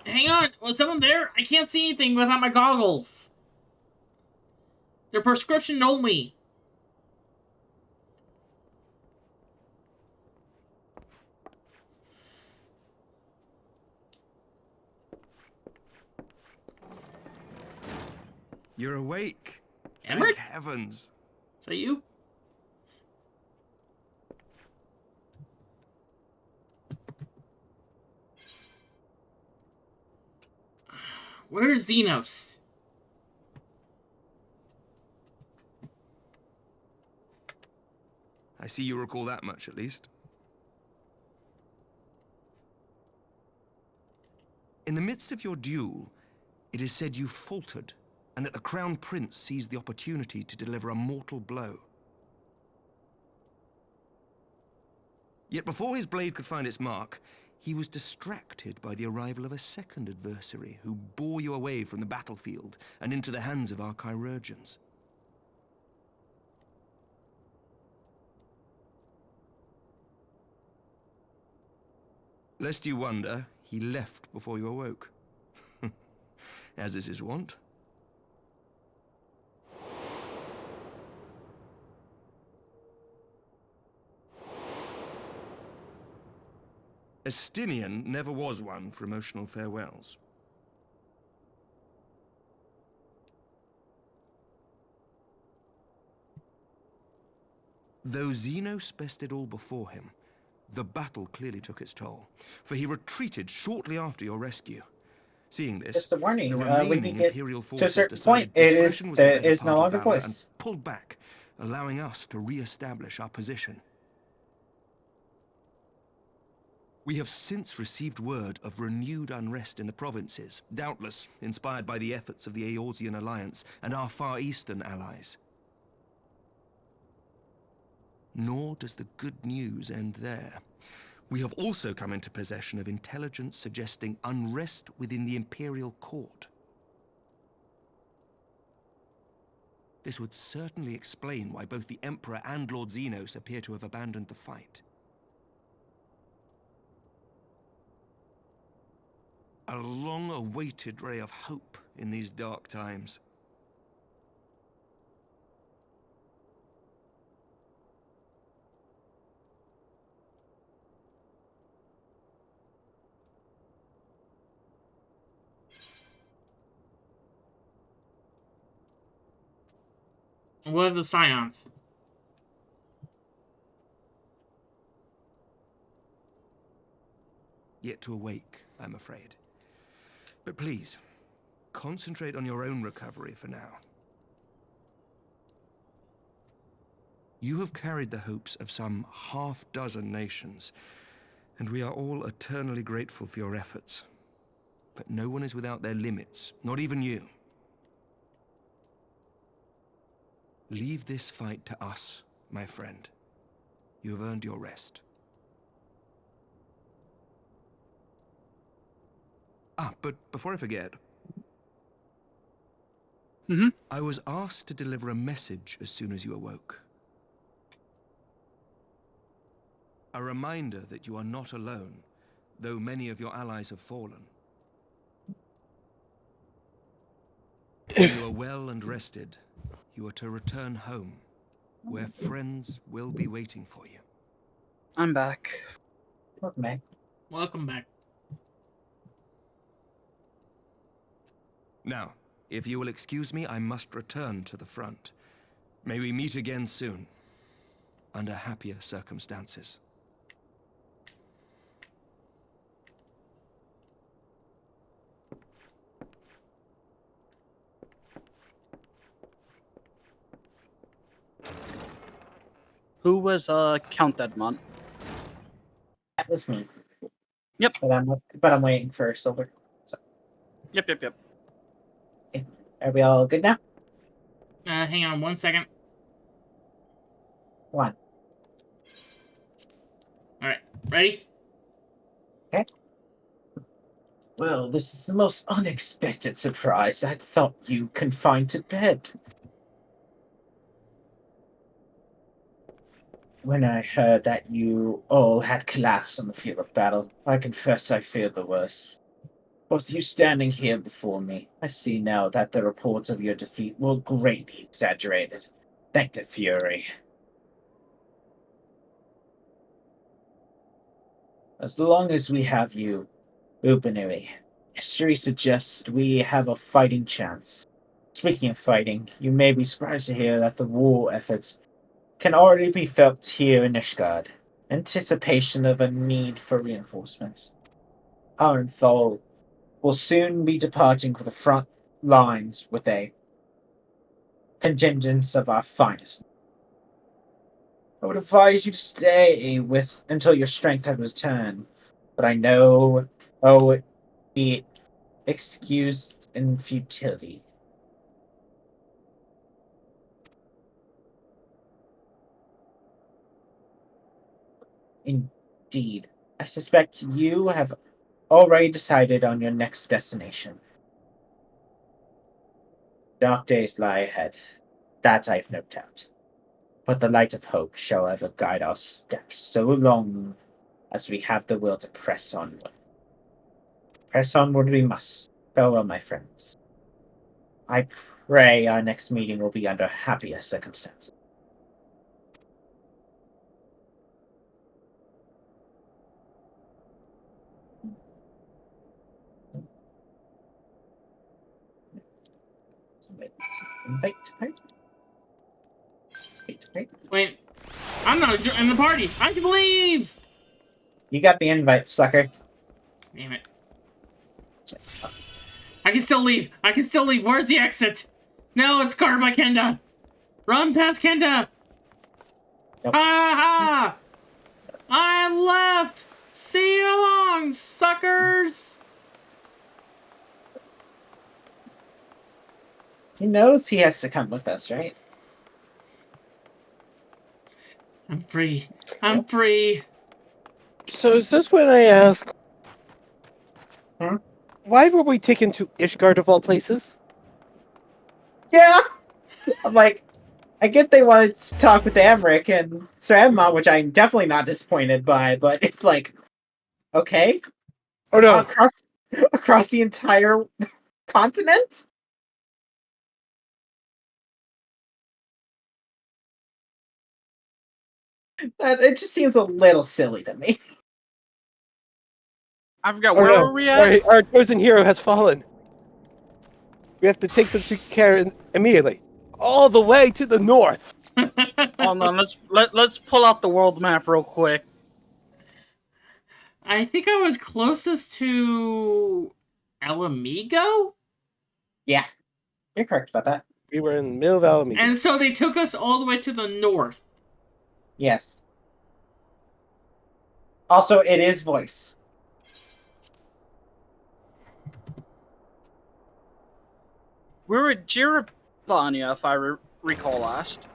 Hang on. Was someone there? I can't see anything without my goggles. They're prescription only. You're awake. Emmerich? Thank heavens. Is that you? Where's Xenos? I see you recall that much, at least. In the midst of your duel, it is said you faltered, and that the Crown Prince seized the opportunity to deliver a mortal blow. Yet before his blade could find its mark, he was distracted by the arrival of a second adversary who bore you away from the battlefield and into the hands of our chirurgeons. Lest you wonder, he left before you awoke. As is his wont. Estinian never was one for emotional farewells. Though Xenos bested all before him, the battle clearly took its toll, for he retreated shortly after your rescue. Seeing this, Just a warning, the when remaining you get Imperial to a forces certain decided point, it discretion was the better is no part of longer valor and voice. pulled back, allowing us to re-establish our position. We have since received word of renewed unrest in the provinces, doubtless inspired by the efforts of the Eorzean Alliance and our Far Eastern allies. Nor does the good news end there. We have also come into possession of intelligence suggesting unrest within the Imperial Court. This would certainly explain why both the Emperor and Lord Xenos appear to have abandoned the fight. A long-awaited ray of hope in these dark times. What are the scions? Yet to awake, I'm afraid. But please, concentrate on your own recovery for now. You have carried the hopes of some half-dozen nations, and we are all eternally grateful for your efforts. But no one is without their limits, not even you. Leave this fight to us, my friend. You have earned your rest. But before I forget, I was asked to deliver a message as soon as you awoke. A reminder that you are not alone, though many of your allies have fallen. When you are well and rested, you are to return home, where friends will be waiting for you. I'm back. Welcome back. Welcome back. Now, if you will excuse me, I must return to the front. May we meet again soon, under happier circumstances. Who was Count Edmont? That was me. Yep. But I'm waiting for Silver. So. Yep. Okay. Are we all good now? Hang on 1 second. One. All right, ready? Okay. Well, this is the most unexpected surprise. I thought you confined to bed. When I heard that you all had collapsed on the field of battle, I confess I feared the worst. But with you standing here before me, I see now that the reports of your defeat were greatly exaggerated. Thank the Fury. As long as we have you, Upanui, history suggests we have a fighting chance. Speaking of fighting, you may be surprised to hear that the war efforts can already be felt here in Ishgard. Anticipation of a need for reinforcements. Arenthal will soon be departing for the front lines with a contingent of our finest. I would advise you to stay with until your strength has returned, but I know it be excused in futility. Indeed, I suspect you have already decided on your next destination. Dark days lie ahead, that I have no doubt. But the light of hope shall ever guide our steps so long as we have the will to press onward. Press onward we must. Farewell, my friends. I pray our next meeting will be under happier circumstances. Wait, I'm not in the party. I can leave. You got the invite, sucker. Damn it. I can still leave. Where's the exit? No, it's guarded by Kenda. Run past Kenda. Nope. Ha ha! I left. See you along, suckers. He knows he has to come with us, right? I'm free. I'm free. So is this when I ask, why were we taken to Ishgard of all places? Yeah! I'm like, I get they wanted to talk with Amric and Sir Edmond, which I'm definitely not disappointed by, but it's like, okay? Oh no. Across the entire continent? It just seems a little silly to me. I forgot, where were we at? Our chosen hero has fallen. We have to take them to care immediately. All the way to the north. Hold on, let's pull out the world map real quick. I think I was closest to Alamigo? Yeah, you're correct about that. We were in the middle of Alameda. And so they took us all the way to the north. Yes. Also, it is voice. We were at Jirabania, if I recall last.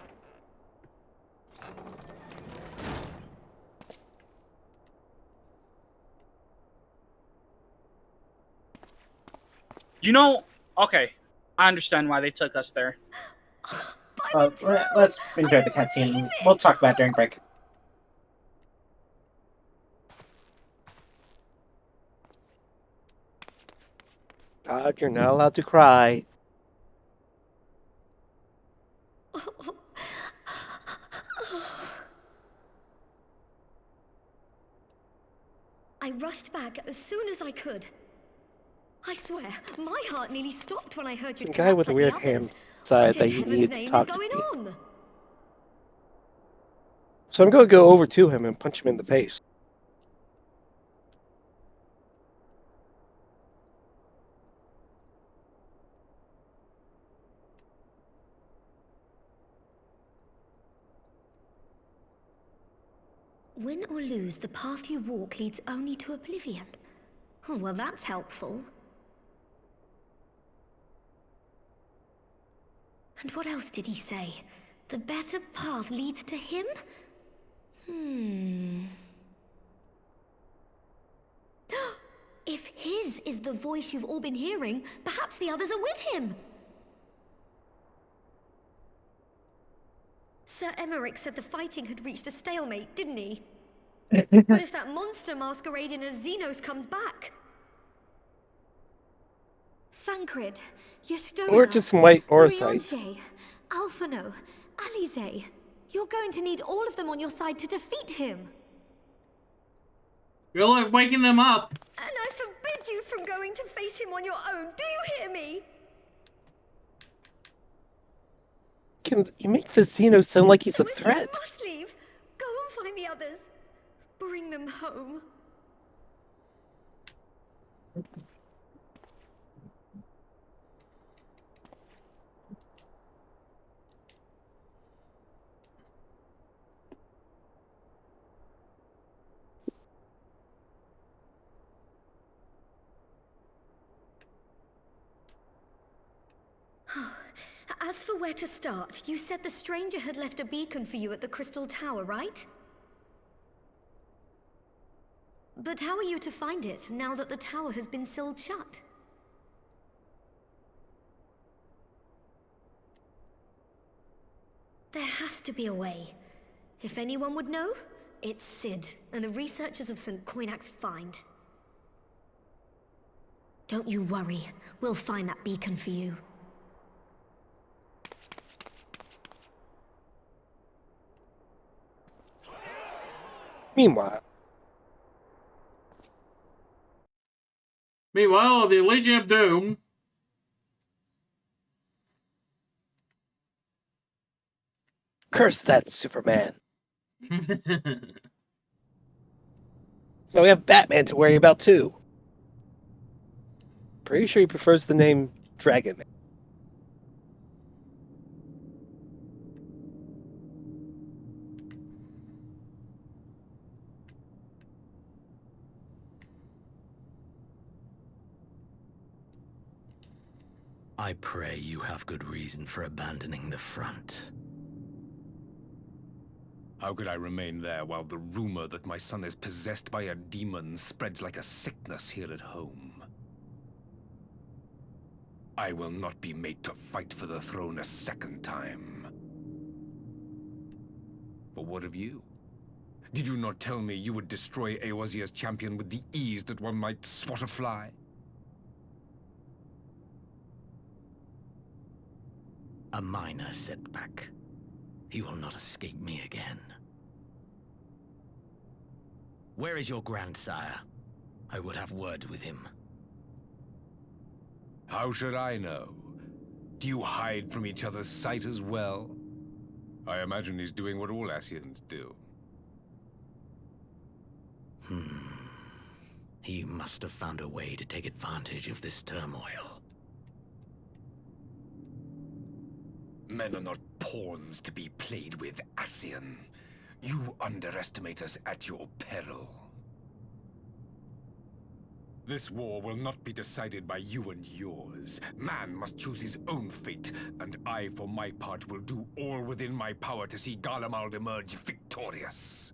You know, okay, I understand why they took us there. Let's enjoy the cutscene. We'll talk about it during break. God, you're not allowed to cry. I rushed back as soon as I could. I swear, my heart nearly stopped when I heard you The guy with the weird hand side that you need to talk to me. So I'm going to go over to him and punch him in the face. Win or lose, the path you walk leads only to oblivion. Oh, well, that's helpful. And what else did he say? The better path leads to him? If his is the voice you've all been hearing, perhaps the others are with him. Sir Emmerich said the fighting had reached a stalemate, didn't he? What if that monster masquerading as Xenos comes back? Thancred, Yastona, Or just some white orsite. Urianger, Alphino, Alize. You're going to need all of them on your side to defeat him. You're like waking them up. And I forbid you from going to face him on your own. Do you hear me? Can you make the Xeno sound like he's a You threat? must leave. Go and find the others. Bring them home. As for where to start, you said the stranger had left a beacon for you at the Crystal Tower, right? But how are you to find it, now that the tower has been sealed shut? There has to be a way. If anyone would know, it's Sid and the researchers of St. Coinac's find. Don't you worry, we'll find that beacon for you. Meanwhile, the Legion of Doom. curse that Superman. Now we have Batman to worry about too. Pretty sure he prefers the name Dragon Man. I pray you have good reason for abandoning the front. How could I remain there while the rumor that my son is possessed by a demon spreads like a sickness here at home? I will not be made to fight for the throne a second time. But what of you? Did you not tell me you would destroy Eorzea's champion with the ease that one might swat a fly? A minor setback. He will not escape me again. Where is your grandsire? I would have words with him. How should I know? Do you hide from each other's sight as well? I imagine he's doing what all Ascians do. He must have found a way to take advantage of this turmoil. Men are not pawns to be played with, Ascian. You underestimate us at your peril. This war will not be decided by you and yours. Man must choose his own fate, and I, for my part, will do all within my power to see Garlemald emerge victorious.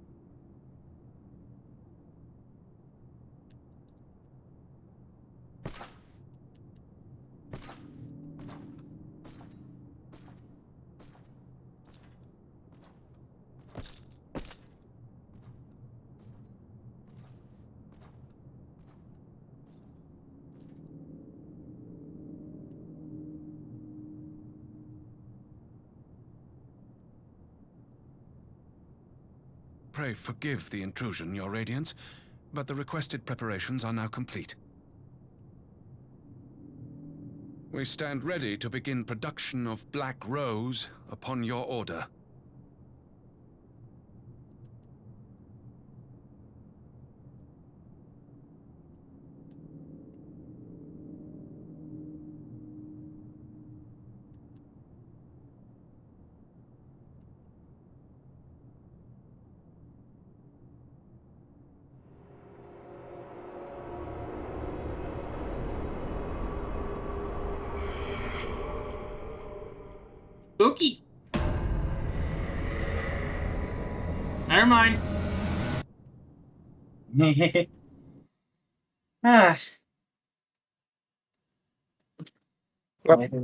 Pray forgive the intrusion, Your Radiance, but the requested preparations are now complete. We stand ready to begin production of Black Rose upon your order. Spooky. Never mind. With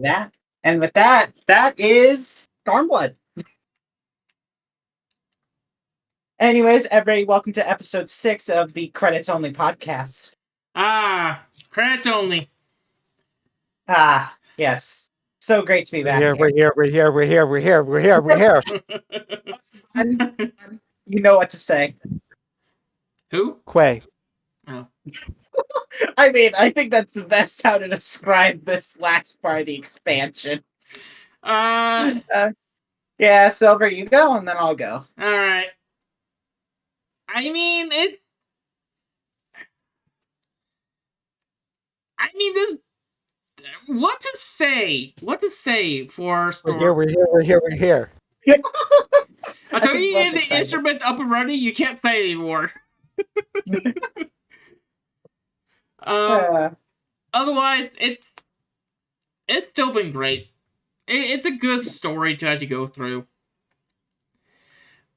that, that is Stormblood. Anyways, everybody, welcome to episode 6 of the Credits Only podcast. Credits only. Yes. So great to be back here. We're here. You know what to say. Who? Quay. Oh. I mean, I think that's the best how to describe this last part of the expansion. Yeah, Silver, you go, and then I'll go. Alright. I mean, this... What to say? What to say for Storm? We're here. Until you get the instruments up and running, you can't say anymore. Otherwise, it's still been great. It's a good story to actually go through.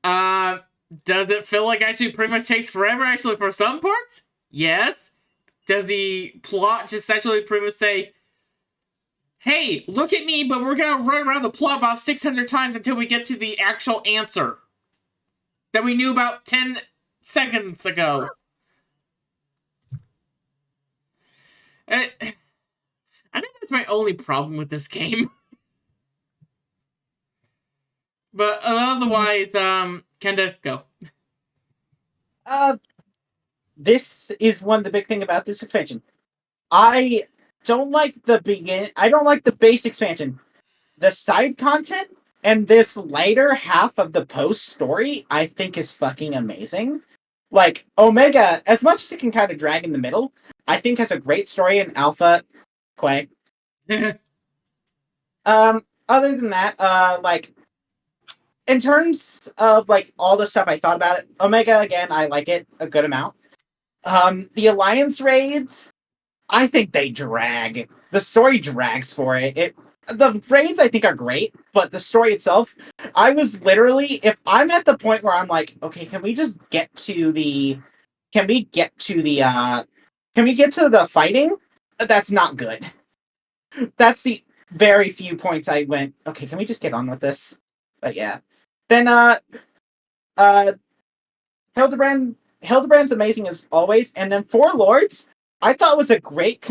Does it feel like actually pretty much takes forever actually for some parts? Yes. Does the plot just actually pretty much say, hey, look at me, but we're gonna run around the plot about 600 times until we get to the actual answer that we knew about 10 seconds ago? I think that's my only problem with this game. But otherwise, Kenda, go. This is one of the big thing about this expansion. I don't like the base expansion. The side content and this later half of the post story, I think, is fucking amazing. Like, Omega, as much as it can kind of drag in the middle, I think has a great story in Alpha. Quay. Other than that, like, in terms of, like, all the stuff I thought about it, Omega, again, I like it a good amount. The Alliance raids, I think they drag. The story drags for it. The raids, I think, are great, but the story itself, I was literally, if I'm at the point where I'm like, okay, can we get to the fighting? That's not good. That's the very few points I went, okay, can we just get on with this? But yeah. Then, Hildebrand's amazing as always, and then Four Lords, I thought was a great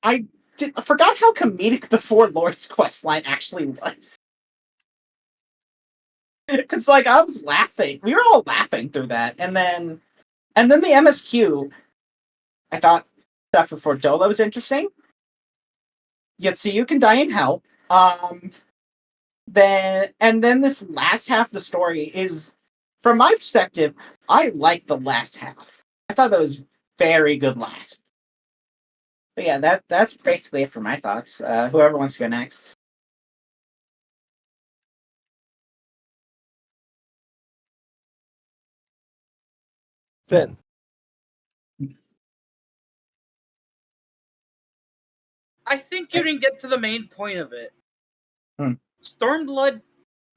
I forgot how comedic the Four Lords questline actually was. Because, like, I was laughing. We were all laughing through that. And then the MSQ, I thought stuff with Fordola was interesting. Yet so you can die in hell. Then this last half of the story is, from my perspective, I like the last half. I thought that was very good last. But yeah, that's basically it for my thoughts. Whoever wants to go next. Finn. I think you didn't get to the main point of it. Hmm. Stormblood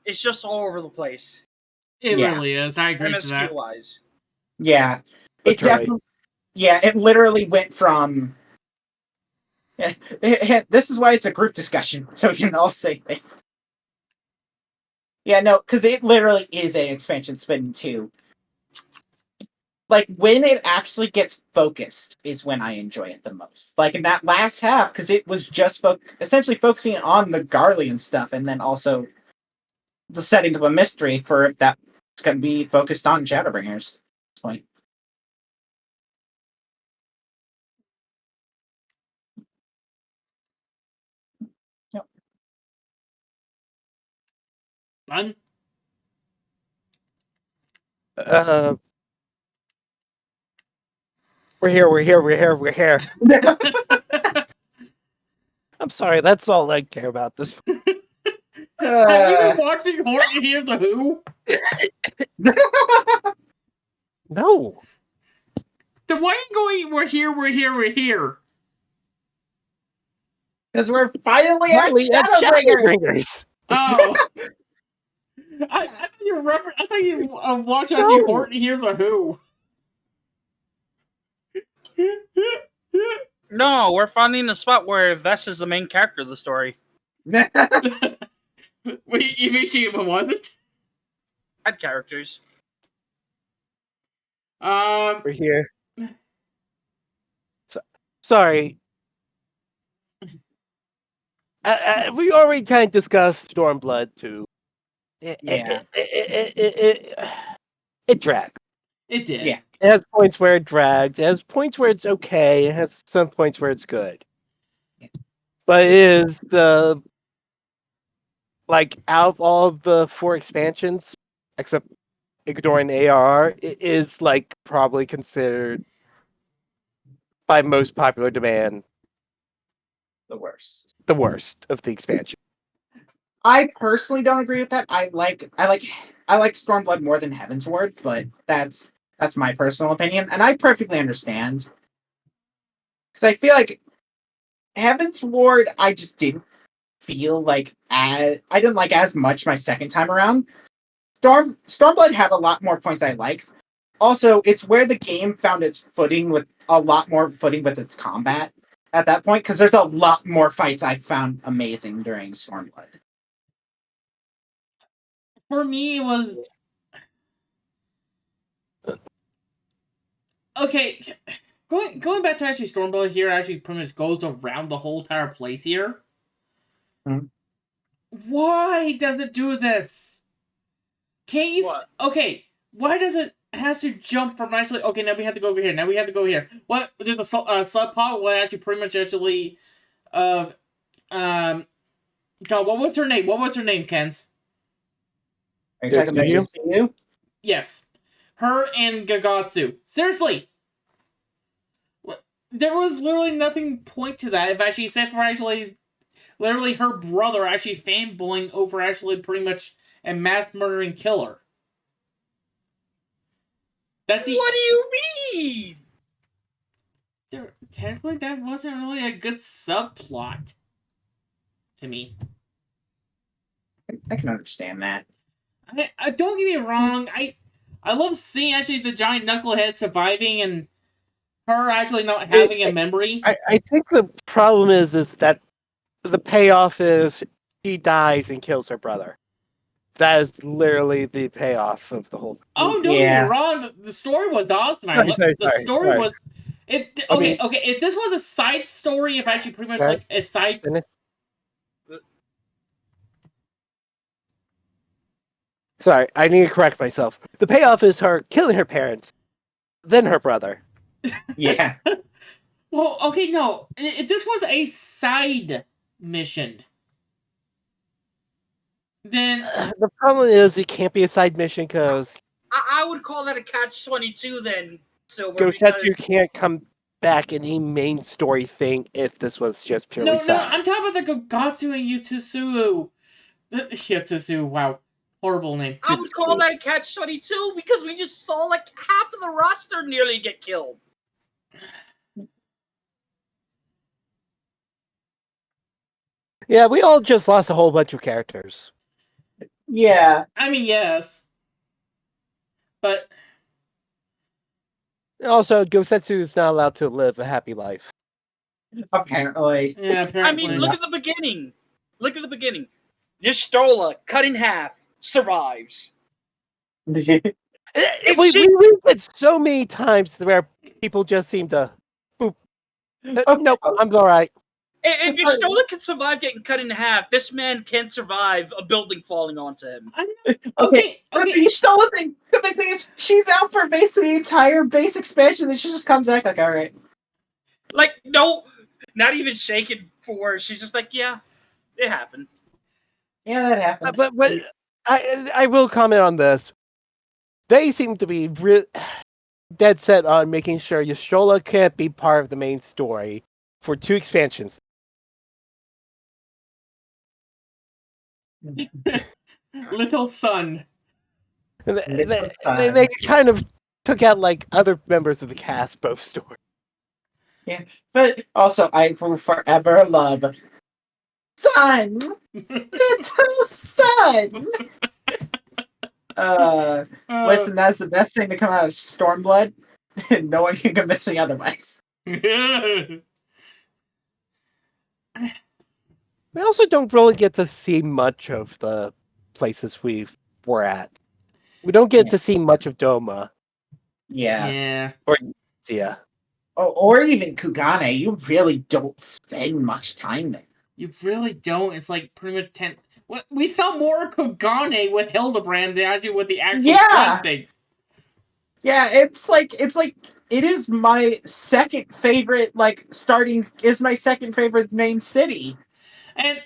is just all over the place. It really is. I agree with that. MSQ-wise. Yeah. It That's right. definitely... Yeah, it literally went from... This is why it's a group discussion, so we can all say things. Yeah, no, because it literally is an expansion spin too. Like, when it actually gets focused is when I enjoy it the most. Like, in that last half, because it was just essentially focusing on the Garlean stuff, and then also the setting of a mystery for that it's going to be focused on Shadowbringers at this point. Yep. Fun? We're here. I'm sorry, that's all I care about this. Have you been watching Horton Hears a Who? No. Then why are you going, we're here? Because we're finally at Shadowbringers! Oh. I thought you watched Horton Hears a Who. No, we're finding the spot where Vess is the main character of the story. Wait, you mean she wasn't? Side characters. We're here. Sorry. We already kind of discussed Stormblood too. Yeah. It drags. It did. Yeah. It has points where it drags. It has points where it's okay. It has some points where it's good. But it is the... Like, out of all the 4 expansions, except ignoring ARR, it is, like, probably considered by most popular demand The worst. The worst of the expansion. I personally don't agree with that. I like Stormblood more than Heavensward, but that's my personal opinion, and I perfectly understand. Because I feel like Heavensward, I just didn't feel like I didn't like as much my second time around. Stormblood had a lot more points I liked. Also, it's where the game found its footing with its combat at that point, because there's a lot more fights I found amazing during Stormblood. For me, it was... Okay, going back to actually Stormblood here actually pretty much goes around the whole entire place here. Mm-hmm. Why does it do this? Can't you... Okay, why does it has to jump from actually... Okay, now we have to go over here. Now we have to go here. What? There's a subplot where actually pretty much actually... God, what was her name? What was her name, Kens? Are you talking about you? Yes. Her and Gagatsu. Seriously! There was literally nothing point to that. If actually, except for actually... Literally her brother actually fanboying over actually pretty much a mass murdering killer. That's the... What do you mean? Technically, that wasn't really a good subplot. To me. I can understand that. I don't get me wrong. I love seeing actually the giant knucklehead surviving and her actually not having a memory. I think the problem is that the payoff is she dies and kills her brother. That is literally the payoff of the whole thing. Oh, don't get me wrong. The story was awesome. The story was... Okay. If this was a side story, if actually pretty much like a side... Sorry, I need to correct myself. The payoff is her killing her parents, then her brother. Yeah. Well, okay, no. If this was a side mission, then... The problem is it can't be a side mission because... I would call that a catch-22 then, Silver. Gosetsu can't come back in a main story thing if this was just purely side. No, I'm talking about the Gogatsu and Yutsusu. Yutsusu, wow. Horrible name. I would call that a catch-22 because we just saw like half of the roster nearly get killed. Yeah, we all just lost a whole bunch of characters. Yeah. I mean, yes. But also, Gosetsu is not allowed to live a happy life. Apparently. Yeah, apparently. I mean, look at the beginning. Look at the beginning. Y'shtola, cut in half, survives. We did so many times where people just seem to boop. Nope, I'm alright. If Y'shtola can survive getting cut in half, this man can't survive a building falling onto him. Okay. The Y'shtola thing, the big thing is, she's out for basically the entire base expansion, then she just comes back like, alright. Like, no, not even shaken for. She's just like, yeah, it happened. Yeah, that happened. But I will comment on this. They seem to be dead set on making sure Y'shtola can't be part of the main story for 2 expansions. Little son. They kind of took out like other members of the cast both stories. Yeah, but also I will forever love son, little son. Listen, that's the best thing to come out of Stormblood, and no one can convince me otherwise. We also don't really get to see much of the places we were at. We don't get to see much of Doma. Yeah. Or yeah. Or even Kugane. You really don't spend much time there. You really don't. It's like pretty much 10. We saw more Kugane with Hildebrand than actually with the actual thing. Yeah, it's like it is my second favorite. Is my second favorite main city. And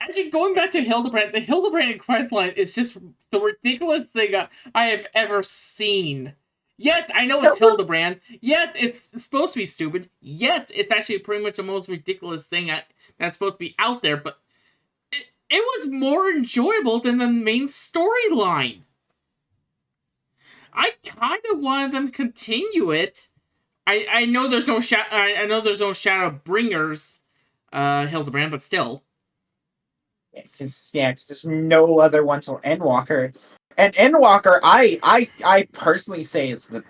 actually, going back to Hildebrand, the Hildebrand quest line is just the ridiculous thing I have ever seen. Yes, I know it's Hildebrand. Yes, it's supposed to be stupid. Yes, it's actually pretty much the most ridiculous thing that's supposed to be out there, but it was more enjoyable than the main storyline. I kind of wanted them to continue it. I know there's no Shadowbringers, Hildebrand, but still. Because there's no other one till Endwalker. And Endwalker, I personally say is the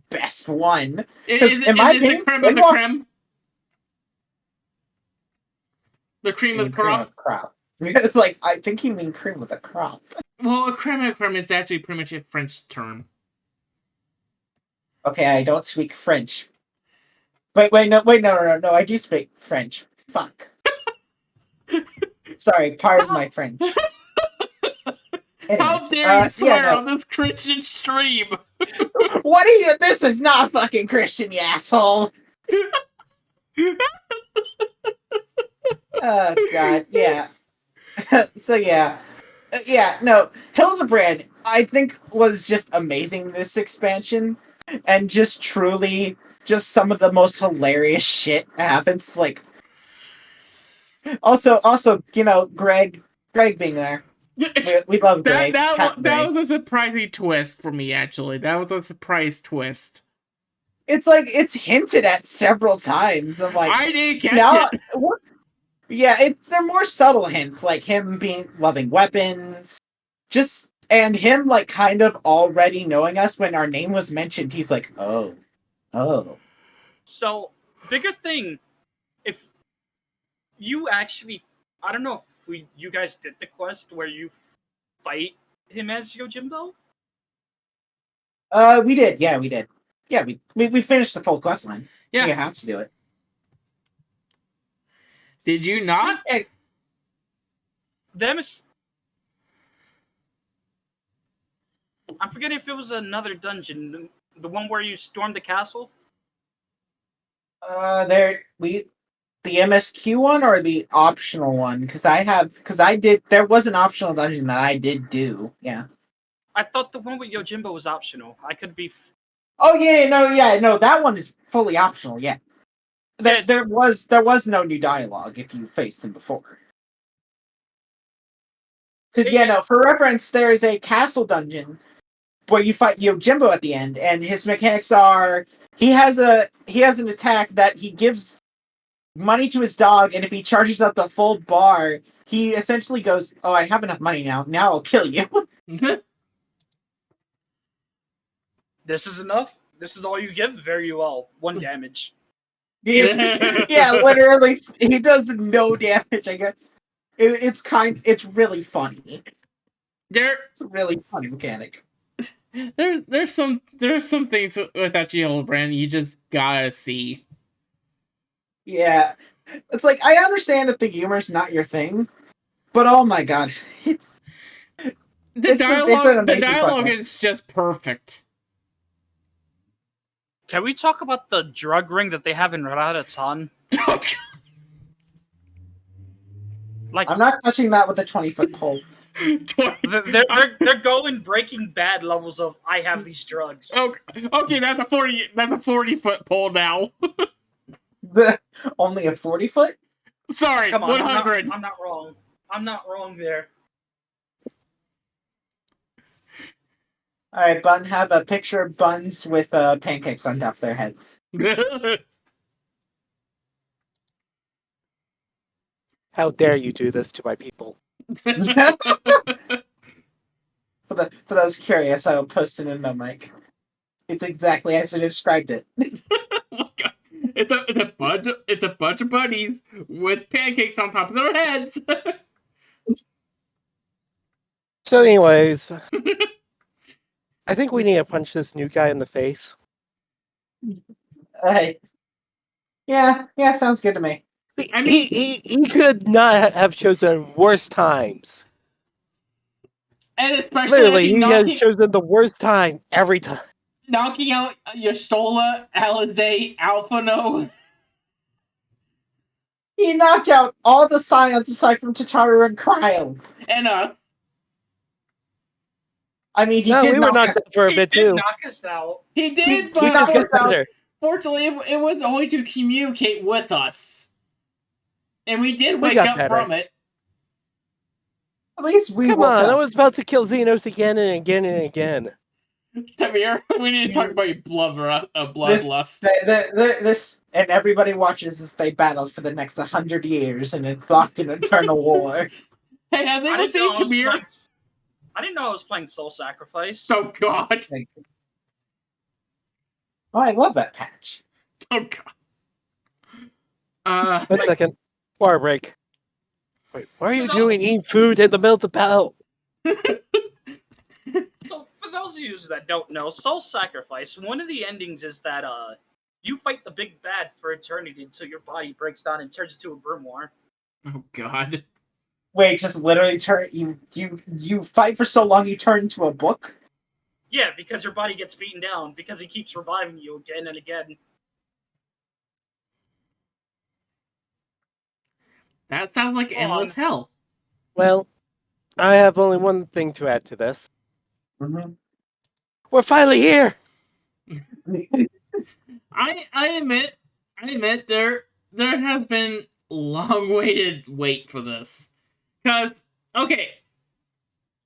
best one. Is it the creme of the creme? The cream of the crop? It's like, I think you mean cream of the crop. Well, a creme of the creme is actually pretty much a French term. Okay, I don't speak French. No, I do speak French. Fuck. Sorry, pardon my French. Anyways, how dare you swear on this Christian stream? What are you? This is not fucking Christian, you asshole. Oh god, yeah. So yeah, no, Hildebrand I think was just amazing this expansion, and just truly just some of the most hilarious shit happens. Like, also, Greg being there. We love Greg. That was a surprising twist for me, actually. That was a surprise twist. It's like, it's hinted at several times. I'm like, I didn't catch it. Yeah, they're more subtle hints, like him loving weapons, and him like kind of already knowing us when our name was mentioned. He's like, oh. So, bigger thing, if you actually, I don't know if you guys did the quest where you fight him as Yojimbo? We did. Yeah, we did. Yeah, we finished the full quest line. Yeah. You have to do it. Did you not? I'm forgetting if it was another dungeon, the one where you stormed the castle. The MSQ one or the optional one? Because there was an optional dungeon that I did do. Yeah. I thought the one with Yojimbo was optional. I could be. Oh no, that one is fully optional. Yeah. There was no new dialogue if you faced him before. Because for reference, there is a castle dungeon where you fight Yojimbo at the end, and his mechanics are he has an attack that he gives money to his dog, and if he charges up the full bar, he essentially goes, "Oh, I have enough money now. Now I'll kill you." This is enough? This is all you give? Very well. 1 damage. Yeah, literally, he does no damage. I guess it's really funny. It's a really funny mechanic. There's some things with that Brand you just gotta see. Yeah, it's like I understand if the humor's not your thing, but oh my god, the dialogue is just perfect. Can we talk about the drug ring that they have in Radha-san? Like, I'm not touching that with a 20-foot pole. They're going Breaking Bad levels of I have these drugs. Okay, that's a 40-foot pole now. Only a 40-foot? Sorry, come on, 100. I'm not wrong. I'm not wrong there. Alright, Bun, have a picture of buns with pancakes on top of their heads. How dare you do this to my people? For those curious, I will post it in the mic. It's exactly as I described it. It's a bunch of bunnies with pancakes on top of their heads. So, anyways, I think we need to punch this new guy in the face. Yeah, sounds good to me. I mean, he could not have chosen worse times. And especially literally, he has chosen the worst time every time. Knocking out Yostola, Alizé, Alphino. He knocked out all the scions aside from Tataru and Cryo. And us. I mean, we were knocked out for a bit too. Knock us out. He did, but fortunately, it was only to communicate with us, and we did wake up from it. At least we Come on, I was about to kill Xenos again and again and again. Tamir, we need to talk about your bloodlust. This and everybody watches as they battle for the next 100 years and it blocked an eternal war. Hey, has anyone seen Tamir? I didn't know I was playing Soul Sacrifice. Oh god. Oh, I love that patch. Oh god. 1 second. Bar break. Wait, what are you doing eating food in the middle of the battle? So, for those of you that don't know, Soul Sacrifice, one of the endings is that you fight the big bad for eternity until your body breaks down and turns into a grimoire. Oh god. Wait, just literally turn you fight for so long you turn into a book? Yeah, because your body gets beaten down because he keeps reviving you again and again. That sounds like endless hell. Well, I have only one thing to add to this. Mm-hmm. We're finally here. I admit there has been long-awaited wait for this. Because, okay,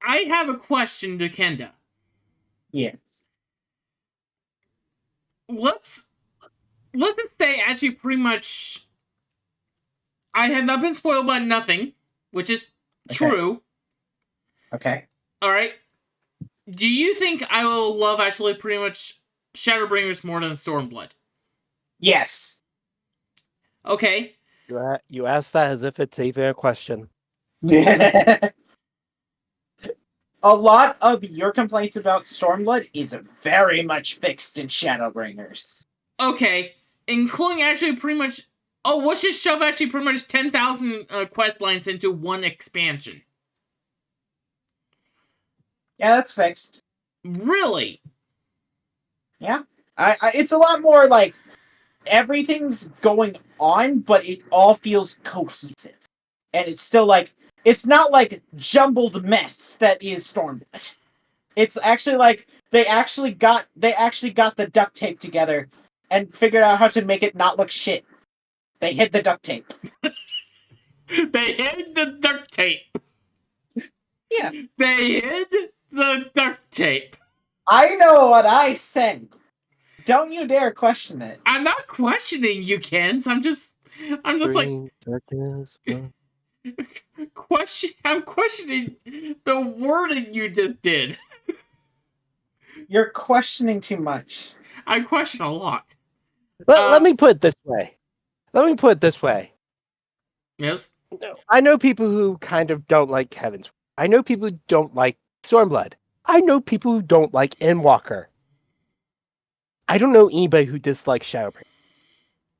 I have a question to Kenda. Yes. Let's just say actually pretty much I have not been spoiled by nothing, which is true. Okay. Alright. Do you think I will love actually pretty much Shadowbringers more than Stormblood? Yes. Okay. You ask that as if it's even a question. A lot of your complaints about Stormblood is very much fixed in Shadowbringers. Okay. Including actually pretty much... Oh, let's just shove actually pretty much 10,000 quest lines into one expansion. Yeah, that's fixed. Really? Yeah. It's a lot more like everything's going on, but it all feels cohesive. And it's still like, it's not like jumbled mess that is Stormblood. It's actually like they actually got the duct tape together and figured out how to make it not look shit. They hid the duct tape. They hid the duct tape. Yeah. They hid the duct tape. I know what I said. Don't you dare question it. I'm not questioning you, Kens. I'm just Green darkness, blue. I'm questioning the wording you just did. You're questioning too much. I question a lot. Let me put it this way. Yes? I know people who kind of don't like Heaven's. I know people who don't like Stormblood. I know people who don't like Endwalker. I don't know anybody who dislikes Shadowbringers.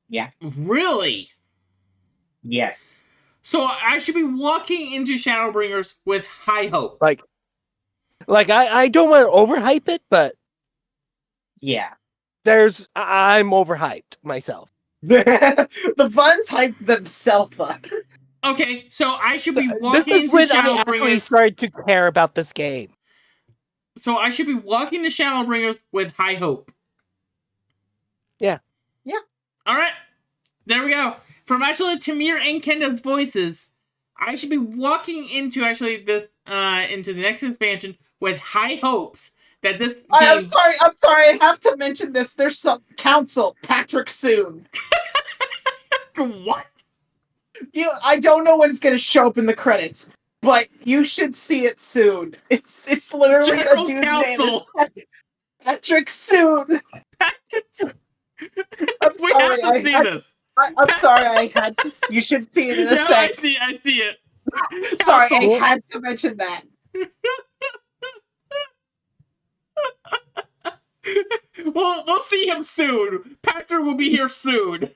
Yeah. Really? Yes. So I should be walking into Shadowbringers with high hope. Like I don't want to overhype it, but yeah, I'm overhyped myself. The Funs hype themselves up. Okay, so I should be walking into This is when I actually Shadowbringers. started to care about this game. So I should be walking to Shadowbringers with high hope. Yeah. Yeah. All right. There we go. From actually Tamir and Kenda's voices, I should be walking into actually this into the next expansion with high hopes that this game... I'm sorry, I have to mention this. There's some counsel, Patrick Soon. What? I don't know when it's gonna show up in the credits, but you should see it soon. It's literally General a dude's counsel. name is Patrick Soon. We have to see this. I'm sorry, I had to. You should see it in a Yeah, sec. I see it. Sorry, I Counsel. had to mention that. We'll see him soon. Patrick will be here soon.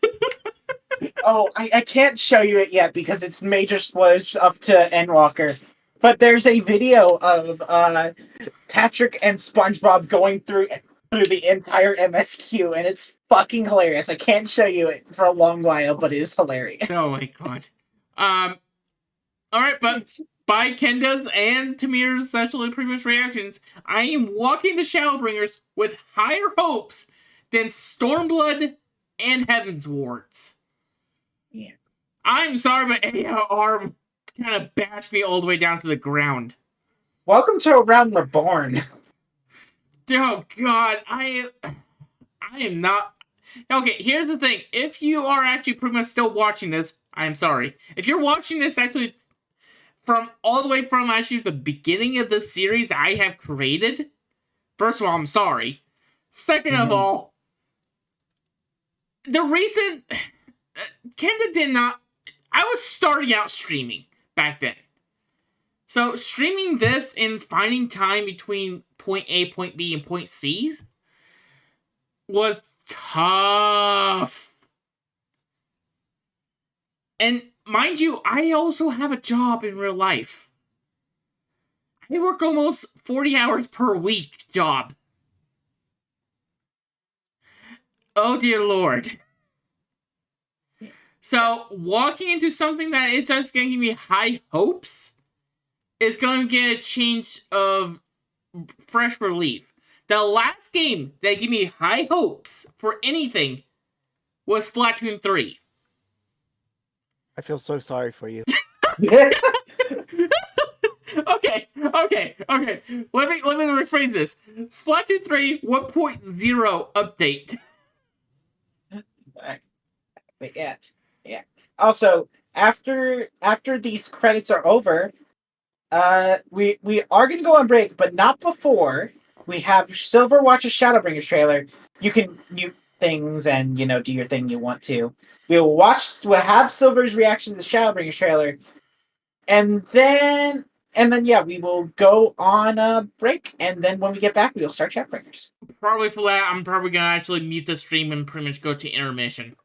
Oh, I can't show you it yet because it's major spoilers up to Endwalker. But there's a video of Patrick and SpongeBob going through the entire MSQ, and it's fucking hilarious. I can't show you it for a long while, but it is hilarious. Oh my god. All right, but by Kenda's and Tamir's actually previous reactions, I am walking to Shadowbringers with higher hopes than Stormblood and Heaven's Wards. Yeah. I'm sorry, but AR kind of bashed me all the way down to the ground. Welcome to Around Reborn. Oh god, I am not... Okay, here's the thing. If you are actually pretty much still watching this, I'm sorry. If you're watching this actually from all the way from actually the beginning of the series I have created, first of all, I'm sorry. Second of all, the reason Kenda did not... I was starting out streaming back then. So streaming this and finding time between point A, point B, and point C was tough. And mind you, I also have a job in real life. I work almost 40 hours per week job. Oh dear Lord. So walking into something that is just going to give me high hopes is going to get a change of fresh relief. The last game that gave me high hopes for anything was Splatoon 3. I feel so sorry for you. Okay. Let me rephrase this. Splatoon 3 1.0 update. But yeah. Also, after these credits are over, we are gonna go on break, but not before. We have Silver watch a Shadowbringers trailer. You can mute things and do your thing you want to. We'll have Silver's reaction to the Shadowbringers trailer, and then yeah, we will go on a break, and then when we get back, we'll start Shadowbringers. Probably for that, I'm probably gonna actually mute the stream and pretty much go to intermission.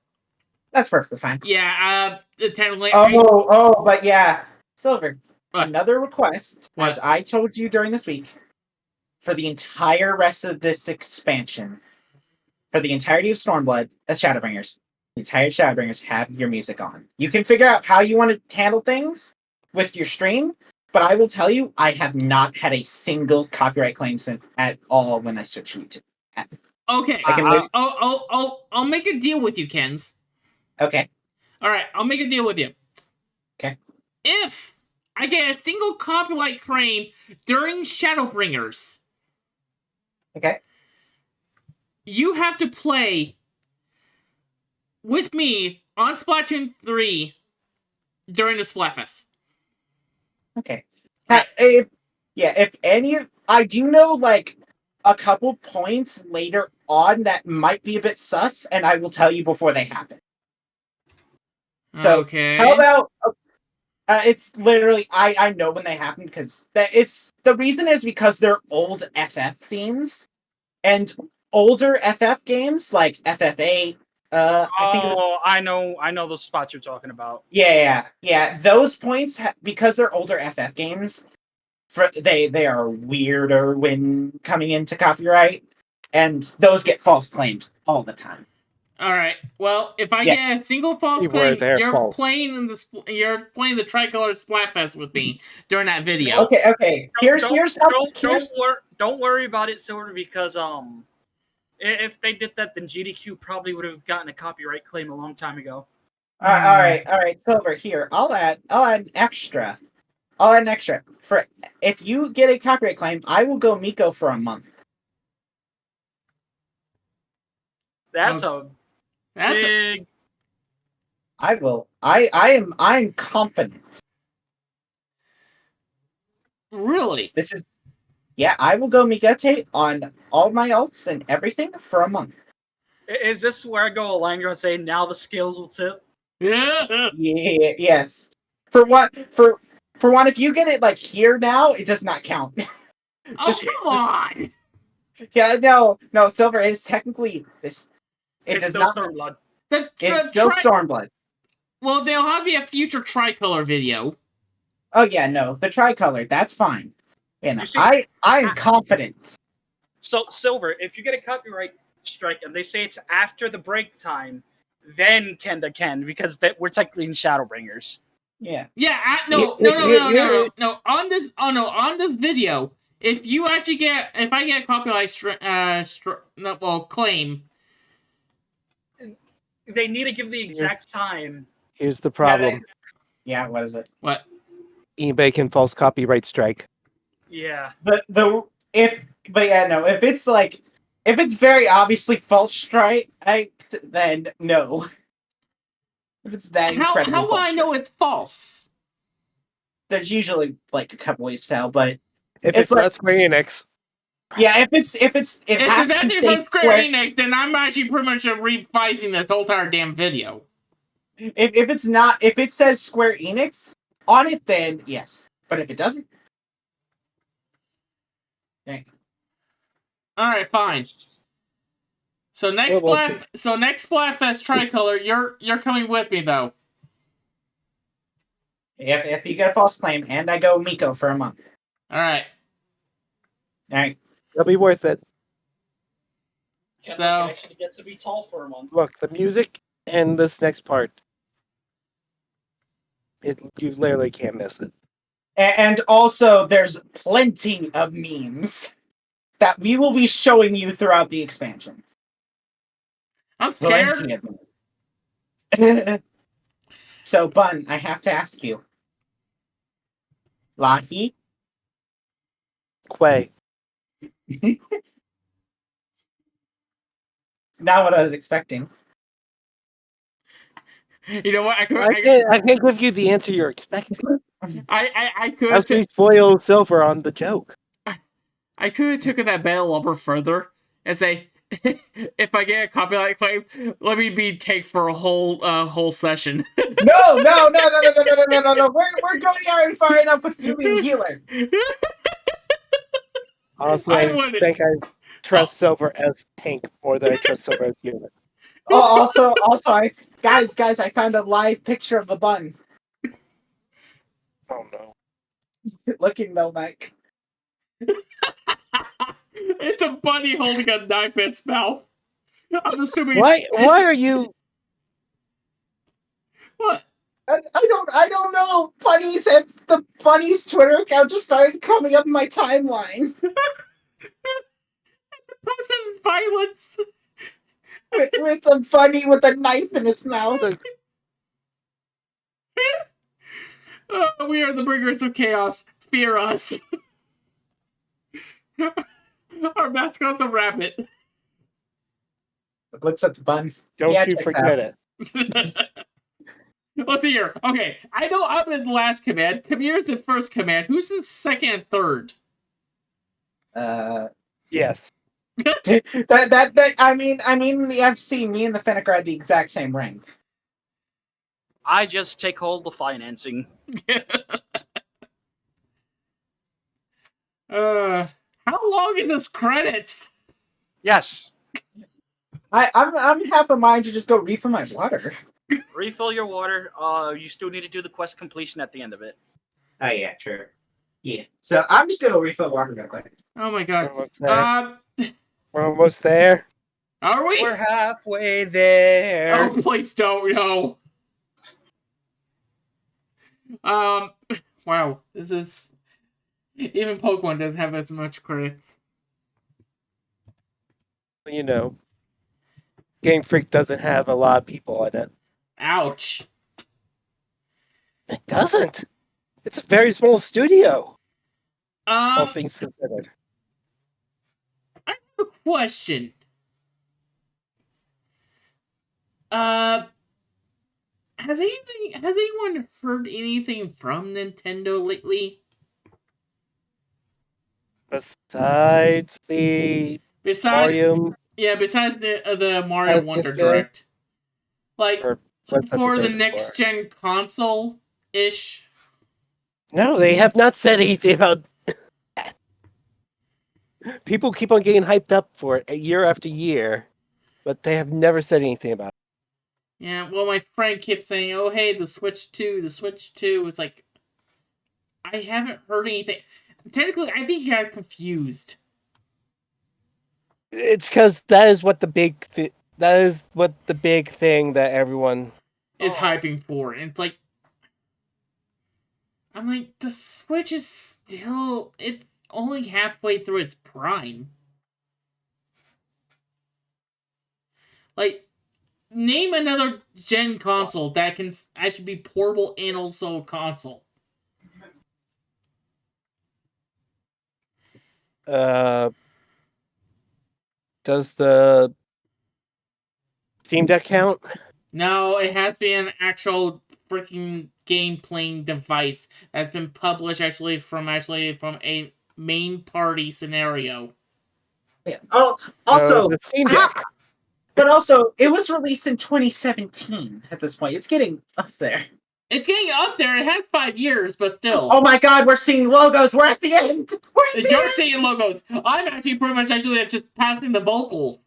That's perfectly fine. Yeah, technically. But yeah, Silver. What? Another request, What? as I told you during this week, for the entire rest of this expansion, for the entirety of Stormblood, as Shadowbringers, the entire Shadowbringers have your music on. You can figure out how you want to handle things with your stream, but I will tell you, I have not had a single copyright claim at all when I switch YouTube. Okay, I'll make a deal with you, Kens. Okay. All right, I'll make a deal with you. Okay. If I get a single copyright claim during Shadowbringers. Okay. You have to play with me on Splatoon 3 during the Splatfest. Okay. If any of... I do know, like, a couple points later on that might be a bit sus, and I will tell you before they happen. So, okay. How about... it's literally... I know when they happen, because... The reason is because they're old FF themes, and older FF games, like FF8, I think it was... I know those spots you're talking about. Yeah. Those points, because they're older FF games, they are weirder when coming into copyright, and those get false claimed all the time. All right. Well, if I get a single false claim, you're playing the Tricolor Splatfest with me during that video. Okay. Don't worry about it, Silver, because if they did that, then GDQ probably would have gotten a copyright claim a long time ago. All right, Silver. Here, I'll add an extra. For if you get a copyright claim, I will go Miko for a month. That's big. I will. I'm confident. Really? This is... Yeah, I will go Migote on all my alts and everything for a month. Is this where I go Alangro and say, now the scales will tip? Yeah. Yes. For one, if you get it like here now, it does not count. Oh, come on! Yeah, no, Silver is technically this. It's still Stormblood. It's still Stormblood. Well, there'll have to be a future Tricolor video. Oh yeah, no, the Tricolor, that's fine. And I'm confident. So, Silver, if you get a copyright strike and they say it's after the break time, then Kenda can, because we're technically in Shadowbringers. Yeah. Yeah. No. On this video, if I get a copyright claim, they need to give the exact time. Here's the problem. Yeah, what is it? What? eBay can false copyright strike. Yeah. If it's very obviously false strike, then no. If it's that incredible, how will I know it's false? There's usually like a couple ways to tell, but if it's not Square Enix, yeah. If it has to say Square Enix, then I'm actually pretty much revising this whole entire damn video. If it's not, if it says Square Enix on it, then yes. But if it doesn't, okay. All right, fine. So next Splatfest Tricolor, you're coming with me though. If you get a false claim and I go Miko for a month. All right. It'll be worth it. So actually gets to be tall for a month. Look, the music and this next part, you literally can't miss it. And also, there's plenty of memes that we will be showing you throughout the expansion. I'm scared. Plenty of them. So, Bun, I have to ask you. Lahi? Quay. Not what I was expecting. You know what? I can't give you the answer you're expecting. I could. As we spoil Silver on the joke. I could have taken that battle a little further and say, if I get a copyright claim, let me be take for a whole session. No. We're going already far enough with you being healer. Honestly, I think I trust Silver as tank more than I trust Silver as healer. Also, guys, I found a live picture of the Bun. Oh no. Looking though, Mike. It's a bunny holding a knife in its mouth. I'm assuming. Why are you? What? I don't know. The bunny's Twitter account just started coming up in my timeline. The post says violence. with the bunny with a knife in its mouth. We are the bringers of chaos. Fear us. Our mascot's a rabbit. Looks at the bun. Don't Yeah, you checks forget out. it. Let's see here. Okay, I know I'm in the last command. Tamir's the first command. Who's in second and third? Yes. I mean, the FC, me and the Fennec are at the exact same rank. I just take hold of financing. How long is this credits? Yes. I'm half a mind to just go refill my water. Refill your water. You still need to do the quest completion at the end of it. Oh yeah, true. Yeah. So I'm just gonna refill water real quick. Oh my god. We're almost there. Are we? We're halfway there. Oh, please don't, no. Wow. This is... Even Pokemon doesn't have as much credits. You know, Game Freak doesn't have a lot of people in it. Ouch. It doesn't. It's a very small studio. All Um, things considered. I have a question. Has anyone heard anything from Nintendo lately? Besides the Mario, besides the Mario Wonder Direct, like for the next gen console ish. no, they have not said anything about that. People keep on getting hyped up for it year after year, but they have never said anything about it. Yeah, well, my friend kept saying, "Oh, hey, the Switch 2, the Switch 2." It's like, I haven't heard anything. Technically, I think he got confused. It's because that is what the big thing that everyone Is hyping for. And it's like, I'm like, the Switch is still, it's only halfway through its prime. Like, name another gen console that can actually be portable and also a console. Does the Steam Deck count? No, it has to be an actual freaking game playing device that's been published from a main party scenario. Yeah. Oh, also, the Steam Deck. but also, it was released in 2017. At this point, it's getting up there. It's getting up there. It has 5 years, but still. Oh my God, we're seeing logos. We're at the end. You're seeing logos. I'm actually pretty much just passing the vocals.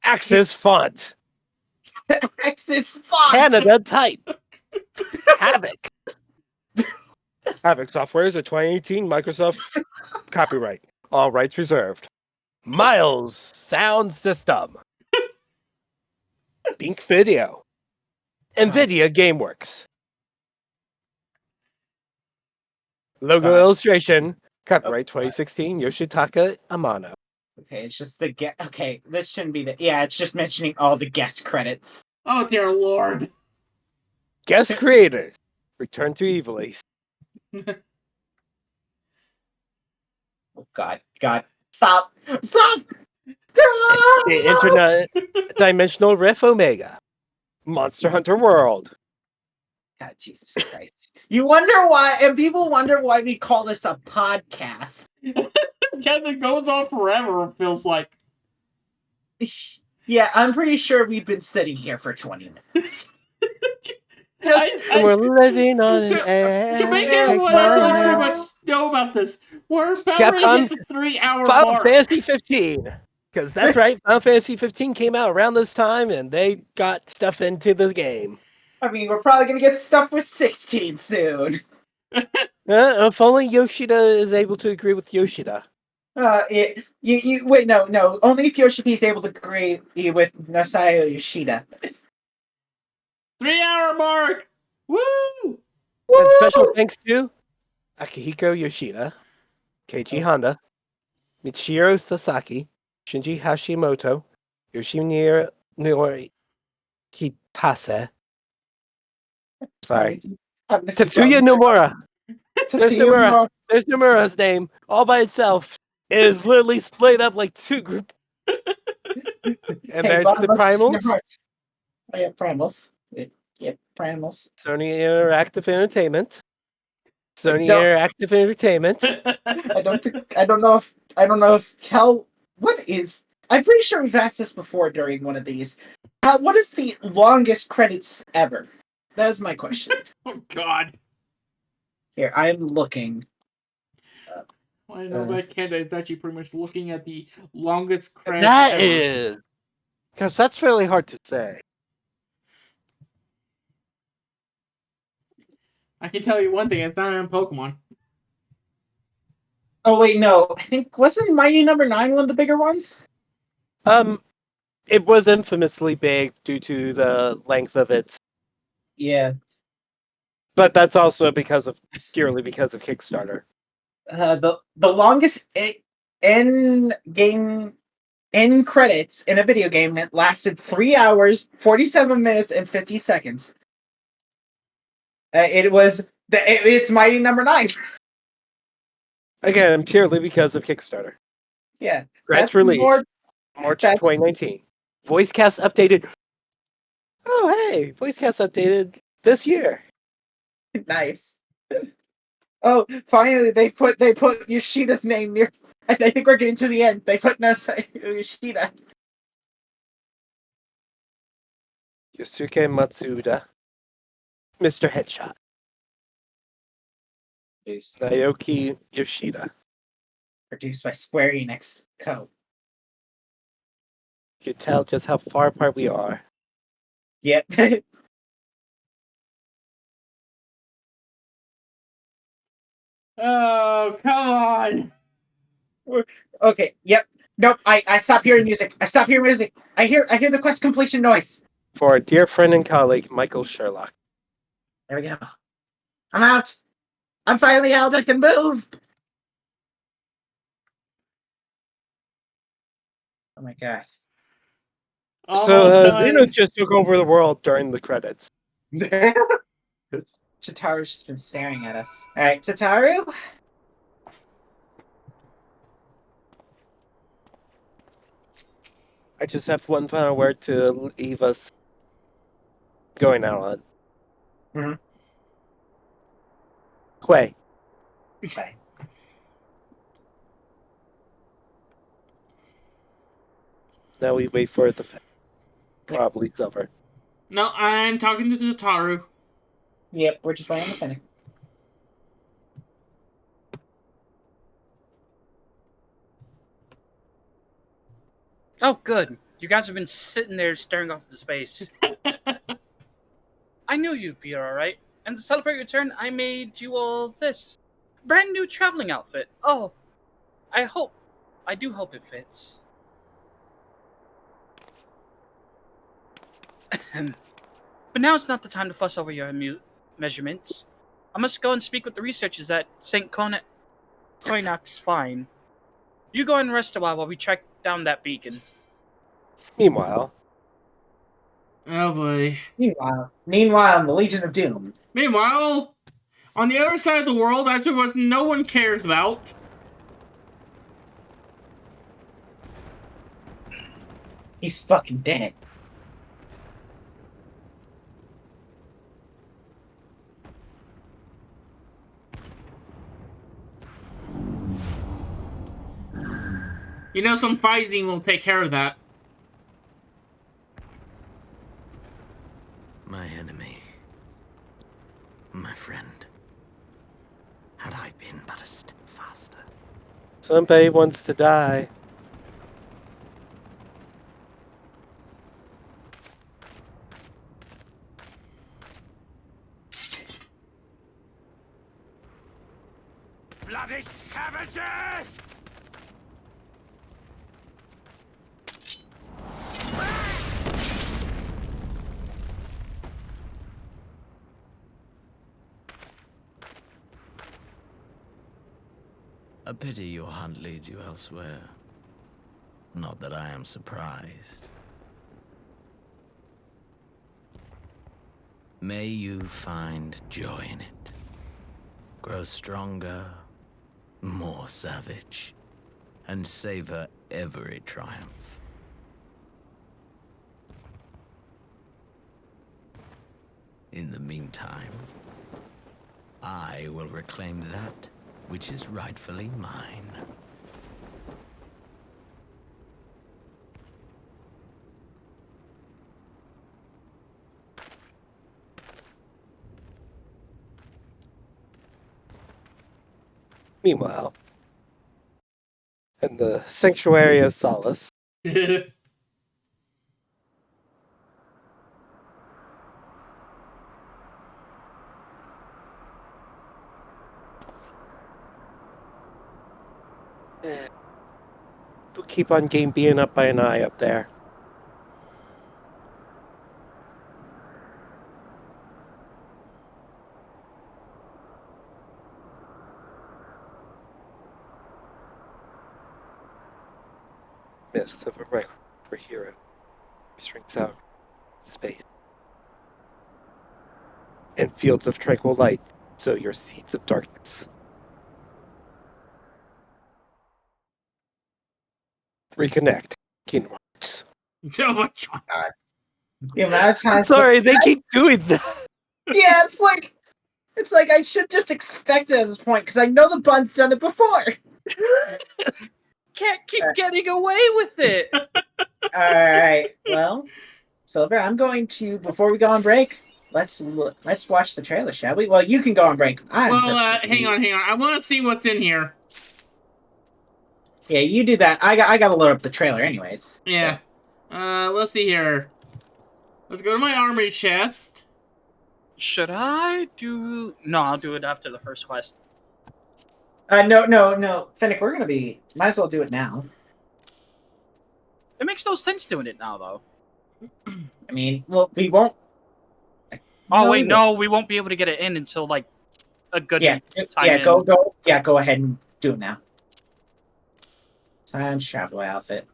Axis font. Axis font. Canada type. Havoc. Havoc Software is a 2018 Microsoft copyright. All rights reserved. Miles Sound System. Bink Video. NVIDIA GameWorks. Logo illustration. Copyright 2016 Yoshitaka Amano. Okay, it's just the guest. Okay, this shouldn't be the. Yeah, it's just mentioning all the guest credits. Oh dear lord. Guest creators. Return to Evil Ace. Oh God. Stop! The Internet Dimensional Riff Omega. Monster Hunter World. God, Jesus Christ. You wonder why, and people wonder why we call this a podcast. Because it goes on forever, it feels like. Yeah, I'm pretty sure we've been sitting here for 20 minutes. We're living on an air. To make everyone else pretty much know about this, we're about to hit the 3-hour Final mark. Fantasy 15. Because that's right, Final Fantasy 15 came out around this time, and they got stuff into the game. I mean, we're probably gonna get stuff with 16 soon. If only Yoshida is able to agree with Yoshida. Wait, no. Only if Yoshida is able to agree with Nosayo Yoshida. 3-hour mark! Woo! And special thanks to Akihiko Yoshida, Keiichi Honda, Michiro Sasaki, Shinji Hashimoto, Yoshinori Kitase. Sorry. Tetsuya Nomura. There's Nomura. There's Nomura's name all by itself. It is literally split up like two groups. And there's the Primals. Oh yeah, Primals. Yeah, Primals. Sony Interactive Entertainment. Sony Interactive Entertainment. I don't know if Cal. What is? I'm pretty sure we've asked this before during one of these. What is the longest credits ever? That is my question. Oh God. Here, I'm looking. What I know about Kenda is actually pretty much looking at the longest credits That ever. is. Because that's really hard to say. I can tell you one thing, it's not on Pokemon. Oh wait, no. I think wasn't Mighty Number 9 one of the bigger ones? It was infamously big due to the length of it. Yeah. But that's also purely because of Kickstarter. The longest end credits in a video game that lasted 3 hours, 47 minutes, and 50 seconds. It's Mighty Number 9. Again, purely because of Kickstarter. Yeah. That's release. March 2019. Voice cast updated. Oh, hey. Voice cast updated this year. Nice. Oh, finally they put Yoshida's name near. I think we're getting to the end. They put Yoshida. Yosuke Matsuda. Mr. Headshot. Naoki Yoshida. Produced by Square Enix Co. You can tell just how far apart we are. Yep. Oh, come on. Okay, yep. Nope, I stop hearing music. I hear the quest completion noise. For our dear friend and colleague, Michael Sherlock. There we go. I'm out. I'm finally out. I can move. Oh my god. So Xenos just took over the world during the credits. Tataru's just been staring at us. Alright, Tataru? I just have one final word to leave us going out on. Mm-hmm. Quay. Okay. Now we wait for the probably silver. No, I'm talking to Tataru. Yep, we're just waiting on the finish. Oh, good. You guys have been sitting there staring off into space. I knew you'd be alright. And to celebrate your return, I made you all this. Brand new traveling outfit. Oh, I do hope it fits. But now it's not the time to fuss over your measurements. I must go and speak with the researchers at St. Koinak's Fine. You go and rest a while we track down that beacon. Meanwhile. Oh boy. Meanwhile, in the Legion of Doom. Meanwhile, on the other side of the world, that's what no one cares about. He's fucking dead. You know, some fighting will take care of that. My enemy. My friend. Had I been but a step faster. Somebody wants to die. Bloody savages! A pity your hunt leads you elsewhere. Not that I am surprised. May you find joy in it. Grow stronger, more savage, and savor every triumph. In the meantime, I will reclaim that which is rightfully mine. Meanwhile, in the Sanctuary of Solace, we'll keep on game being up by an eye up there. Mist of a record for hero. Rings out in space. And fields of tranquil light sow your seeds of darkness. Reconnect. Kingdom Hearts. Oh my god. The amount of times. I'm sorry, they keep doing that. Yeah, it's like I should just expect it at this point because I know the bun's done it before. Can't keep getting away with it. All right. Well, Silver, I'm going to before we go on break. Let's watch the trailer, shall we? Well, you can go on break. Hang on. I want to see what's in here. Yeah, you do that. I gotta load up the trailer, anyways. Yeah. So. Let's see here. Let's go to my armory chest. Should I do? No, I'll do it after the first quest. No. Fennec, we're gonna be. Might as well do it now. It makes no sense doing it now, though. I mean, well, we won't. Oh wait, no, we won't be able to get it in until like a good time. Go ahead and do it now. Time travel outfit.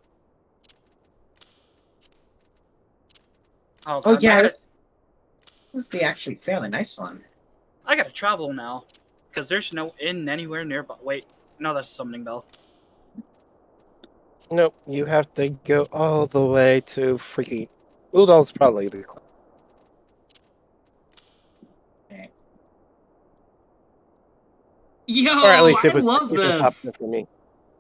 Oh yeah, this is the actually fairly nice one. I gotta travel now, because there's no inn anywhere nearby. Wait, no, that's a summoning bell. Nope, you have to go all the way to freaking... Udal's probably the... Okay. Yo, or at least it was, I love this. For me.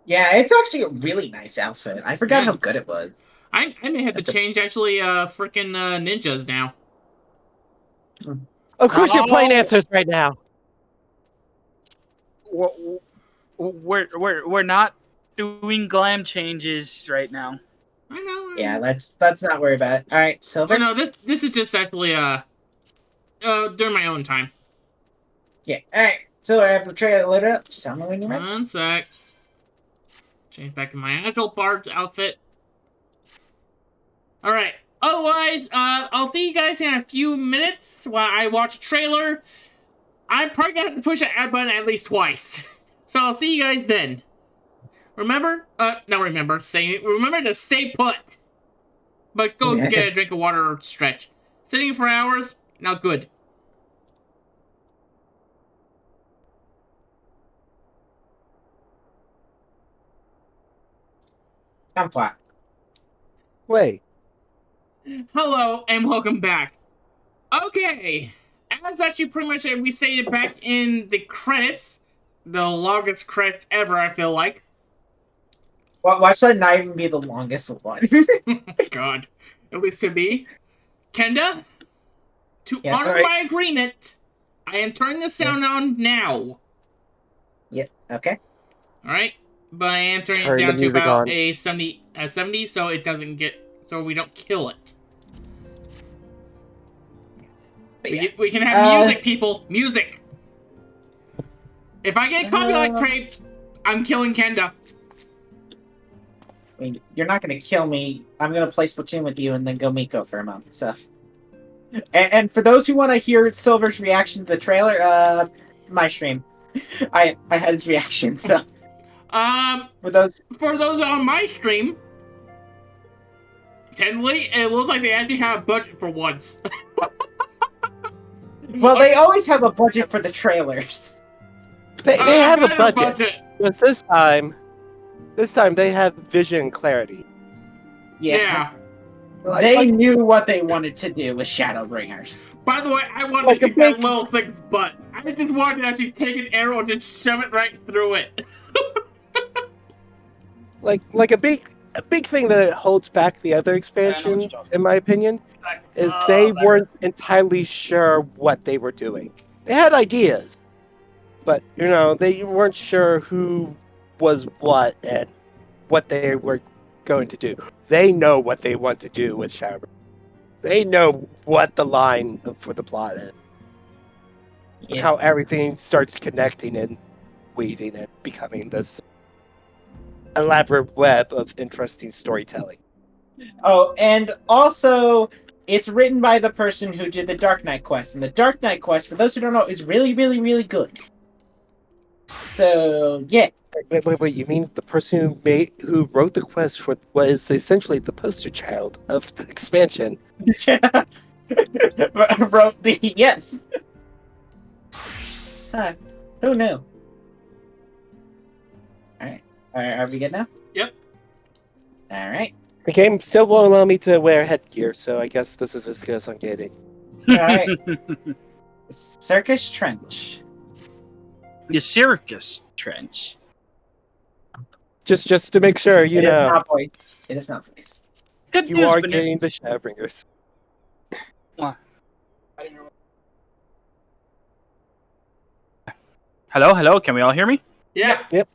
Yeah, it's actually a really nice outfit. I forgot how good it was. I may have to change, actually, freaking ninjas now. Of course you're playing answers right now. We're not doing glam changes right now. I know. Yeah, let's not worry about it. All right, Silver. Oh, no, this is just actually during my own time. Yeah. All right. Silver, I have the trailer loaded up. Just tell me when you're ready. One sec. Change back in my agile bard outfit. All right. Otherwise, I'll see you guys in a few minutes while I watch a trailer. I'm probably gonna have to push the add button at least twice. So I'll see you guys then. Remember to stay put. But go get a drink of water or stretch. Sitting for hours, not good. I'm flat. Wait. Hello and welcome back. Okay, as actually pretty much we stated back in the credits, the longest credits ever, I feel like. Well, why should that not even be the longest one? God, at least to me. Kenda, to Yes, honor right. my agreement, I am turning the sound on now. Yep. Okay. All right, but I am turning Turn it the down to music about on. a 70, so it doesn't so we don't kill it. We can have music, people. Music. If I get a copyright claim, I'm killing Kenda. I mean, you're not gonna kill me. I'm gonna play Splatoon with you and then go Miko for a moment. So, and for those who want to hear Silver's reaction to the trailer, my stream, I had his reaction. So, for those on my stream, technically, it looks like they actually have a budget for once. Well, they always have a budget for the trailers. They have a budget. But this time they have vision and clarity. Yeah. They knew what they wanted to do with Shadowbringers. By the way, I wanted Like to a kick that little thing's butt. I just wanted to actually take an arrow and just shove it right through it. Like a big thing that holds back the other expansion, in my opinion, is they weren't entirely sure what they were doing. They had ideas, but they weren't sure who was what and what they were going to do. They know what they want to do with Shadowbringers. They know what the line for the plot is. And how everything starts connecting and weaving and becoming this elaborate web of interesting storytelling. Oh, and also, it's written by the person who did the Dark Knight quest. And the Dark Knight quest, for those who don't know, is really, really, really good. So, yeah. Wait, you mean the person who wrote the quest for was essentially the poster child of the expansion? Wrote the... Yes. Who knew? Alright. Are we good now? Yep. Alright. The game still won't allow me to wear headgear, so I guess this is as good as I'm getting. Alright. Circus Trench. The Circus Trench. Just to make sure, you know. It is not voice. It is not voice. Good you news, are Benu. getting the Shadowbringers. Hello? Can we all hear me? Yeah. Yep.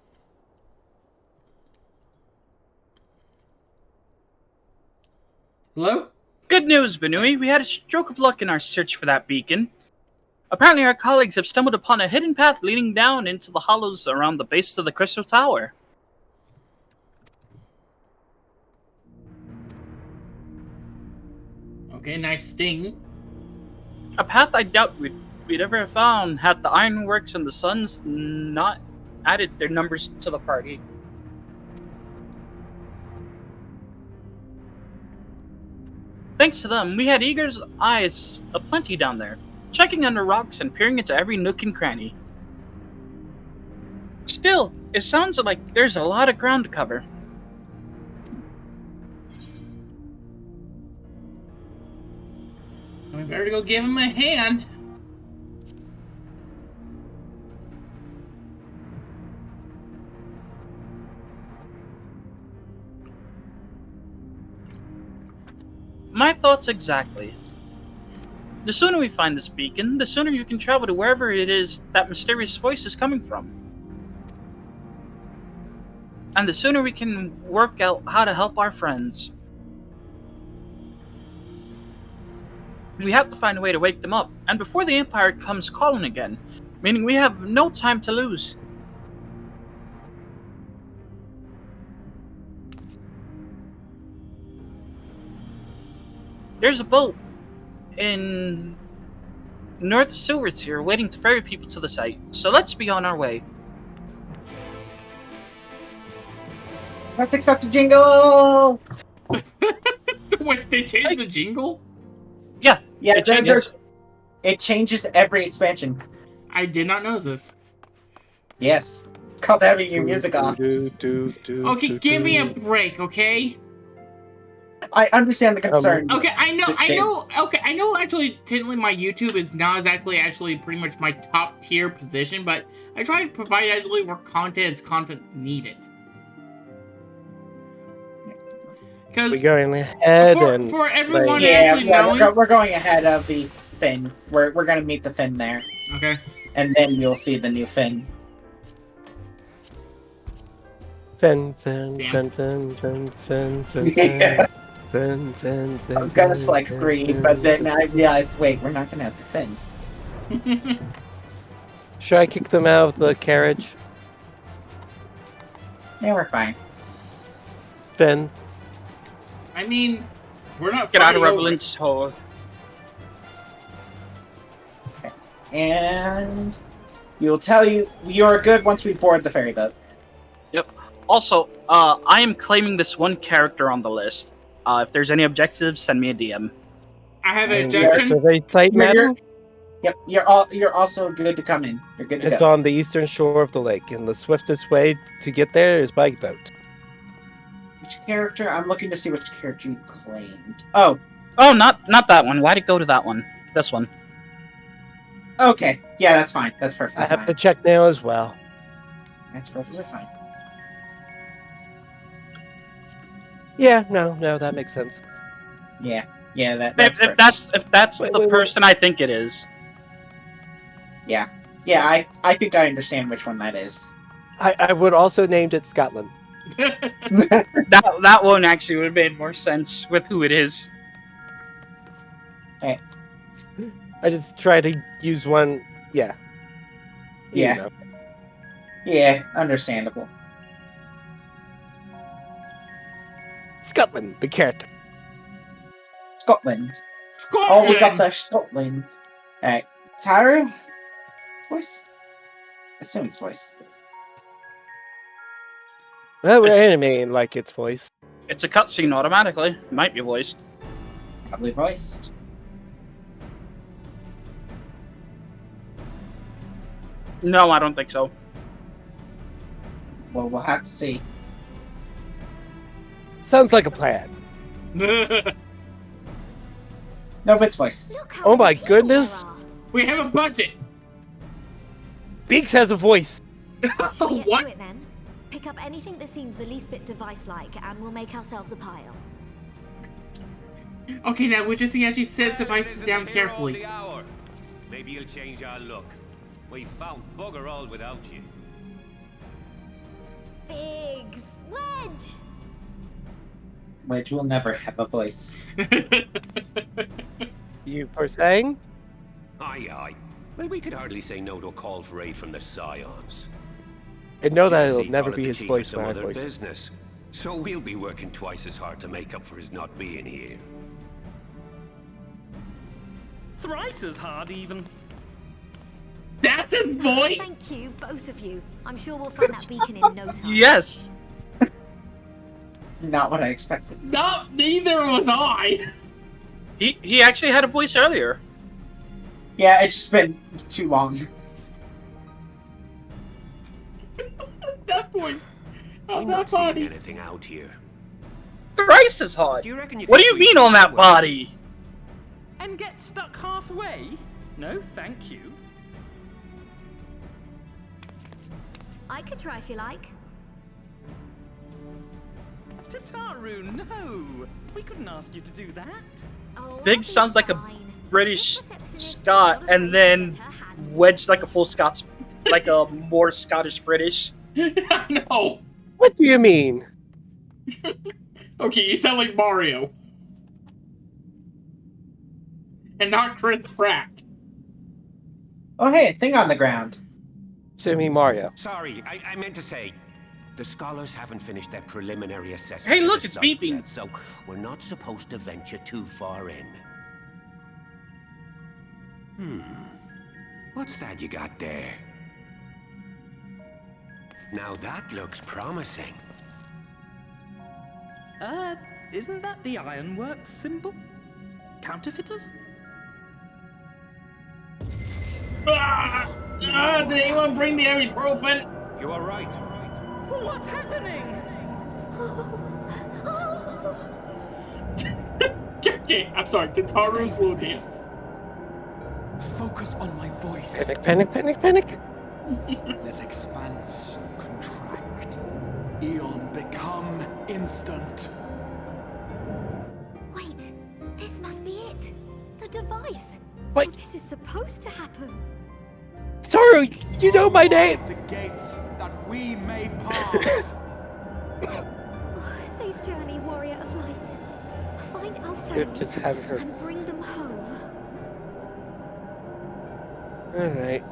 Hello? Good news, Benui. We had a stroke of luck in our search for that beacon. Apparently our colleagues have stumbled upon a hidden path leading down into the hollows around the base of the Crystal Tower. Okay, nice sting. A path I doubt we'd ever have found had the Ironworks and the Suns not added their numbers to the party. Thanks to them, we had eager's eyes aplenty down there, checking under rocks and peering into every nook and cranny. Still, it sounds like there's a lot of ground to cover. We better go give him a hand. My thoughts exactly. The sooner we find this beacon, the sooner you can travel to wherever it is that mysterious voice is coming from. And the sooner we can work out how to help our friends. We have to find a way to wake them up, and before the Empire comes calling again, meaning we have no time to lose. There's a boat in North Silverts here waiting to ferry people to the site, so let's be on our way. Let's accept the jingle! Wait, they changed the jingle? Yeah, it changes every expansion. I did not know this. Yes. It's called having your music off. Okay, give me a break, okay? I understand the concern. Okay, I know. Actually, technically, my YouTube is not actually pretty much my top tier position, but I try to provide actually where content is content needed. Because we're going ahead for everyone actually knowing, we're going ahead of the Finn. We're gonna meet the Finn there. Okay. And then you'll see the new Finn. Finn. Yeah. I was gonna select 3, but then I realized, wait, we're not gonna have the Finn. Should I kick them out of the carriage? Yeah, we're fine. Finn. I mean, we're not Get out of fighting Revelant's hole. Okay. And you're good once we board the ferry boat. Yep. Also, I am claiming this one character on the list. If there's any objectives, send me a DM. I have an objection. Survey site, madam? Yep, you're also good to come in. You're good to It's go. on the eastern shore of the lake, and the swiftest way to get there is by boat. Which character? I'm looking to see which character you claimed. Oh, not that one. Why'd it go to that one? This one. okay. Yeah, that's fine. That's perfectly I have fine. to check now as well. That's perfectly fine. Yeah, no, that makes sense. Yeah, that's If that's the person I think it is. Yeah, I think I understand which one that is. I would also named it Scotland. that one actually would have made more sense with who it is. Hey. I just try to use one. Yeah. You Yeah. know. Yeah, understandable. Scotland, the character. Scotland. Oh, we got the Scotland. Alright, Taru? Voice? Assume it's voice. Well, we're animating like it's voice. It's a cutscene automatically. Might be voiced. Probably voiced. No, I don't think so. Well, we'll have to see. Sounds like a plan. No, it's voice. Oh my goodness! We have a budget. Beaks has a voice. Shall we get What? to it then? Pick up anything that seems the least bit device-like, and we'll make ourselves a pile. Okay, now we just need to actually set devices down carefully. Maybe you'll change our look. We found bugger all without you. Biggs! Wedge! Wedge will never have a voice. You were saying? Aye. Well, we could hardly say no to a call for aid from the Scions. I know that Jesse it'll never followed be the his chief voice for some when I other voice it. business. So we'll be working twice as hard to make up for his not being here. Thrice as hard, even. That's his voice? Thank you, both of you. I'm sure we'll find that beacon in no time. Yes. Not what I expected. No, neither was I. He actually had a voice earlier. Yeah, it's just been too long. That voice. I'm not seeing anything out here. Thrice as hard. Do you reckon you What could do you squeeze mean on that through? body? And get stuck halfway? No, thank you. I could try if you like. Tataru, no! We couldn't ask you to do that. Oh, Big sounds like a British Scot, and then Wedge like a full Scots, like a more Scottish British. No. What do you mean? Okay, you sound like Mario. And not Chris Pratt. Oh, hey, a thing on the ground. Jimmy Mario. Sorry, I meant to say, the scholars haven't finished their preliminary assessment. Hey, of look, the it's site beeping. yet, so we're not supposed to venture too far in. What's that you got there? Now that looks promising. Isn't that the Ironworks symbol? Counterfeiters? Did anyone bring the ibuprofen? You are right. What's happening? Okay, I'm sorry. Tataru's little dance. Focus on my voice. Panic. Let expanse contract. Eon become instant. Wait, this must be it. The device. What? Oh, this is supposed to happen. Sorry, you know my name. The gates that we may pass. Safe journey, warrior of light. Find our You're friends just having her. and bring them home. All right.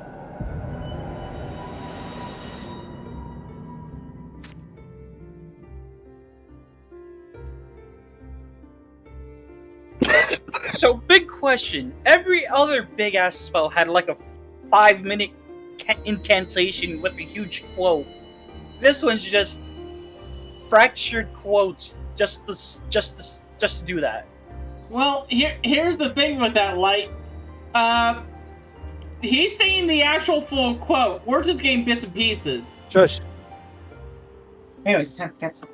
So, big question. Every other big ass spell had like a 5-minute incantation with a huge quote. This one's just fractured quotes just to do that. Well, here's the thing with that light. He's saying the actual full quote. We're just getting bits and pieces. Shush. Anyways, time to get some.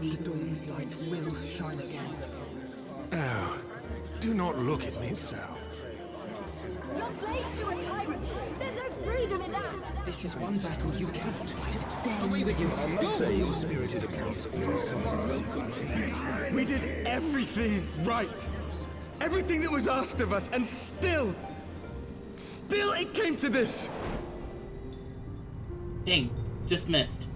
The dawn's light will shine again. Oh, do not look at me so. You're slaves to a tyrant. There's no freedom in that. This is one battle you cannot fight. Away with you. I must say your spirited accounts of things comes in no country. We did everything right. Everything that was asked of us, and still it came to this. Dang, just missed.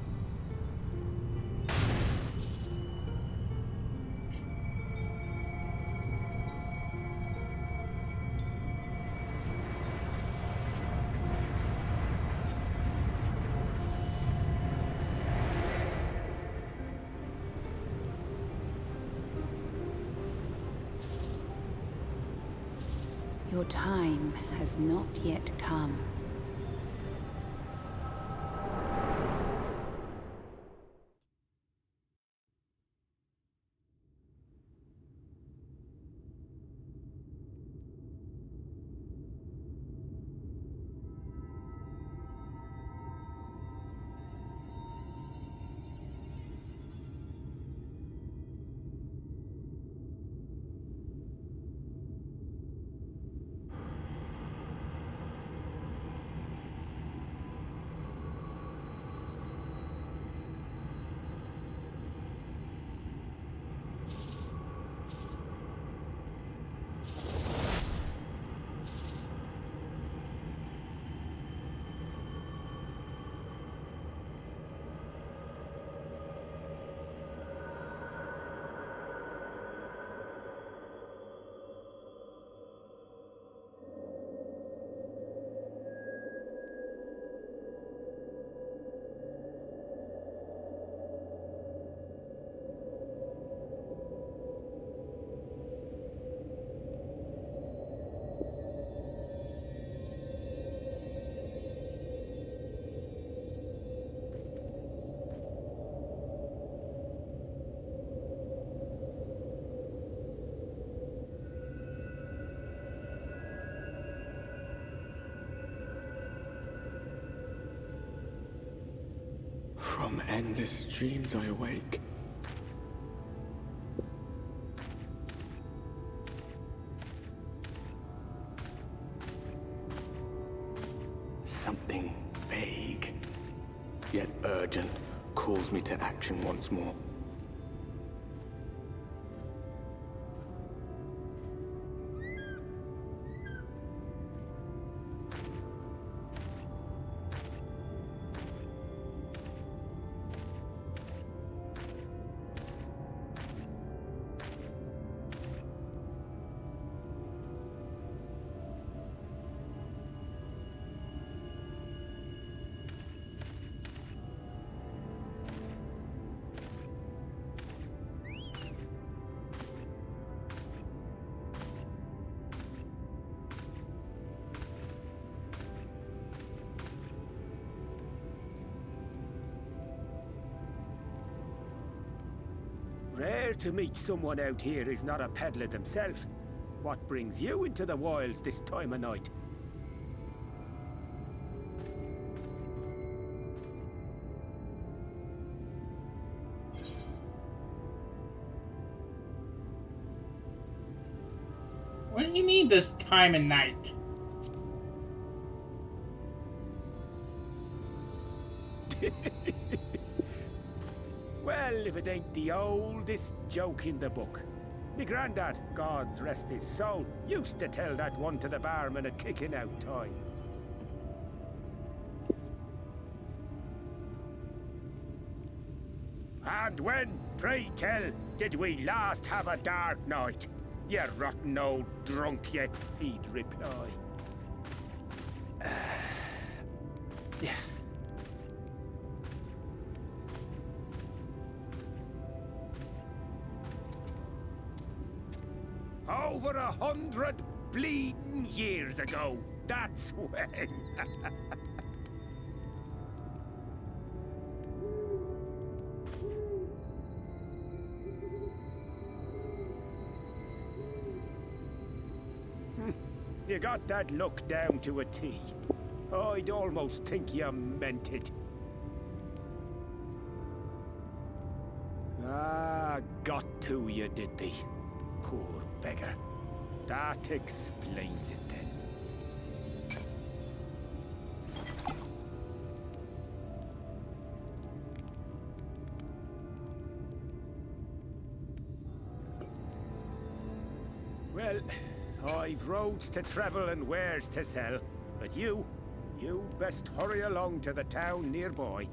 Your time has not yet come. From endless dreams I awake. Something vague, yet urgent, calls me to action once more. Rare to meet someone out here who's not a peddler themselves. What brings you into the wilds this time of night? What do you mean this time of night? Well, if it ain't the oldest joke in the book. Me granddad, God's rest his soul, used to tell that one to the barman at kicking out time. And when, pray tell, did we last have a dark night? You rotten old drunk, yet he'd reply. Yeah. Over 100 bleeding years ago. That's when. You got that look down to a T. I'd almost think you meant it. Ah, got to you, did they? Poor beggar. That explains it then. Well, I've roads to travel and wares to sell, but you best hurry along to the town nearby.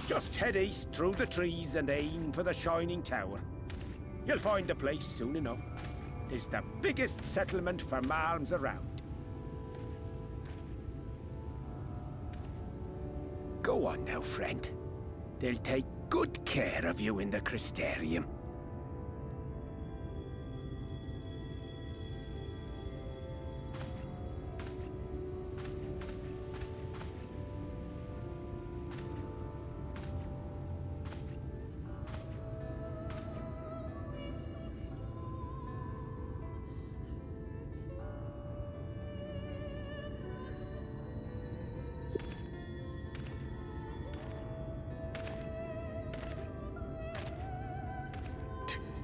Just head east through the trees and aim for the Shining Tower. You'll find the place soon enough. 'Tis the biggest settlement for malms around. Go on now, friend. They'll take good care of you in the Crystarium.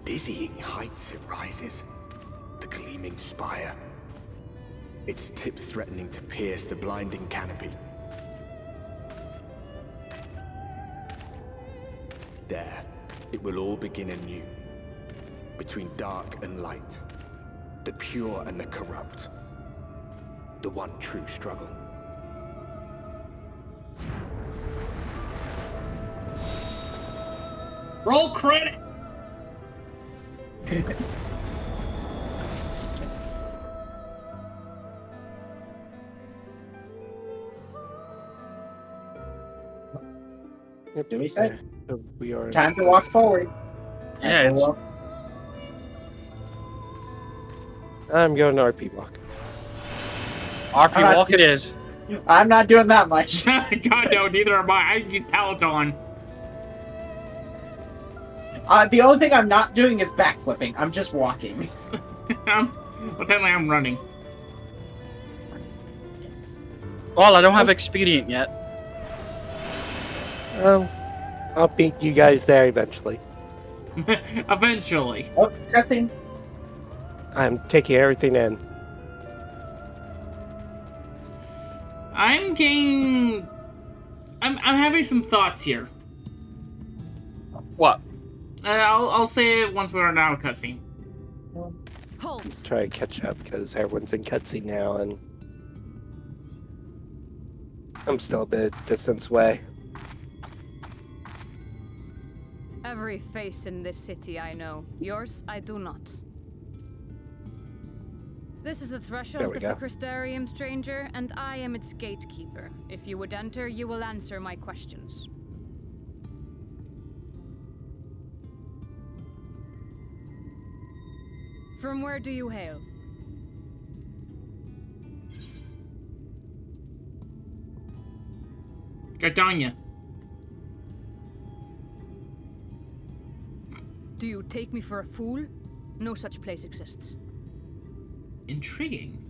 Dizzying heights it rises, the gleaming spire, its tip threatening to pierce the blinding canopy. There, it will all begin anew, between dark and light, the pure and the corrupt, the one true struggle. Roll credit! Yep, Do we say? we are Time to walk forward. Yeah, it's I'm going to RP walk. RP walk it is. I'm not doing that much. God, no, neither am I. I use Peloton. The only thing I'm not doing is backflipping. I'm just walking. Apparently I'm running. Well, I don't have expedient yet. I'll beat you guys there eventually. Eventually. Oh, cutscene. I'm taking everything in. I'm having some thoughts here. What? I'll say it once we're done with cutscene. Let's try to catch up because everyone's in cutscene now, and I'm still a bit distance away. Every face in this city I know. Yours, I do not. This is the threshold of the Crystarium, stranger, and I am its gatekeeper. If you would enter, you will answer my questions. From where do you hail? Gardania. Do you take me for a fool? No such place exists. Intriguing.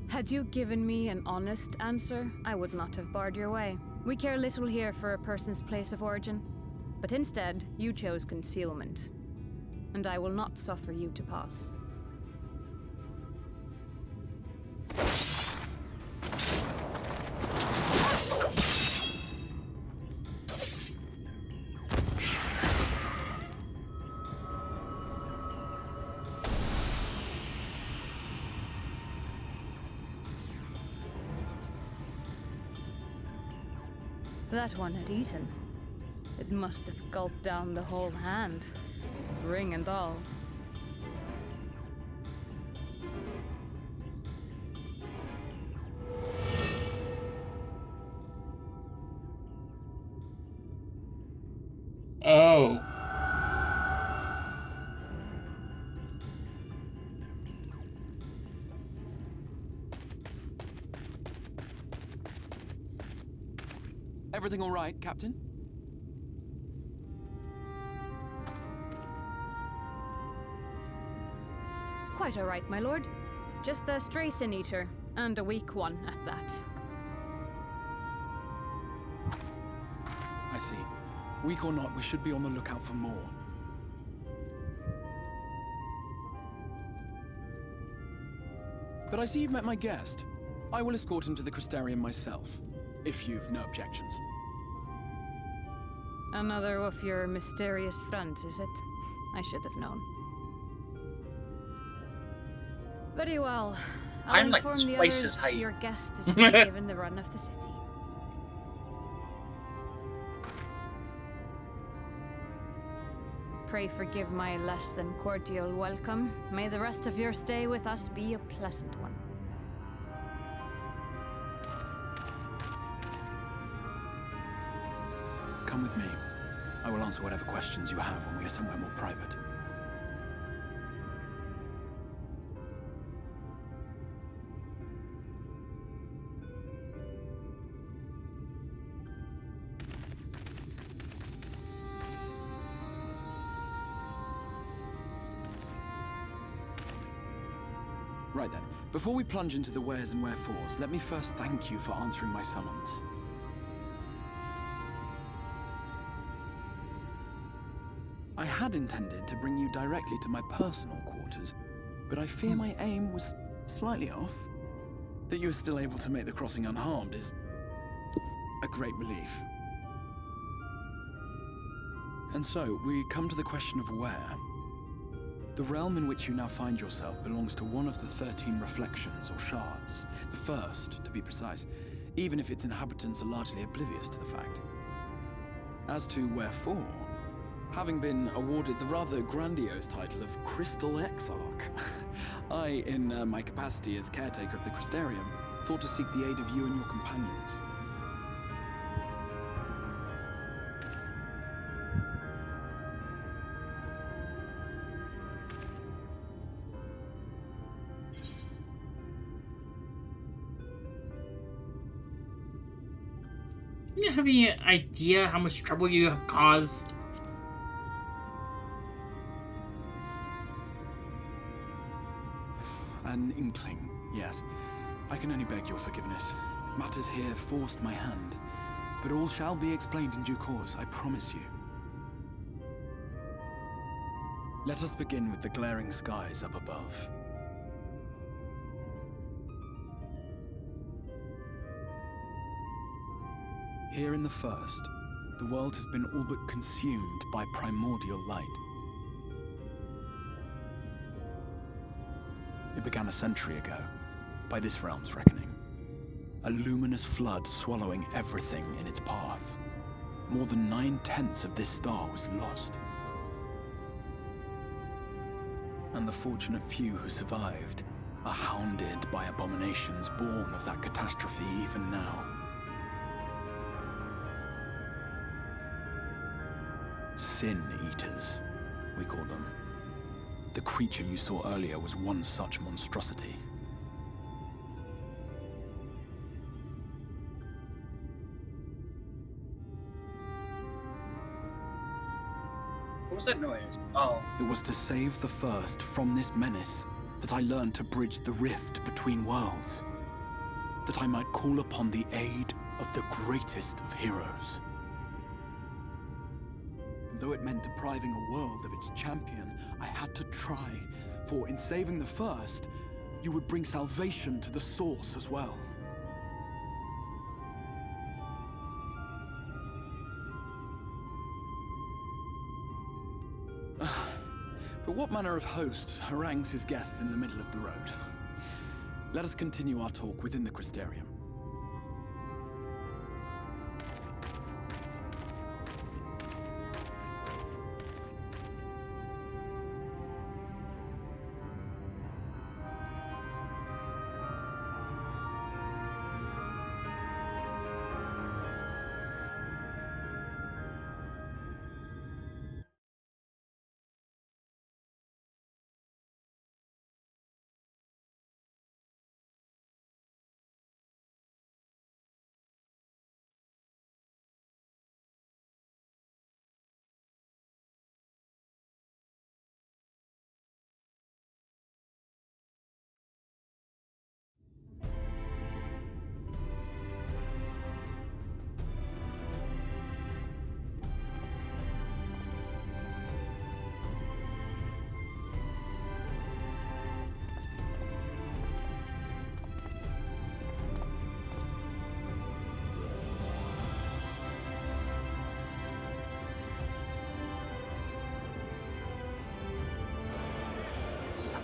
Had you given me an honest answer, I would not have barred your way. We care little here for a person's place of origin. But instead, you chose concealment. And I will not suffer you to pass. That one had eaten. It must have gulped down the whole hand, ring and all. Oh. Everything all right, Captain? Quite all right, my lord. Just a stray sin eater, and a weak one at that. I see. Weak or not, we should be on the lookout for more. But I see you've met my guest. I will escort him to the Crystarium myself, if you've no objections. Another of your mysterious friends, is it? I should have known. Very well. I'll I'm like inform the twice others his height. your guest is to be given the run of the city. Pray forgive my less than cordial welcome. May the rest of your stay with us be a pleasant one. Come with me. I will answer whatever questions you have when we are somewhere more private. Right then, before we plunge into the wheres and wherefores, let me first thank you for answering my summons. I had intended to bring you directly to my personal quarters, but I fear my aim was slightly off. That you are still able to make the crossing unharmed is a great relief. And so, we come to the question of where. The realm in which you now find yourself belongs to one of the 13 reflections, or shards. The first, to be precise, even if its inhabitants are largely oblivious to the fact. As to wherefore, having been awarded the rather grandiose title of Crystal Exarch, I, in my capacity as caretaker of the Crystarium, thought to seek the aid of you and your companions. Do you have any idea how much trouble you have caused? An inkling, yes. I can only beg your forgiveness. Matters here forced my hand. But all shall be explained in due course, I promise you. Let us begin with the glaring skies up above. Here in the first, the world has been all but consumed by primordial light. It began a century ago, by this realm's reckoning. A luminous flood swallowing everything in its path. More than 9/10 of this star was lost. And the fortunate few who survived are hounded by abominations born of that catastrophe even now. Sin Eaters, we call them. The creature you saw earlier was one such monstrosity. What was that noise? Oh. It was to save the first from this menace that I learned to bridge the rift between worlds. That I might call upon the aid of the greatest of heroes. And though it meant depriving a world of its champion, I had to try, for in saving the first, you would bring salvation to the source as well. But what manner of host harangues his guests in the middle of the road? Let us continue our talk within the Crystarium.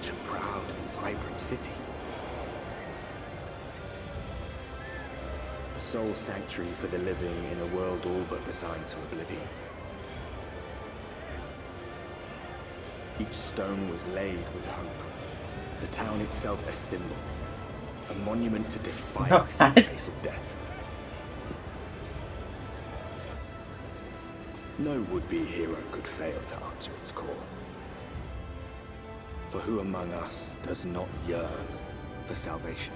such a proud and vibrant city. The sole sanctuary for the living in a world all but resigned to oblivion. Each stone was laid with hope. The town itself a symbol, a monument to defiance in the face of death. No would-be hero could fail to answer its call. For who among us does not yearn for salvation?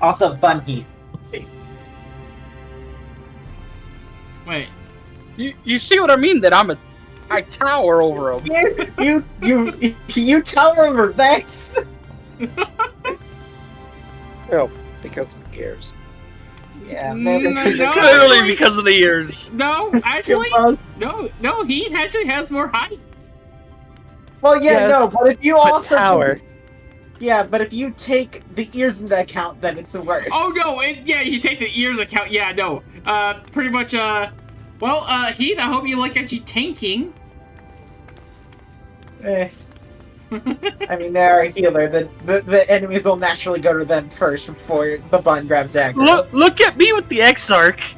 Also, fun heat. Wait. You see what I mean? That I tower over him. You tower over this. Oh, because of the ears. Yeah, clearly because of the ears. No, actually, no. He actually has more height. Well, yeah, no, but if you also tower. Yeah, but if you take the ears into account, then it's worse. Oh no! Yeah, you take the ears account. Yeah, no. Pretty much. Well, Heath, I hope you like actually tanking. I mean, they're a healer. The enemies will naturally go to them first before the bun grabs aggro. Look at me with the Exarch.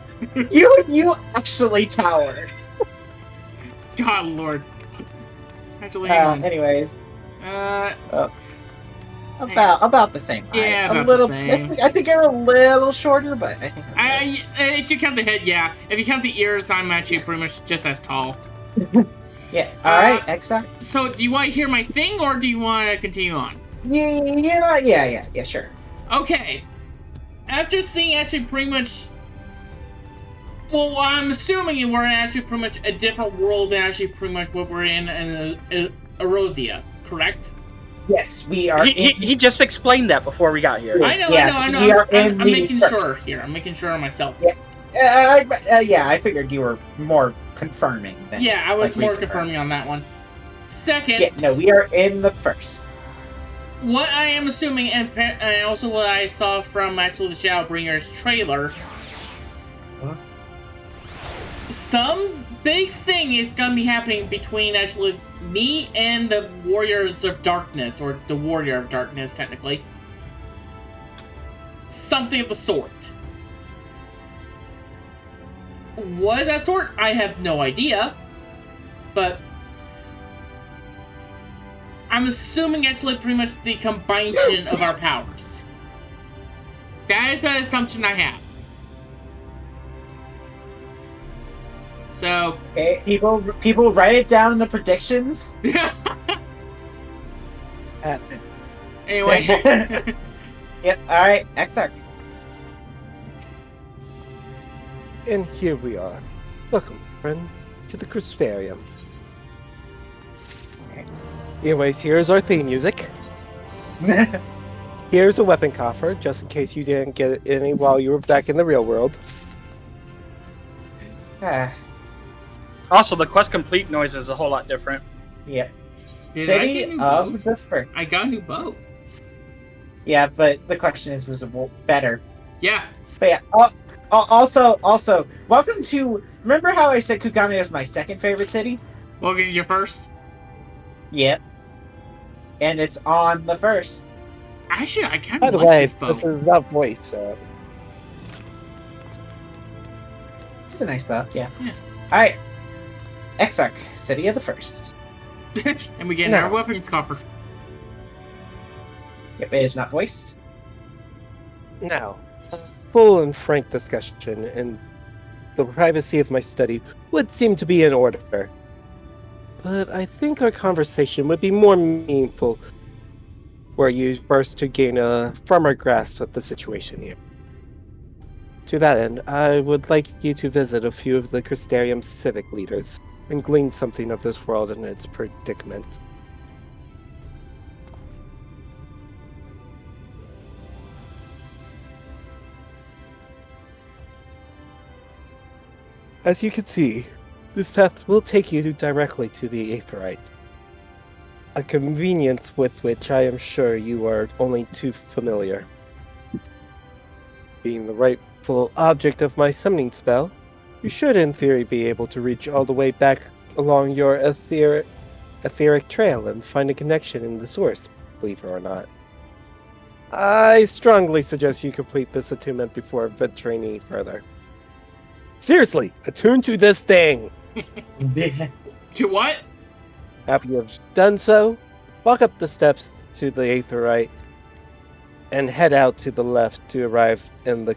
You actually tower. God Lord. Actually, hang on. Anyways. About the same height. Yeah, about a little. the same. I think you're a little shorter, but I think. If you count the head, yeah. If you count the ears, I'm actually pretty much just as tall. Yeah. All right. Excellent. So, do you want to hear my thing, or do you want to continue on? Yeah. Sure. Okay. After seeing actually pretty much. Well, I'm assuming we're in actually pretty much a different world than actually pretty much what we're in Erosia, correct? Yes, we are. He just explained that before we got here. I know. We are I'm making sure here. I'm making sure myself. Yeah. I figured you were more confirming. Than, yeah, I was more confirming on that one. Second. Yeah, no, we are in the first. What I am assuming, and also what I saw from actually the Shadowbringers trailer, some big thing is gonna be happening between actually me and the Warriors of Darkness, or the Warrior of Darkness, technically. Something of the sort. What is that sort? I have no idea. But I'm assuming actually pretty much the combination of our powers. That is the assumption I have. So okay, people write it down in the predictions. Anyway. Yep. All right. Exarch. And here we are. Welcome, friend, to the Crystarium. Anyways, here's our theme music. Here's a weapon coffer, just in case you didn't get any while you were back in the real world. Also, the quest complete noise is a whole lot different. Yep. City of the First. I got a new bow. Yeah, but the question is, was it better? Yeah. But yeah. Also, welcome to. Remember how I said Kugane was my second favorite city? Welcome to your first. Yep. And it's on the first. Actually, I kind By of the like way, this bow. this is not voice, so. It's a nice bow, yeah. Alright. Exarch, City of the First. And we get our weapons coffer. Yep, it is not voiced. Now, a full and frank discussion in the privacy of my study would seem to be in order. But I think our conversation would be more meaningful were you first to gain a firmer grasp of the situation here. To that end, I would like you to visit a few of the Crystarium's civic leaders and glean something of this world and its predicament. As you can see, This path will take you directly to the Aetheryte. A convenience with which I am sure you are only too familiar. Being the rightful object of my summoning spell, you should in theory be able to reach all the way back along your etheric trail and find a connection in the source, believe it or not. I strongly suggest you complete this attunement before venturing any further. Seriously, attune to this thing! To what? After you have done so, walk up the steps to the Aetheryte and head out to the left to arrive in the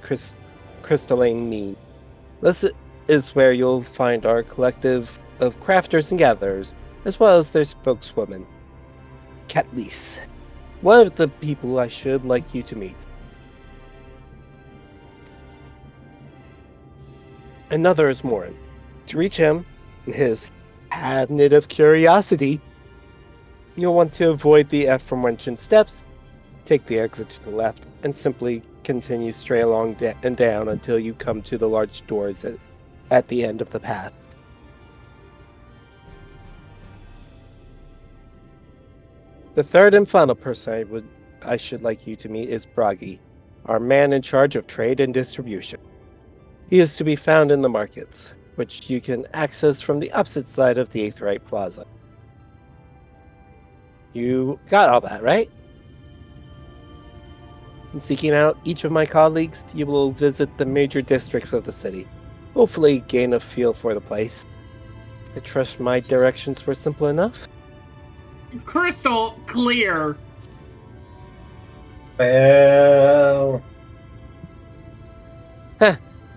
crystalline mead. This is where you'll find our collective of crafters and gatherers, as well as their spokeswoman, Catlease, one of the people I should like you to meet. Another is Morin. To reach him and his cabinet of curiosity, you'll want to avoid the aforementioned steps, take the exit to the left, and simply continue straight along and down until you come to the large doors at the end of the path. The third and final person I should like you to meet is Bragi, our man in charge of trade and distribution. He is to be found in the markets, which you can access from the opposite side of the Aetheryte Plaza. You got all that, right? In seeking out each of my colleagues, you will visit the major districts of the city, hopefully gain a feel for the place. I trust my directions were simple enough. Crystal clear. Well...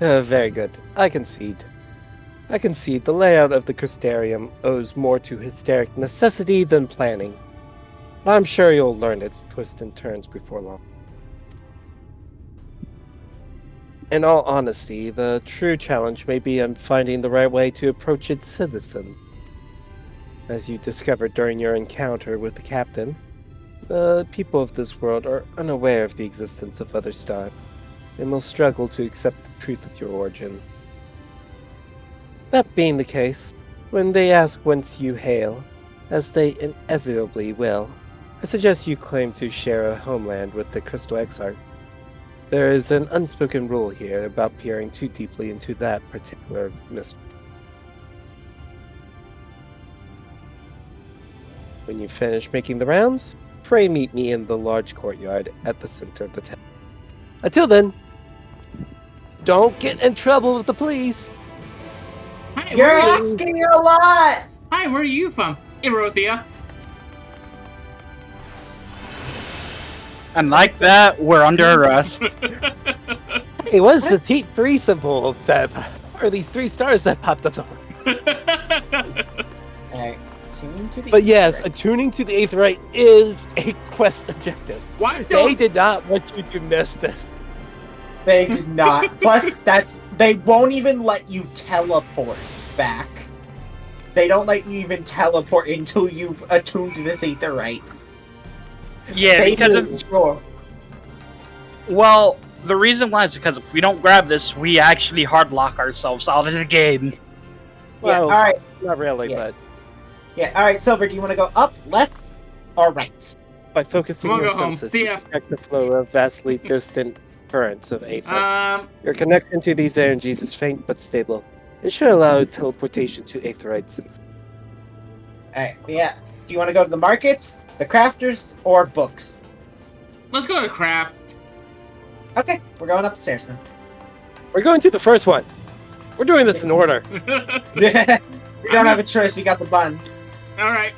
Very good. I concede. The layout of the Crystarium owes more to hysteric necessity than planning. I'm sure you'll learn its twists and turns before long. In all honesty, the true challenge may be in finding the right way to approach its citizens. As you discovered during your encounter with the captain, the people of this world are unaware of the existence of other stars, and will struggle to accept the truth of your origin. That being the case, when they ask whence you hail, as they inevitably will, I suggest you claim to share a homeland with the Crystal Exarch. There is an unspoken rule here about peering too deeply into that particular mystery. When you finish making the rounds, pray meet me in the large courtyard at the center of the town. Until then, don't get in trouble with the police! Hi, You're asking a lot! Hi, where are you from? Erosia. And like that, we're under arrest. Hey, what's the T3 symbol that are these 3 stars that popped up? But yes, attuning to the Aetheryte is a quest objective. Why they did not want you to miss this. They did not. Plus, they won't even let you teleport back. They don't let you even teleport until you've attuned to this Aetheryte. Yeah, because of... Sure. Well, the reason why is because if we don't grab this, we actually hard lock ourselves out of the game. Well, yeah, alright. Not really, but... Yeah, alright, Silver, do you want to go up, left, or right? By focusing your senses, you detect the flow of vastly distant currents of Aether. Your connection to these energies is faint but stable. It should allow teleportation to Aetherites. Alright, yeah. Do you want to go to the markets, the crafters, or books? Let's go to craft. Okay, we're going up the stairs then. We're going to the first one. We're doing this in order. We don't have a choice, we got the bun. Alright.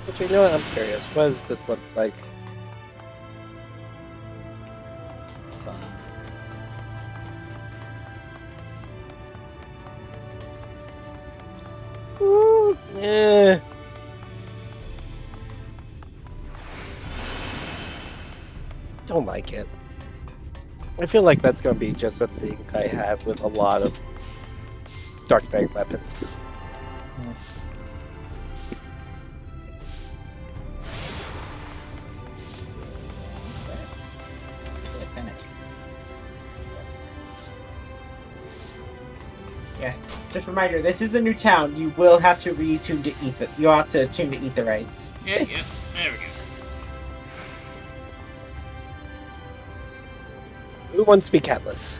But you know what? I'm curious. What does this look like? Ooh, eh. Don't like it. I feel like that's going to be just a thing I have with a lot of Dark Knight weapons. Yeah. Just a reminder, this is a new town. You will have to retune to ether. You'll have to tune to etherites. Yeah, there we go. Who wants to be Catless?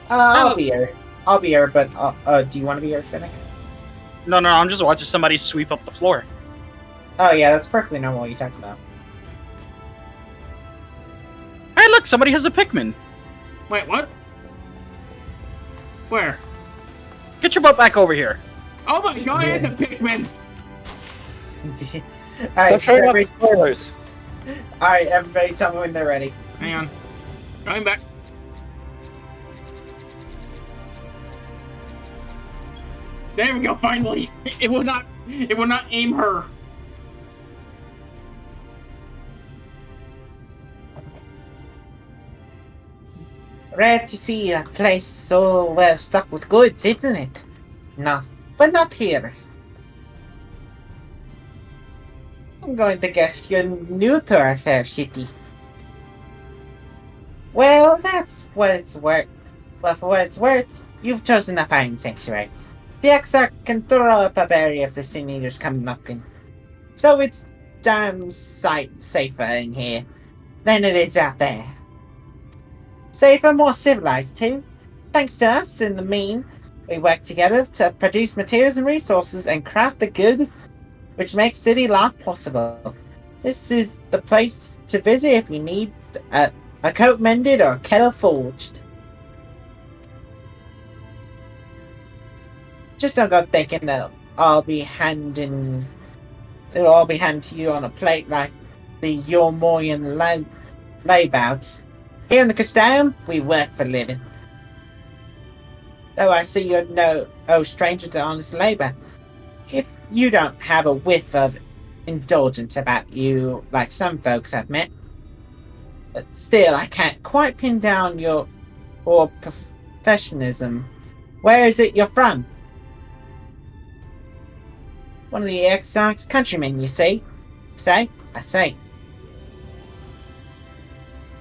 I'll be here. I'll be here, but do you want to be here, Finnick? No, I'm just watching somebody sweep up the floor. Oh yeah, that's perfectly normal. What you talking about? Hey, look, somebody has a Pikmin. Wait, what? Where? Get your butt back over here. Oh my god, it's a Pikmin! Alright, Stop showing off spoilers. Alright, everybody tell me when they're ready. Hang on. Going back. There we go, finally! It will not aim her. Rare to see a place so well stocked with goods, isn't it? No, but not here. I'm going to guess you're new to our fair city. Well, that's what it's worth. Well, for what it's worth, you've chosen a fine sanctuary. The Exarch can throw up a barrier if the Sin Eaters come knocking. So it's damn sight safer in here than it is out there. Safer, more civilized too. Thanks to us in the mean, we work together to produce materials and resources and craft the goods which make city life possible. This is the place to visit if you need a coat mended or a kettle forged. Just don't go thinking that it'll all be handed to you on a plate like the Yormorian layabouts. Here in the Castellum, we work for a living. Though I see you're no stranger to honest labor. If you don't have a whiff of indulgence about you like some folks I've met. But still, I can't quite pin down your professionalism. Where is it you're from? One of the Exarch's countrymen, you see? Say? I say.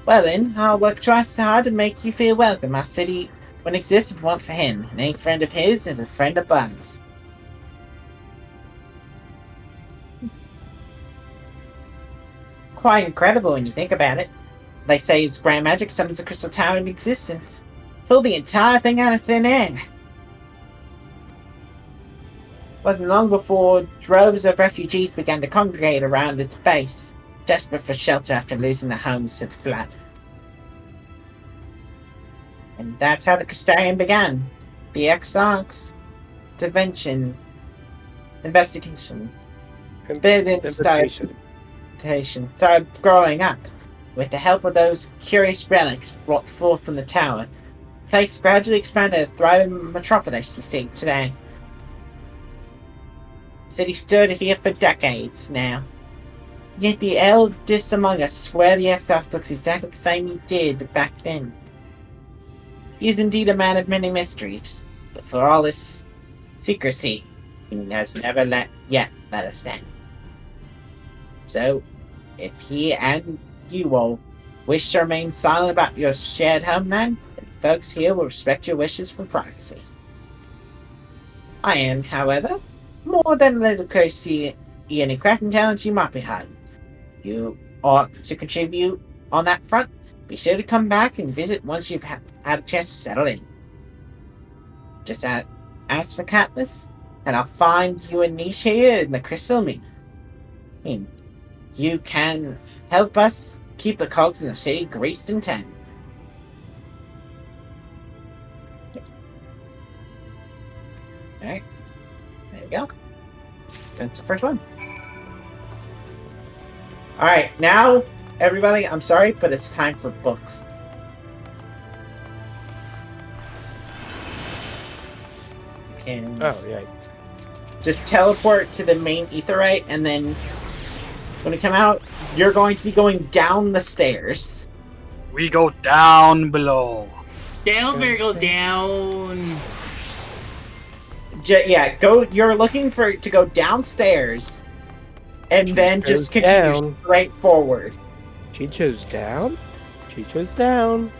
Well then, I'll work twice as hard to make you feel welcome. Our city wouldn't exist if it weren't for him. And any friend of his is a friend of ours. Quite incredible when you think about it. They say his grand magic summons the crystal tower into existence. Pulled the entire thing out of thin air. Wasn't long before droves of refugees began to congregate around its base, desperate for shelter after losing their homes to the flood. And that's how the Castellium began. The Exarch's investigation started growing up. With the help of those curious relics brought forth from the tower, the place gradually expanded a thriving metropolis you see today. The city stood here for decades now. Yet the eldest among us swear the Exarch looks exactly the same he did back then. He is indeed a man of many mysteries, but for all his secrecy, he has never yet let us down. So, if he and you all wish to remain silent about your shared homeland, then folks here will respect your wishes for privacy. I am, however, more than a little curious to see any crafting talents you might be hiding. You ought to contribute on that front. Be sure to come back and visit once you've had a chance to settle in. Just ask for Catless, and I'll find you a niche here in the Crystal Mean. You can help us keep the cogs in the city greased and tan. Alright. There we go. That's the first one. Alright, now, everybody, I'm sorry, but it's time for books. Oh, yeah. Just teleport to the main Aetheryte, and then when you come out, you're going to be going down the stairs. We go down below. The elevator goes down. Yeah, you're looking to go downstairs, and then just continue straight forward. She chose down? She chose down.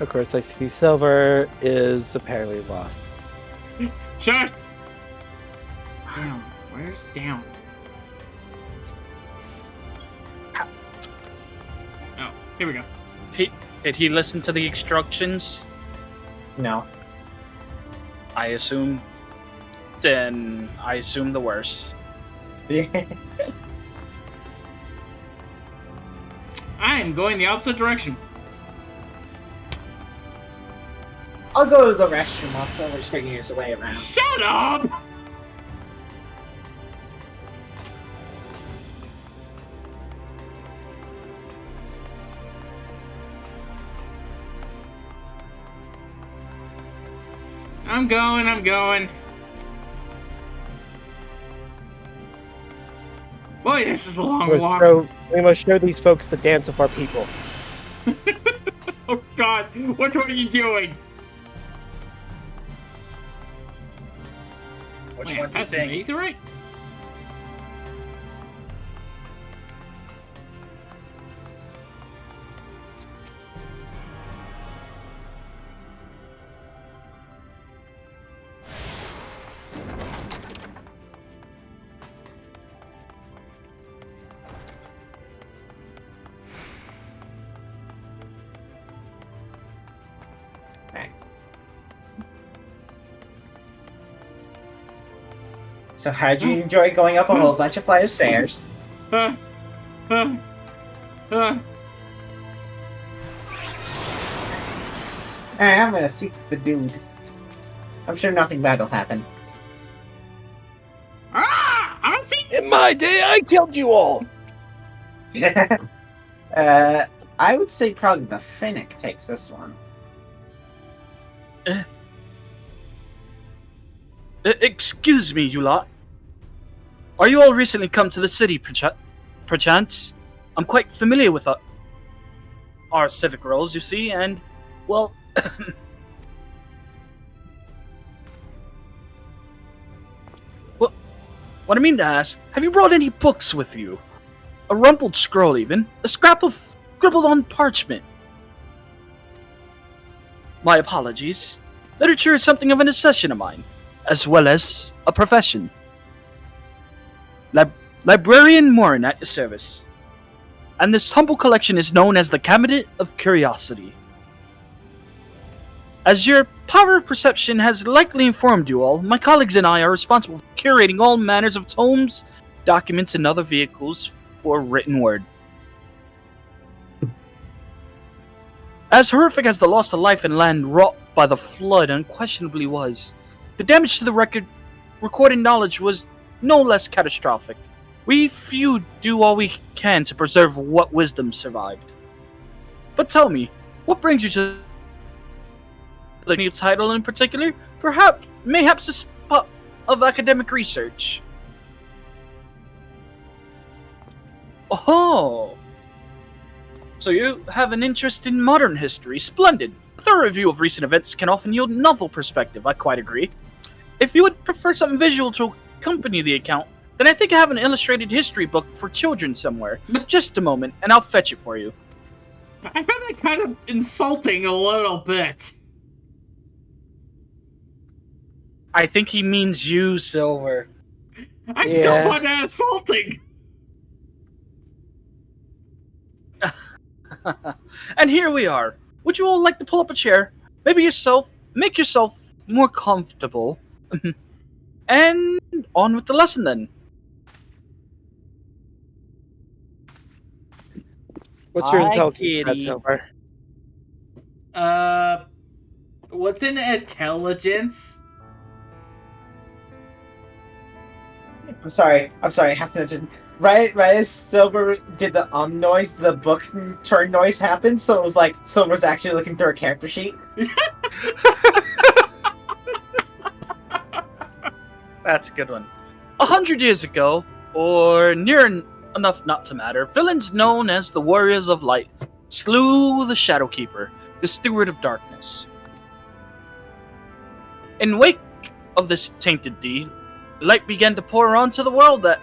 Of course, I see Silver is apparently lost. Shush! Down. Where's down? Oh, here we go. Did he listen to the instructions? No. I assume. Then I assume the worst. I am going the opposite direction. I'll go to the restroom while Silver's figuring his way around. Shut up! I'm going. Boy, this is a long walk. We must show these folks the dance of our people. Oh God, what are you doing? Which one do you think? Right? So how'd you enjoy going up a whole bunch of flight of stairs? I'm gonna seek the dude. I'm sure nothing bad will happen. In my day, I killed you all! I would say probably the Finnick takes this one. Excuse me, you lot. Are you all recently come to the city, perchance? I'm quite familiar with our civic roles, you see, and, well... What I mean to ask, have you brought any books with you? A rumpled scroll, even? A scrap of scribbled on parchment? My apologies. Literature is something of an obsession of mine, as well as a profession. Librarian Morin at your service. And this humble collection is known as the Cabinet of Curiosity. As your power of perception has likely informed you all, my colleagues and I are responsible for curating all manners of tomes, documents, and other vehicles for written word. As horrific as the loss of life and land wrought by the flood unquestionably was, the damage to the recorded knowledge was no less catastrophic. We few do all we can to preserve what wisdom survived. But tell me, what brings you to the new title in particular? Mayhaps a spot of academic research. Oh, so you have an interest in modern history. Splendid. A thorough review of recent events can often yield novel perspective. I quite agree. If you would prefer something visual to accompany the account, then I think I have an illustrated history book for children somewhere. Just a moment, and I'll fetch it for you. I find that kind of insulting a little bit. I think he means you, Silver. I still find that insulting. And here we are. Would you all like to pull up a chair? Make yourself more comfortable. And on with the lesson then. What's your intelligence, Silver? What's an intelligence? I'm sorry, I have to mention. Right as Silver did the noise, the book turn noise happened, so it was like Silver's actually looking through a character sheet. That's a good one. 100 years ago, or near enough not to matter, villains known as the Warriors of Light slew the Shadowkeeper, the Steward of Darkness. In wake of this tainted deed, light began to pour onto the world that,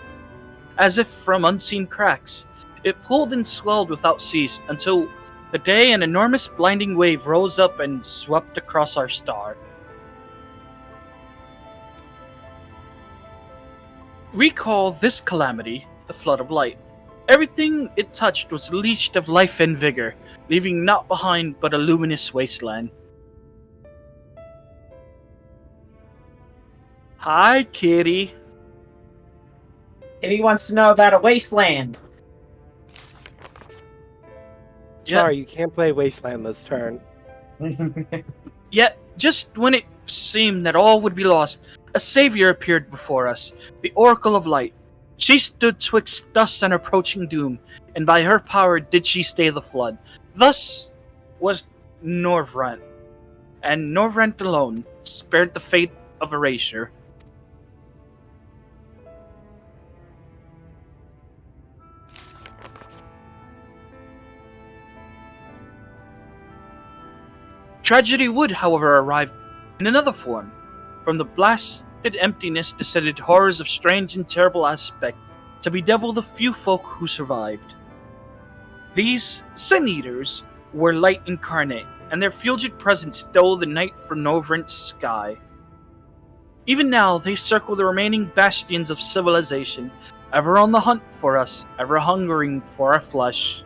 as if from unseen cracks, it pulled and swelled without cease until The day an enormous blinding wave rose up and swept across our star. We call this calamity the Flood of Light. Everything it touched was leached of life and vigor, leaving naught behind but a luminous wasteland. Hi, kitty. Kitty wants to know about a wasteland. Sorry, you can't play Wasteland this turn. Yet, just when it seemed that all would be lost, a savior appeared before us, the Oracle of Light. She stood twixt us and approaching doom, and by her power did she stay the flood. Thus was Norvrent, and Norvrent alone spared the fate of erasure. Tragedy would, however, arrive in another form. From the blasted emptiness descended horrors of strange and terrible aspect to bedevil the few folk who survived. These Sin-Eaters were light incarnate, and their fulgid presence stole the night from Norvrent's sky. Even now, they circle the remaining bastions of civilization, ever on the hunt for us, ever hungering for our flesh.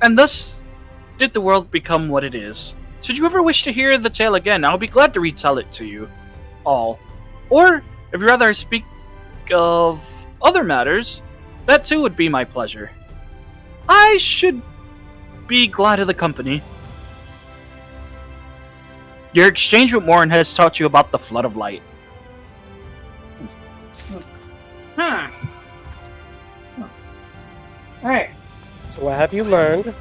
And thus did the world become what it is. Should you ever wish to hear the tale again, I'll be glad to retell it to you all. Or, if you'd rather I speak of other matters, that too would be my pleasure. I should be glad of the company. Your exchange with Morin has taught you about the Flood of Light. Huh. Alright. So what have you learned?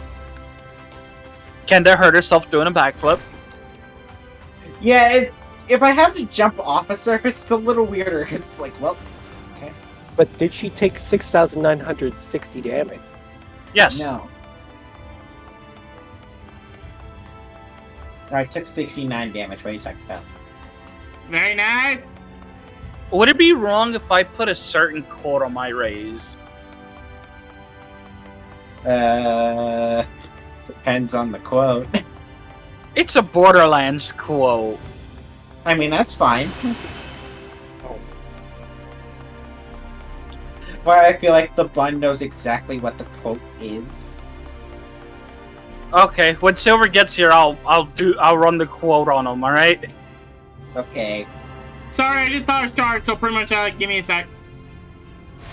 Kenda hurt herself doing a backflip. Yeah, if I have to jump off a surface, it's a little weirder, because it's like, well, okay. But did she take 6,960 damage? Yes. No. I took 69 damage. What are you talking about? Very nice. Would it be wrong if I put a certain quote on my raise? Depends on the quote. It's a Borderlands quote. I mean, that's fine. But I feel like the bun knows exactly what the quote is. Okay, when Silver gets here, I'll run the quote on him. All right. Okay. Sorry, I just thought it was charged, so pretty much give me a sec.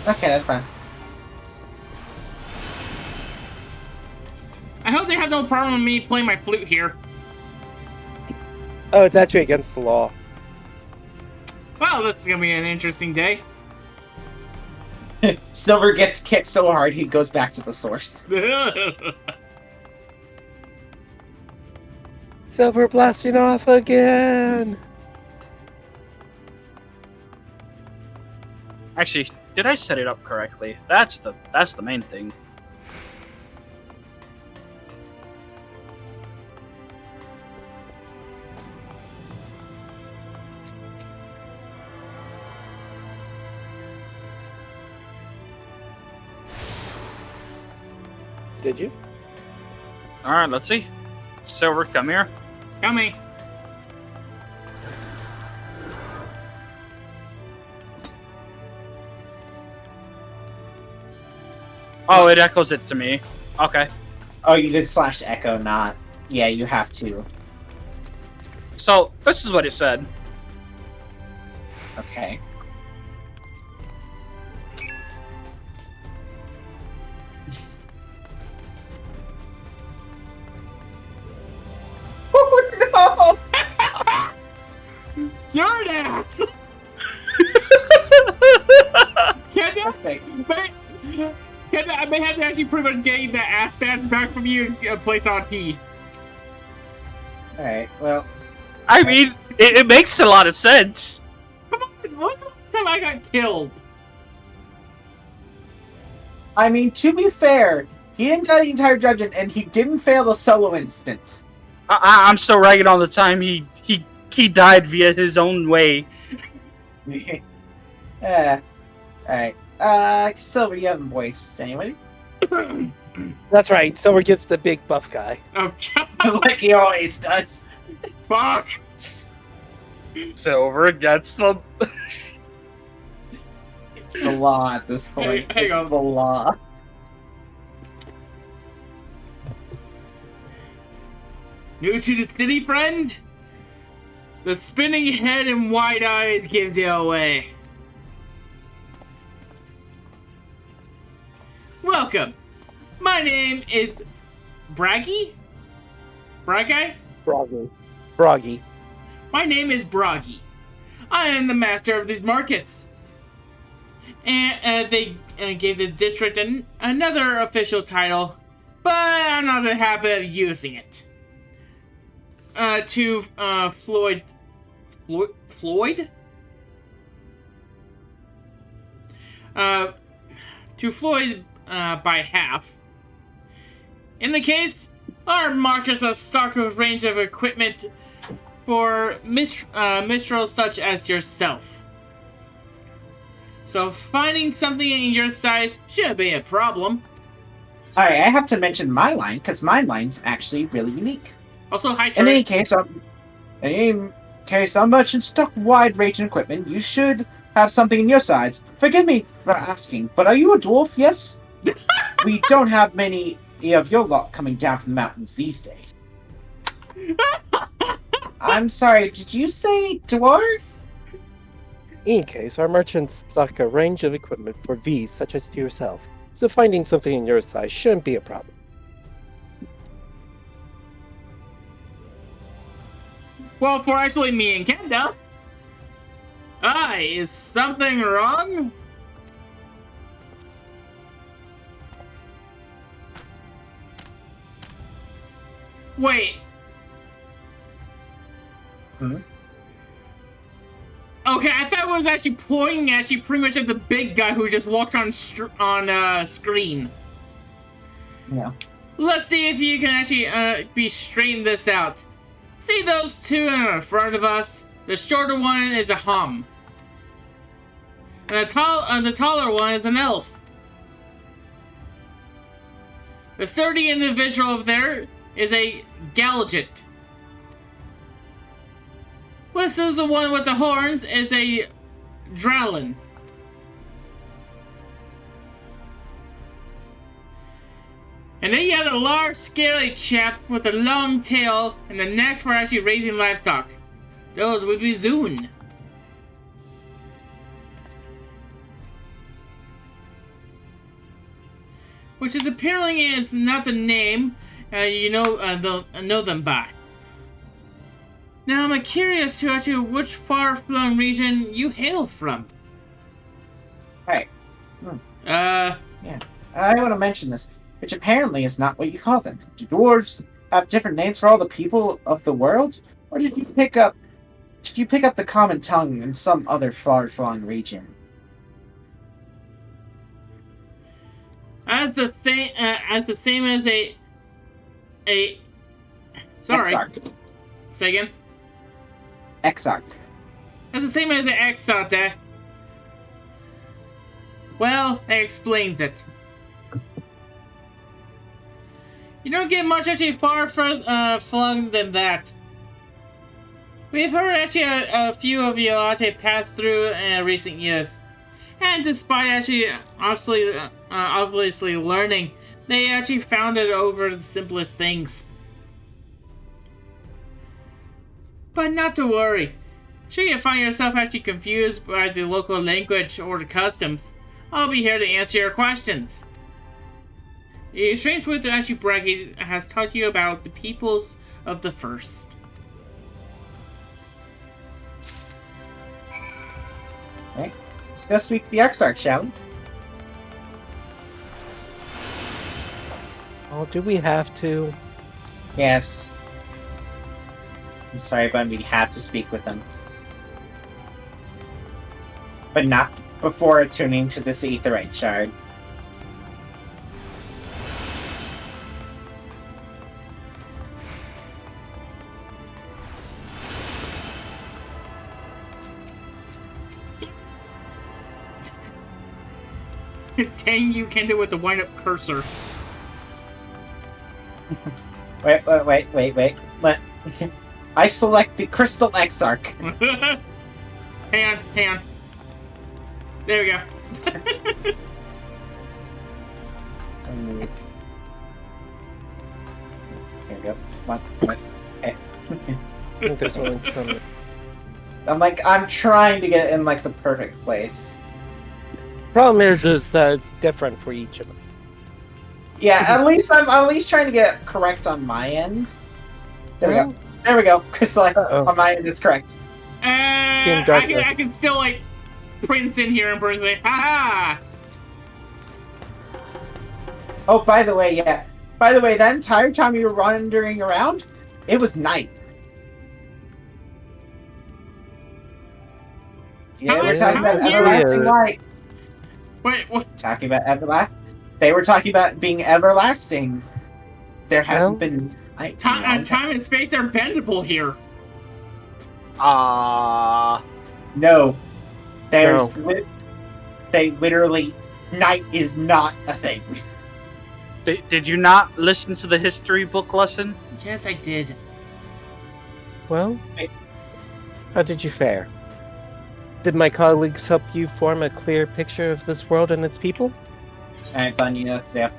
Okay, that's fine. I hope they have no problem with me playing my flute here. Oh, it's actually against the law. Well, this is gonna be an interesting day. Silver gets kicked so hard he goes back to the source. Silver blasting off again. Actually, did I set it up correctly? That's the main thing. Did you? Alright, let's see. Silver, come here. Coming. Oh, it echoes it to me. Okay. Oh, you did slash echo, not. Yeah, you have to. So, this is what it said. Okay. Oh no! You're an ass! Kenda, I may have to actually pretty much get the ass badge back from you and place on P. Alright, well. I mean, it makes a lot of sense. Come on, when was the last time I got killed? I mean, to be fair, he didn't die the entire dungeon, and he didn't fail the solo instance. I'm still ragging on the time he died via his own way. Alright. Silver, you haven't voiced anyway. That's right. Silver gets the big buff guy. Oh, like he always does. Fuck! Silver gets the... It's the law at this point. Hang it's on. the law. New to the city, friend? The spinning head and wide eyes gives you away. Welcome. My name is Braggy? Braggy? Broggy. My name is Broggy. I am the master of these markets. And they gave the district another official title, but I'm not in the habit of using it. To Floyd? To Floyd by half. In the case, our markers are stocked with a range of equipment for minstrels such as yourself. So finding something in your size shouldn't be a problem. Alright, I have to mention my line, because my line's actually really unique. Also, hi, In any case, our merchants stock wide-ranging equipment. You should have something in your sides. Forgive me for asking, but are you a dwarf, yes? We don't have many of your lot coming down from the mountains these days. I'm sorry, did you say dwarf? In case, our merchants stock a range of equipment for V's such as yourself, so finding something in your size shouldn't be a problem. Well, for actually me and Kenda. Is something wrong? Wait. Hmm? Okay, I thought it was actually pointing at you pretty much at the big guy who just walked on screen. No. Let's see if you can actually straighten this out. See those two in front of us? The shorter one is a hum. And the taller one is an elf. The sturdy individual over there is a Galligant. This is the one with the horns is a Dralin. And then you have the large, scary chaps with a long tail and the necks for actually raising livestock. Those would be Zune. Which is apparently is not the name know them by. Now I'm curious to actually which far-flung region you hail from. Hey. Yeah. I want to mention this, which apparently is not what you call them. Do dwarves have different names for all the people of the world? Or did you pick up the common tongue in some other far-flung region? As the same as a sorry. Exarch. Say again. Exarch. That's the same as an Exarch, eh? Well, that explains it. You don't get much actually far flung than that. We've heard actually a few of you actually passed through in recent years. And despite actually obviously learning, they actually found it over the simplest things. But not to worry. Should you find yourself actually confused by the local language or the customs, I'll be here to answer your questions. The Strange Woods actually Braggy has taught you about the peoples of the First. Okay. Let's go speak to the Exarch, shall we? Oh, do we have to? Yes. I'm sorry, but we have to speak with them. But not before tuning to this Aetherite shard. Dang you, Kenda, with the wind-up cursor. Wait. I select the Crystal Exarch. Hang on. There we go. Here we go. Come on. Okay. I think there's only one. I'm trying to get it in like the perfect place. Problem is that it's different for each of them. Yeah, I'm at least trying to get it correct on my end. There we go. Crystal on my end, it's correct. I can still like prince in here and burst like, haha. Oh, by the way, that entire time you were wandering around, it was night. Yeah, we're talking about everlasting light. Wait, what? Talking about everlasting. They were talking about being everlasting. There hasn't been night. Time and space are bendable here. No. They literally, night is not a thing. Did you not listen to the history book lesson? Yes, I did. Well, how did you fare? Did my colleagues help you form a clear picture of this world and its people? I've done, yeah.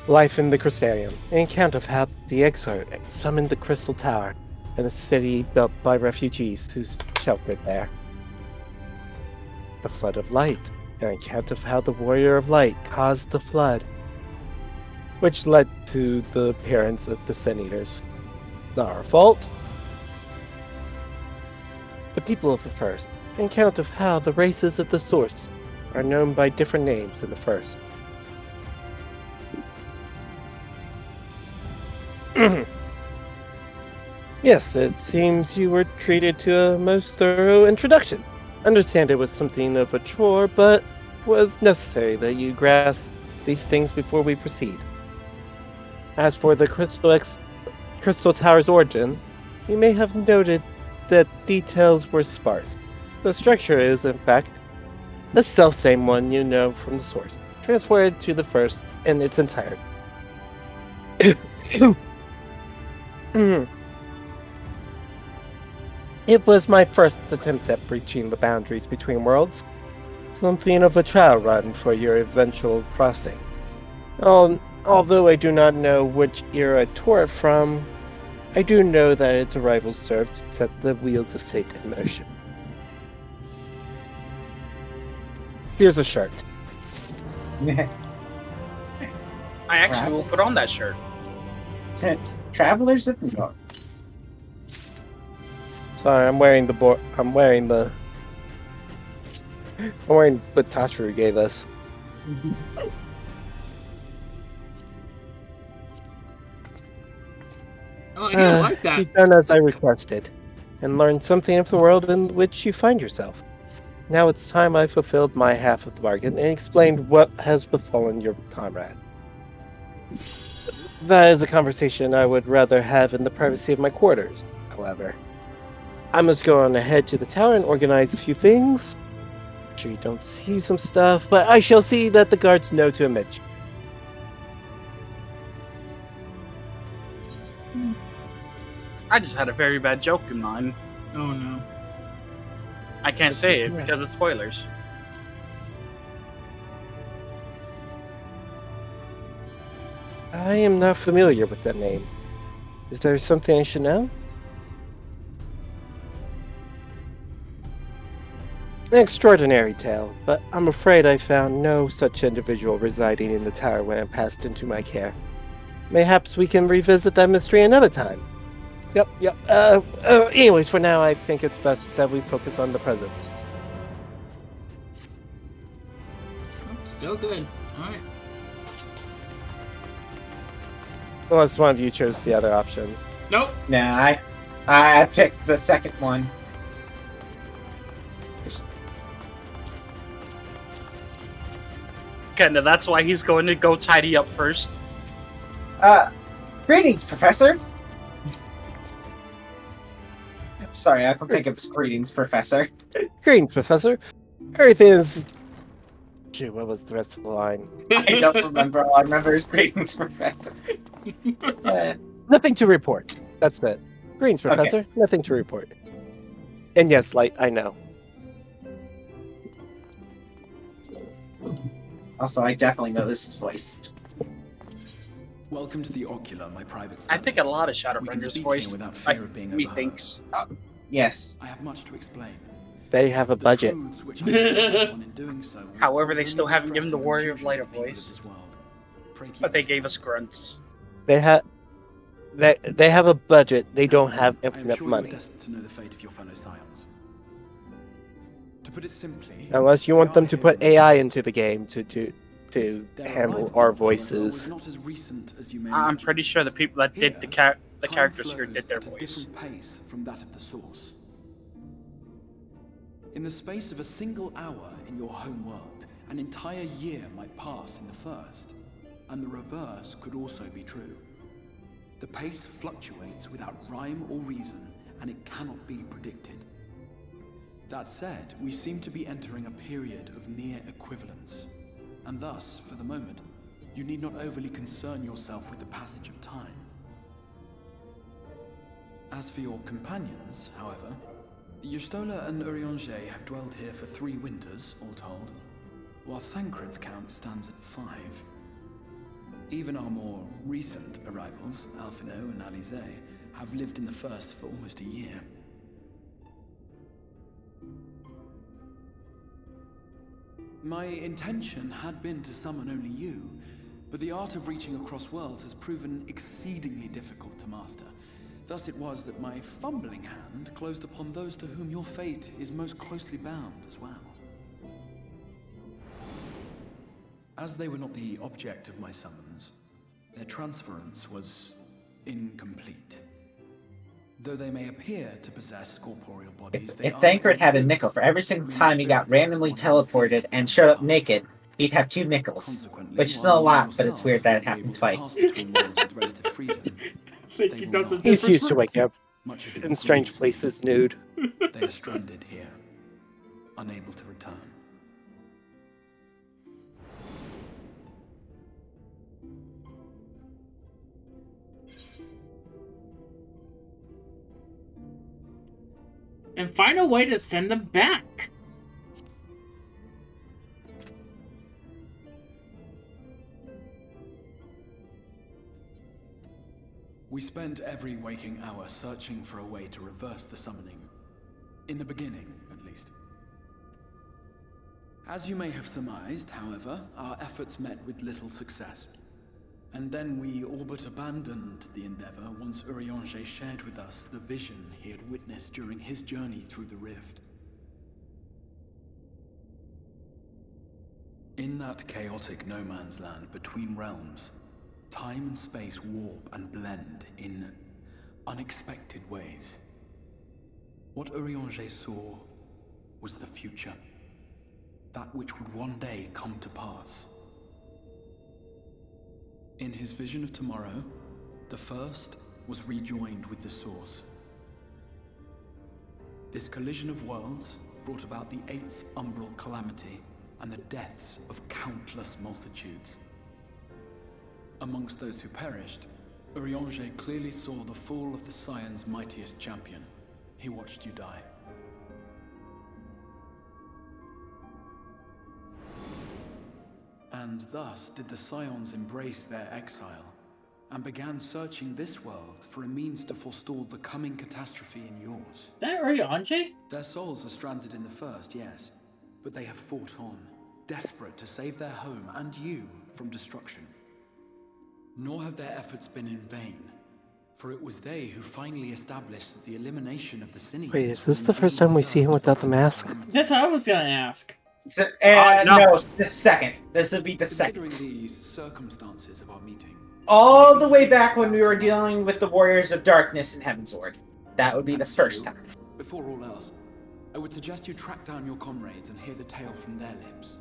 Life in the Crystarium, an account of how the Exarch summoned the Crystal Tower and a city built by refugees who sheltered there. The Flood of Light, an account of how the Warrior of Light caused the flood, which led to the appearance of the Sin Eaters. Not our fault. The People of the First, an account of how the races of the Source are known by different names in the First. Yes, it seems you were treated to a most thorough introduction. Understand it was something of a chore, but was necessary that you grasp these things before we proceed. As for the Crystal Tower's origin, you may have noted that details were sparse. The structure is, in fact, the self-same one you know from the source, transported to the First in its entirety. It was my first attempt at breaching the boundaries between worlds. Something of a trial run for your eventual crossing. Although I do not know which era it tore it from, I do know that its arrival served to set the wheels of fate in motion. Here's a shirt. I actually will put on that shirt. Travelers of New York. Sorry, I'm wearing what Tataru gave us. Oh, I don't like that. You've done as I requested, and learned something of the world in which you find yourself. Now it's time I fulfilled my half of the bargain and explained what has befallen your comrade. That is a conversation I would rather have in the privacy of my quarters, however. I must go on ahead to the tower and organize a few things. I'm sure you don't see some stuff, but I shall see that the guards know to admit you. I just had a very bad joke in mind. Oh no. I can't say it because it's spoilers. I am not familiar with that name. Is there something I should know? An extraordinary tale, but I'm afraid I found no such individual residing in the tower when it passed into my care. Mayhaps we can revisit that mystery another time. Yep. Anyways, for now, I think it's best that we focus on the present. Still good. Alright. Unless one of you chose the other option. Nope. Nah, I picked the second one. Kenda, that's why he's going to go tidy up first. Greetings, Professor. Sorry, I can think of greetings, Professor. Greetings, Professor. Everything is Shoot, what was the rest of the line? I don't remember. All I remember is Greetings, Professor. Nothing to report. That's it. Greetings, Professor. Okay. Nothing to report. And yes, Light, I know. Also, I definitely know this voice. Welcome to the Ocular, my private I study. think a lot of We can Shadowbringers speak voice, here without fear of being overheard. methinks. Yes. I have much to explain. They have a budget. Truths which I touched upon in doing so will However, they cause still only haven't given the distress and Warrior of confusion Light to a the people of voice. this world. Pray keep But they it. gave us grunts. They have a budget. They don't have I am infinite sure money. you're desperate to know the fate of your fellow scions. To put it simply, Unless you want them to put AI into the game to their handle arrival, our however, voices. was not as recent as you may I'm imagine. pretty sure the people that did the Time characters here flows did their at a voice. different pace from that of the source. In the space of a single hour in your home world, an entire year might pass in the first, and the reverse could also be true. The pace fluctuates without rhyme or reason, and it cannot be predicted. That said, we seem to be entering a period of near equivalence, and thus, for the moment, you need not overly concern yourself with the passage of time. As for your companions, however, Y'shtola and Urianger have dwelled here for 3 winters, all told, while Thancred's count stands at 5. Even our more recent arrivals, Alphino and Alize, have lived in the first for almost a year. My intention had been to summon only you, but the art of reaching across worlds has proven exceedingly difficult to master. Thus it was that my fumbling hand closed upon those to whom your fate is most closely bound as well. As they were not the object of my summons, their transference was incomplete. Though they may appear to possess corporeal bodies, they If are Thancred had a nickel for every single time he got randomly teleported and showed up naked, he'd have 2 nickels. Which is not a lot, but it's weird that it happened twice. He's used to waking up in strange places nude. They are stranded here, unable to return. And find a way to send them back. We spent every waking hour searching for a way to reverse the summoning. In the beginning, at least. As you may have surmised, however, our efforts met with little success. And then we all but abandoned the endeavor once Urianger shared with us the vision he had witnessed during his journey through the rift. In that chaotic no-man's land between realms, time and space warp and blend in unexpected ways. What Urianger saw was the future. That which would one day come to pass. In his vision of tomorrow, the first was rejoined with the source. This collision of worlds brought about the 8th umbral calamity and the deaths of countless multitudes. Amongst those who perished, Urianger clearly saw the fall of the Scion's mightiest champion. He watched you die. And thus did the Scions embrace their exile, and began searching this world for a means to forestall the coming catastrophe in yours. Is that Urianger? Their souls are stranded in the first, yes, but they have fought on, desperate to save their home and you from destruction. Nor have their efforts been in vain, for it was they who finally established that the elimination of the Sin Wait, is this the first time we see him without the mask? That's what I was gonna ask. No, the second. This would be the second. Considering these circumstances of our meeting, All the way back when we were dealing with the Warriors of Darkness in Heavensward. That would be the first time. before all else, I would suggest you track down your comrades and hear the tale from their lips.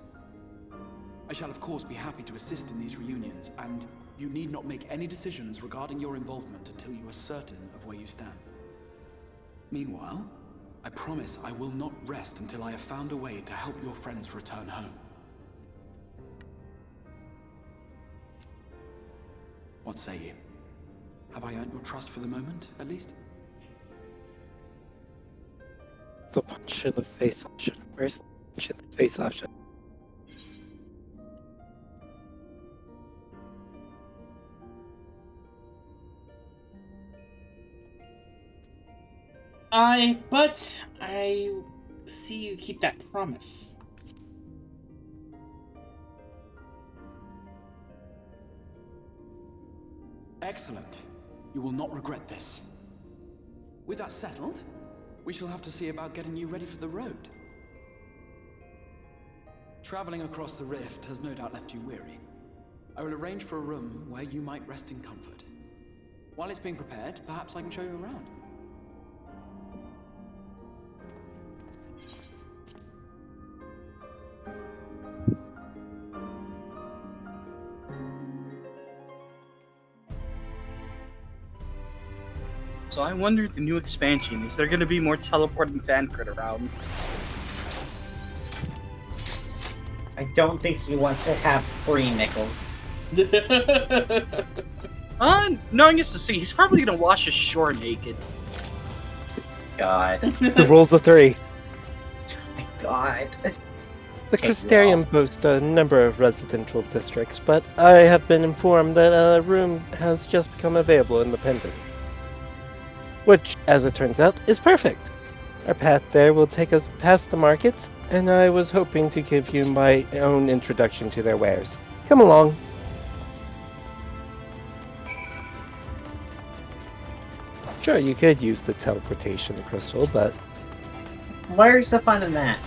I shall of course be happy to assist in these reunions, and you need not make any decisions regarding your involvement until you are certain of where you stand. Meanwhile, I promise I will not rest until I have found a way to help your friends return home. What say you? Have I earned your trust for the moment, at least? The punch in the face option. Where's the punch in the face option? But I see you keep that promise. Excellent. You will not regret this. With that settled, we shall have to see about getting you ready for the road. Traveling across the rift has no doubt left you weary. I will arrange for a room where you might rest in comfort. While it's being prepared, perhaps I can show you around. So I wonder the new expansion, is there going to be more teleporting fan crit around? I don't think he wants to have free nickels. Knowing us to see, he's probably going to wash ashore naked. God. The rules of 3. My God. The Crystarium boasts a number of residential districts, but I have been informed that a room has just become available in the Pendant. Which, as it turns out, is perfect. Our path there will take us past the markets, and I was hoping to give you my own introduction to their wares. Come along. Sure, you could use the teleportation crystal, but... Where's the fun in that?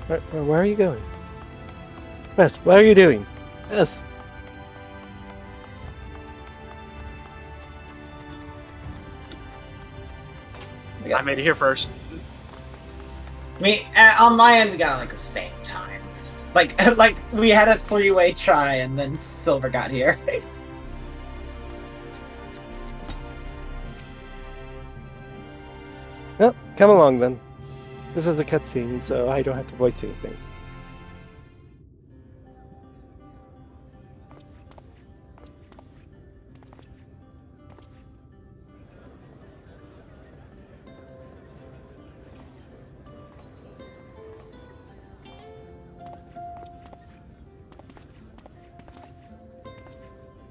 Where are you going? Wes, what are you doing? Wes. I made it here first. I mean, on my end, we got like the same time. Like we had a 3-way try, and then Silver got here. Well, come along then. This is a cutscene, so I don't have to voice anything.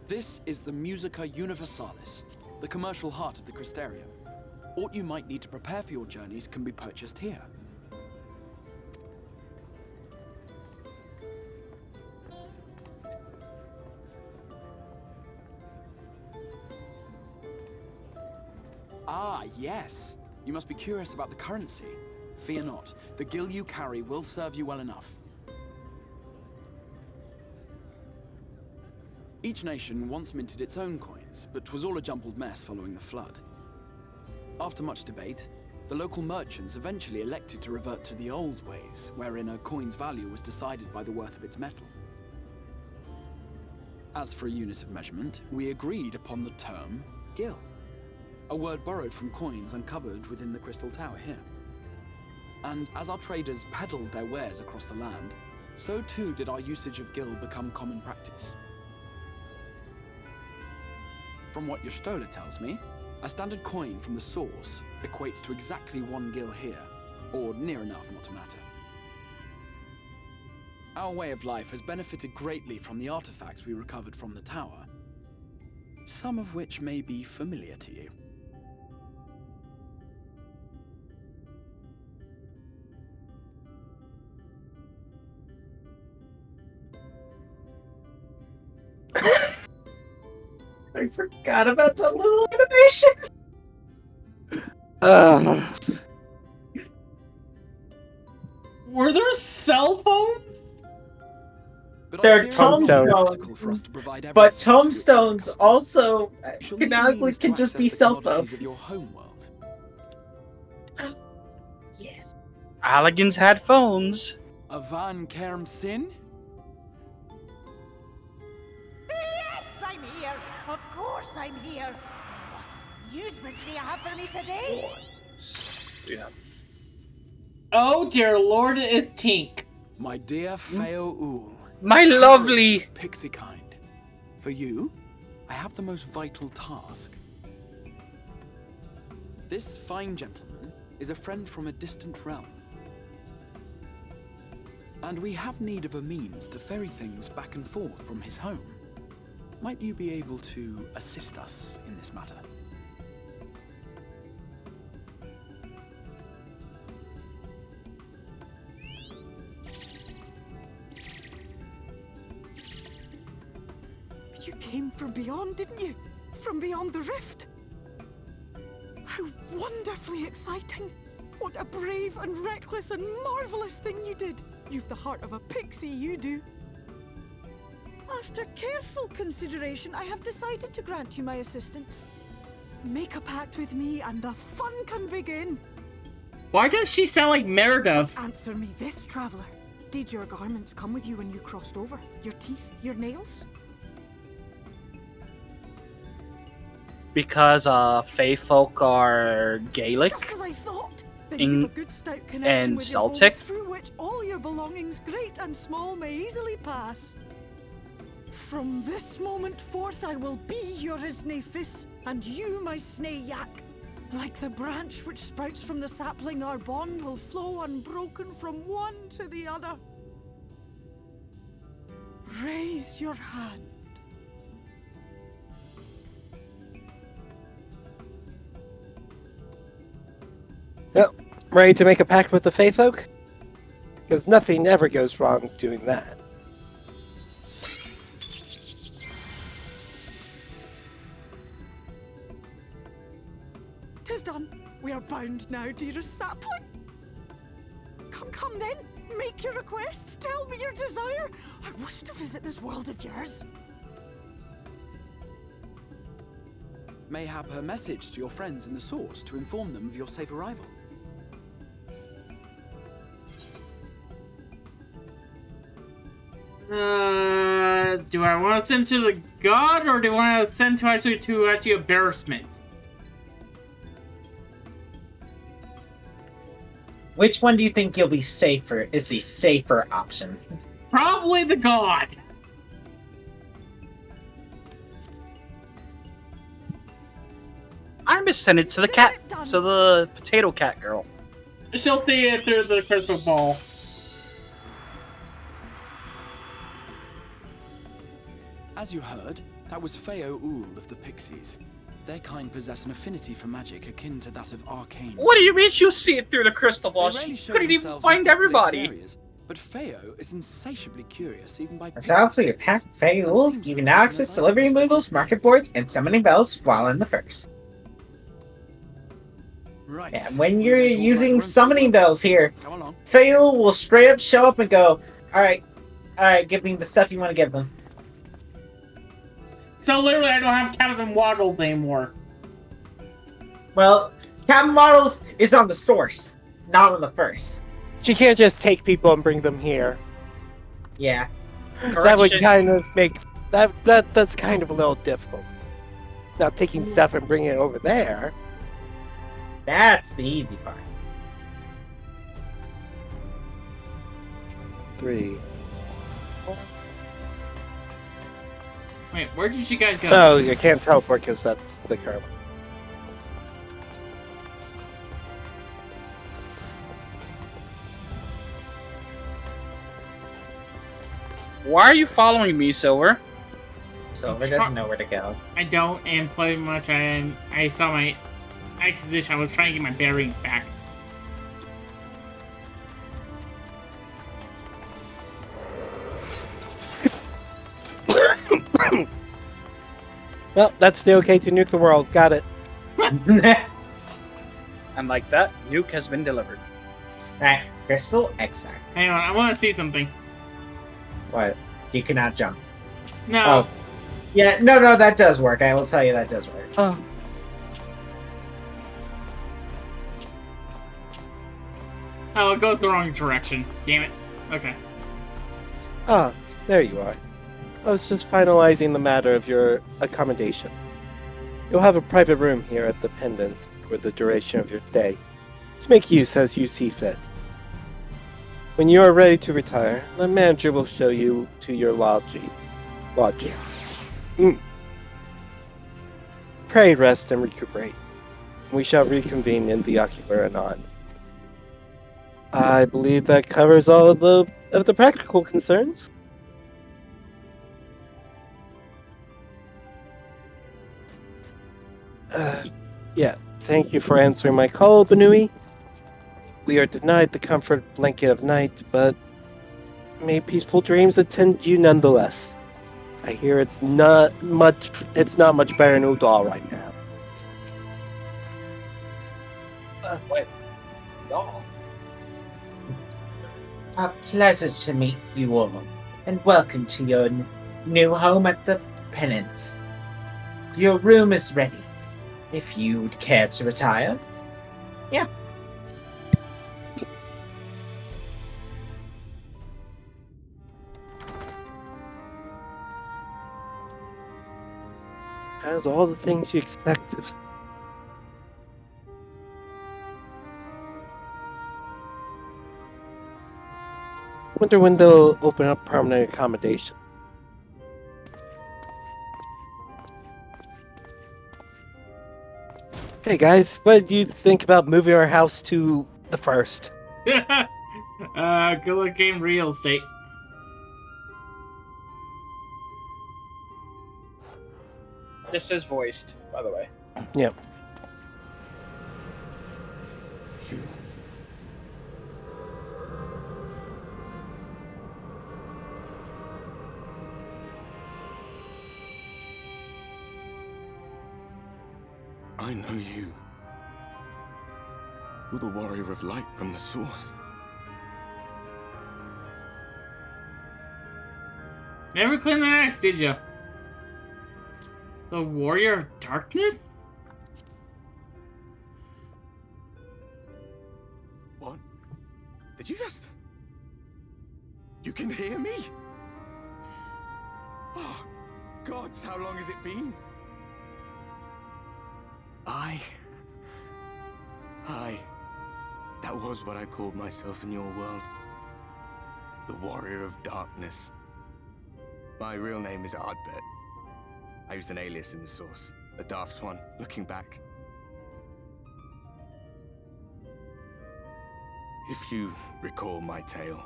This is the Musica Universalis, the commercial heart of the Crystarium. Aught you might need to prepare for your journeys can be purchased here. Ah, yes. You must be curious about the currency. Fear not. The gil you carry will serve you well enough. Each nation once minted its own coins, but 'twas all a jumbled mess following the flood. After much debate, the local merchants eventually elected to revert to the old ways, wherein a coin's value was decided by the worth of its metal. As for a unit of measurement, we agreed upon the term gil, a word borrowed from coins uncovered within the Crystal Tower here. And as our traders peddled their wares across the land, so too did our usage of gil become common practice. From what your stola tells me, a standard coin from the source equates to exactly 1 gil here, or near enough not to matter. Our way of life has benefited greatly from the artifacts we recovered from the tower, some of which may be familiar to you. I forgot about that little animation. Were there cell phones? They're tombstones, but tombstones also canonically can just be cell phones. Yes. Alligans had phones. Avan Kerm Sin? Yes, I'm here. Of course I'm here. What amusements do you have for me today? Yeah. Oh dear lord, it's Tink. My dear Feo U. My lovely Pixie kind. For you, I have the most vital task. This fine gentleman is a friend from a distant realm. And we have need of a means to ferry things back and forth from his home. Might you be able to assist us in this matter? You came from beyond, didn't you? From beyond the rift. How wonderfully exciting. What a brave and reckless and marvelous thing you did. You've the heart of a pixie, you do. After careful consideration, I have decided to grant you my assistance. Make a pact with me and the fun can begin. Why does she sound like Meredith? Answer me this, traveler. Did your garments come with you when you crossed over? Your teeth? Your nails? Because Fae folk are Gaelic Just as I thought. Then In- you've a good stout connection and with your home, Celtic. through which all your belongings, great and small, may easily pass. From this moment forth, I will be your Isne Fis, and you my Snay Yak. Like the branch which sprouts from the sapling, our bond will flow unbroken from one to the other. Raise your hand. Well, ready to make a pact with the Fae folk? Because nothing ever goes wrong doing that. Tis done. We are bound now, dearest sapling. Come then. Make your request. Tell me your desire. I wish to visit this world of yours. Mayhap her message to your friends in the Source to inform them of your safe arrival. Do I want to send to the god, or do I want to send to actually embarrassment? Which one do you think you'll be safer? Is the safer option? Probably the god. I'm gonna send it to the cat, to the potato cat girl. She'll see it through the crystal ball. As you heard, that was Feo Ool of the Pixies. Their kind possess an affinity for magic akin to that of arcane. What do you mean she'll see it through the crystal ball? They rarely She show couldn't even themselves find in populated everybody. areas, but Feo is insatiably curious even by It's also your pack of Fae Wolves, giving access to living moogles, market boards, and summoning bells while in the first. Right. And when you're using summoning bells here, Come along. Fael will straight up show up and go, alright, give me the stuff you want to give them. So literally, I don't have Captain Waddles anymore. Well, Captain Models is on the source, not on the first. She can't just take people and bring them here. Yeah. That would kind of make that's kind of a little difficult. Not taking stuff and bringing it over there. That's the easy part. 3. Wait, where did you guys go? Oh, you can't teleport because that's the curve. Why are you following me, Silver? Silver doesn't know where to go. I don't, and pretty much I saw my exposition. I was trying to get my berries back. Well, that's the okay to nuke the world. Got it. And like that, nuke has been delivered. Alright, Crystal Exarch. Hang on, I want to see something. What? You cannot jump. No. Oh. Yeah, no, that does work. I will tell you that does work. Oh. Oh, it goes the wrong direction. Damn it. Okay. Ah, there you are. I was just finalizing the matter of your accommodation. You'll have a private room here at the Pendants for the duration of your stay, to make use as you see fit. When you are ready to retire, the manager will show you to your lodging. Pray rest and recuperate. We shall reconvene in the ocular anon. I believe that covers all of the practical concerns. Yeah, thank you for answering my call, Banui. We are denied the comfort blanket of night, but may peaceful dreams attend you nonetheless. I hear it's not much better in Udal right now. Wait. Y'all. A pleasure to meet you all, and welcome to your new home at the Penance. Your room is ready, if you'd care to retire. Yeah. Has all the things you expect of. Wonder when they'll open up permanent accommodation. Hey guys, what do you think about moving our house to the first? Good looking real estate. This is voiced, by the way. Yep. I know you. You're the warrior of light from the source. Never cleaned the axe, did you? The warrior of darkness? What? Did you just... You can hear me? Oh, gods, how long has it been? That was what I called myself in your world. The warrior of darkness. My real name is Ardbert. I used an alias in the source, a daft one, looking back. If you recall my tale,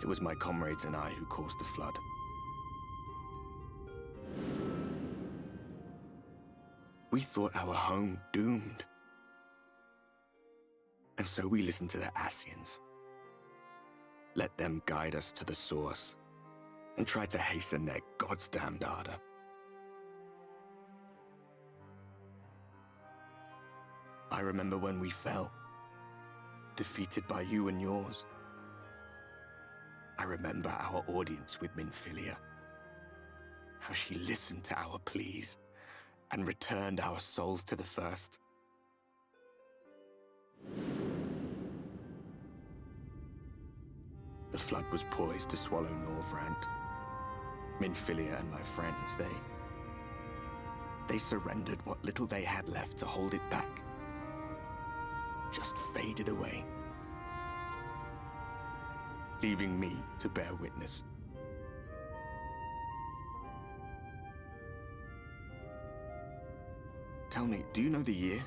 it was my comrades and I who caused the flood. We thought our home doomed. And so we listened to the Ascians. Let them guide us to the source and try to hasten their goddamned ardor. I remember when we fell, defeated by you and yours. I remember our audience with Minfilia, how she listened to our pleas and returned our souls to the first. The flood was poised to swallow Norvrand. Minfilia and my friends, they surrendered what little they had left to hold it back. Just faded away, leaving me to bear witness. Tell me, do you know the year?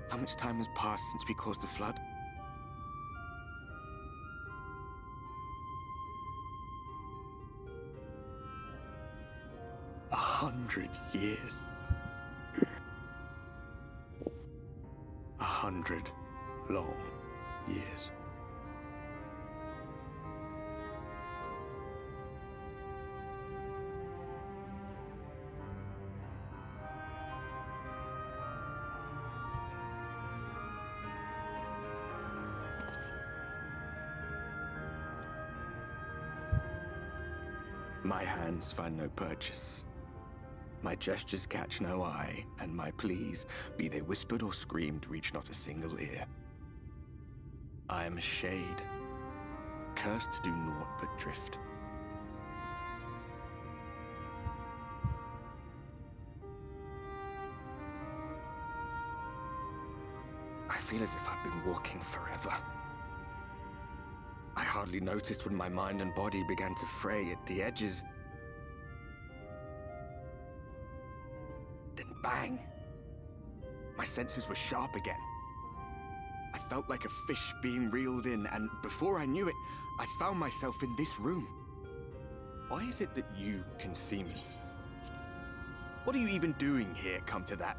How much time has passed since we caused the flood? A 100 years. 100 long years. My hands find no purchase. My gestures catch no eye, and my pleas, be they whispered or screamed, reach not a single ear. I am a shade, cursed to do naught but drift. I feel as if I've been walking forever. I hardly noticed when my mind and body began to fray at the edges. bang. My senses were sharp again. I felt like a fish being reeled in, and before I knew it, I found myself in this room. Why is it that you can see me? What are you even doing here, come to that?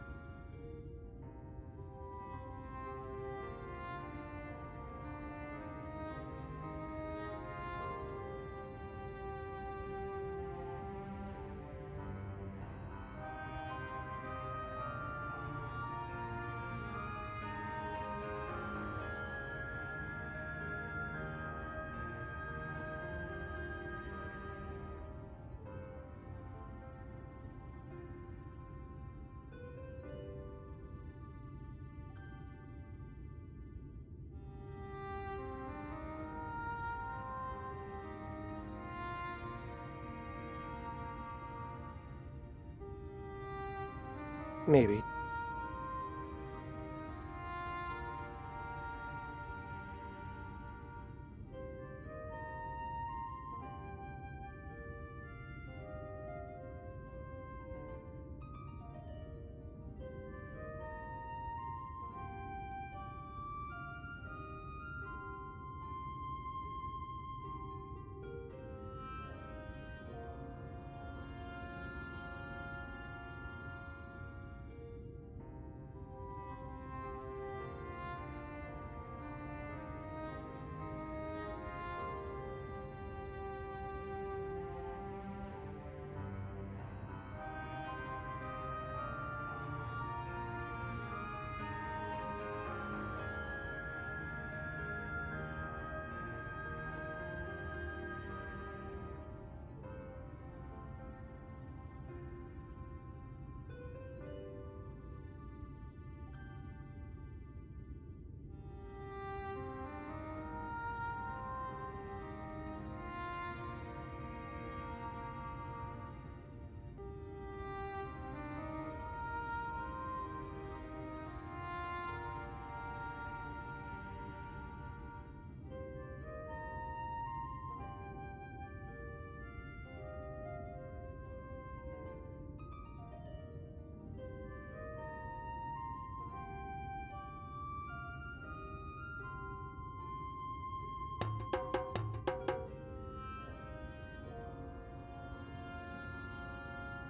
Maybe.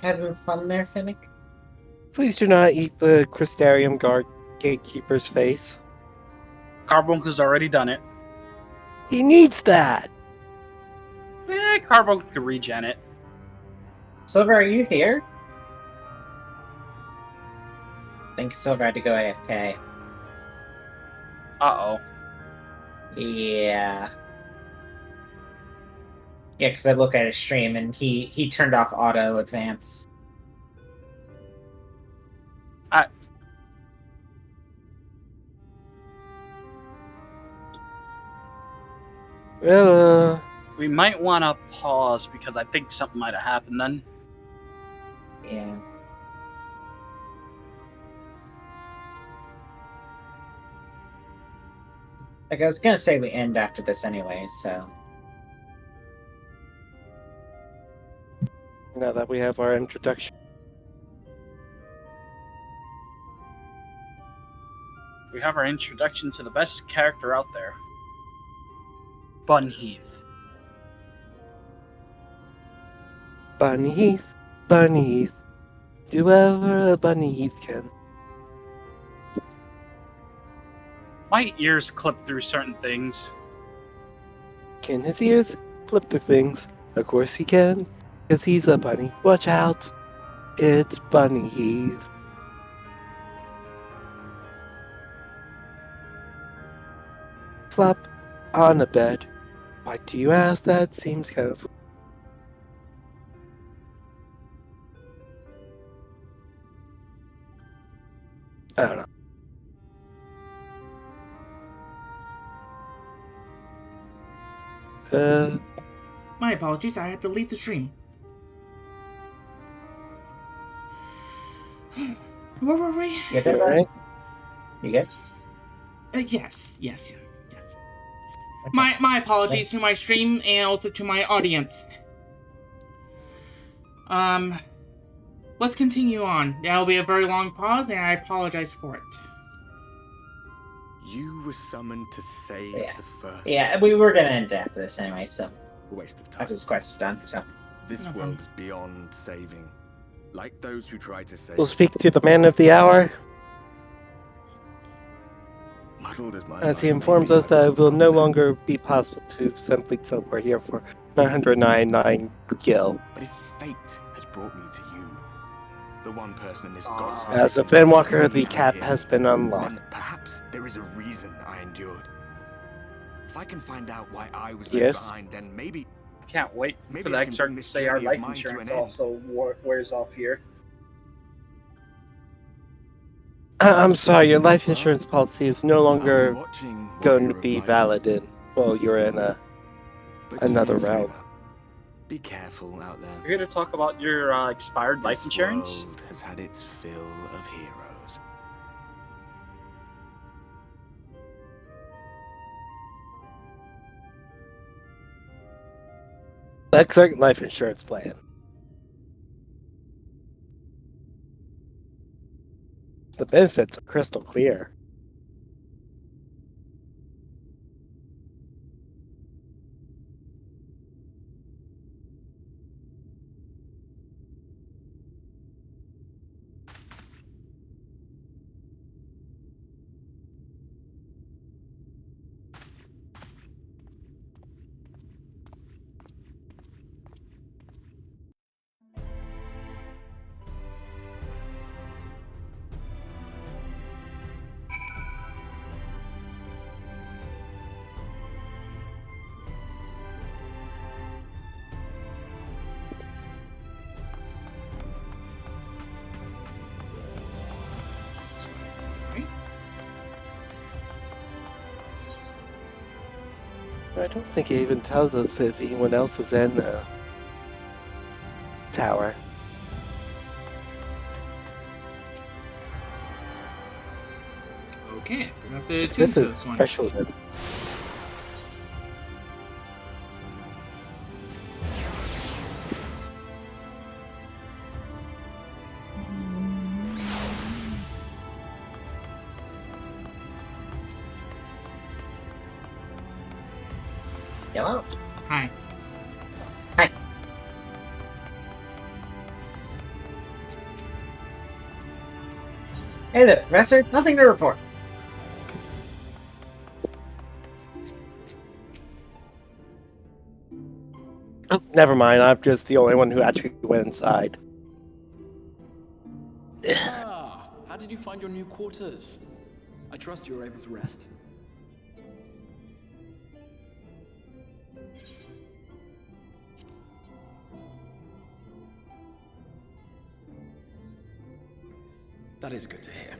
Having fun there, Finnick? Please do not eat the Crystarium Guard Gatekeeper's face. Carbuncle has already done it. He needs that! Carbuncle can regen it. Silver, are you here? I think Silver had to go AFK. Uh-oh. Yeah. Yeah, because I look at his stream and he turned off auto advance. We might want to pause because I think something might have happened then. Yeah. Like, I was gonna say we end after this anyway, so... Now that we have our introduction. We have our introduction to the best character out there. Bunheath. Bunheath, Bunheath, do whatever a Bunheath can. My ears clip through certain things. Can his ears flip through things? Of course he can, because he's a bunny. Watch out, it's Bunheath. Flop on a bed. Why do you ask? That seems kind of... I don't know. My apologies, I had to leave the stream. Where were we? You there, right? You good? Yes. Okay. My apologies to my stream and also to my audience. let's continue on. That'll be a very long pause, and I apologize for it. You were summoned to save the first. Yeah, we were gonna end after this anyway, so. Waste of time. After this quest's done, so. This world is beyond saving. Like those who try to save. We'll speak to the man of the hour, Muddled as my as he mind informs may be, us that it will no longer be possible to simply teleport here for 999 skill. But if fate has brought me to you, the one person in this god's As a Finwalker, the cap has been unlocked. then perhaps there is a reason I endured. If I can find out why I was Yes. left behind, then maybe I can't wait Maybe for the I can excerpt bring to this say our journey of life mine to insurance an end. also wears off here. I'm sorry, your life insurance policy is no longer watching going to be valid in, well, you're in another me a realm. be careful out there. You're here to talk about your expired life This insurance? world has had its fill of heroes. Excerpt life insurance plan. The benefits are crystal clear. I don't think it even tells us if anyone else is in the tower. Okay, I forgot to tune This to is this one. special then. Hello. Hi. Hi. Hey there, Professor. Nothing to report. Oh, never mind, I'm just the only one who actually went inside. Ah, how did you find your new quarters? I trust you were able to rest. That is good to hear.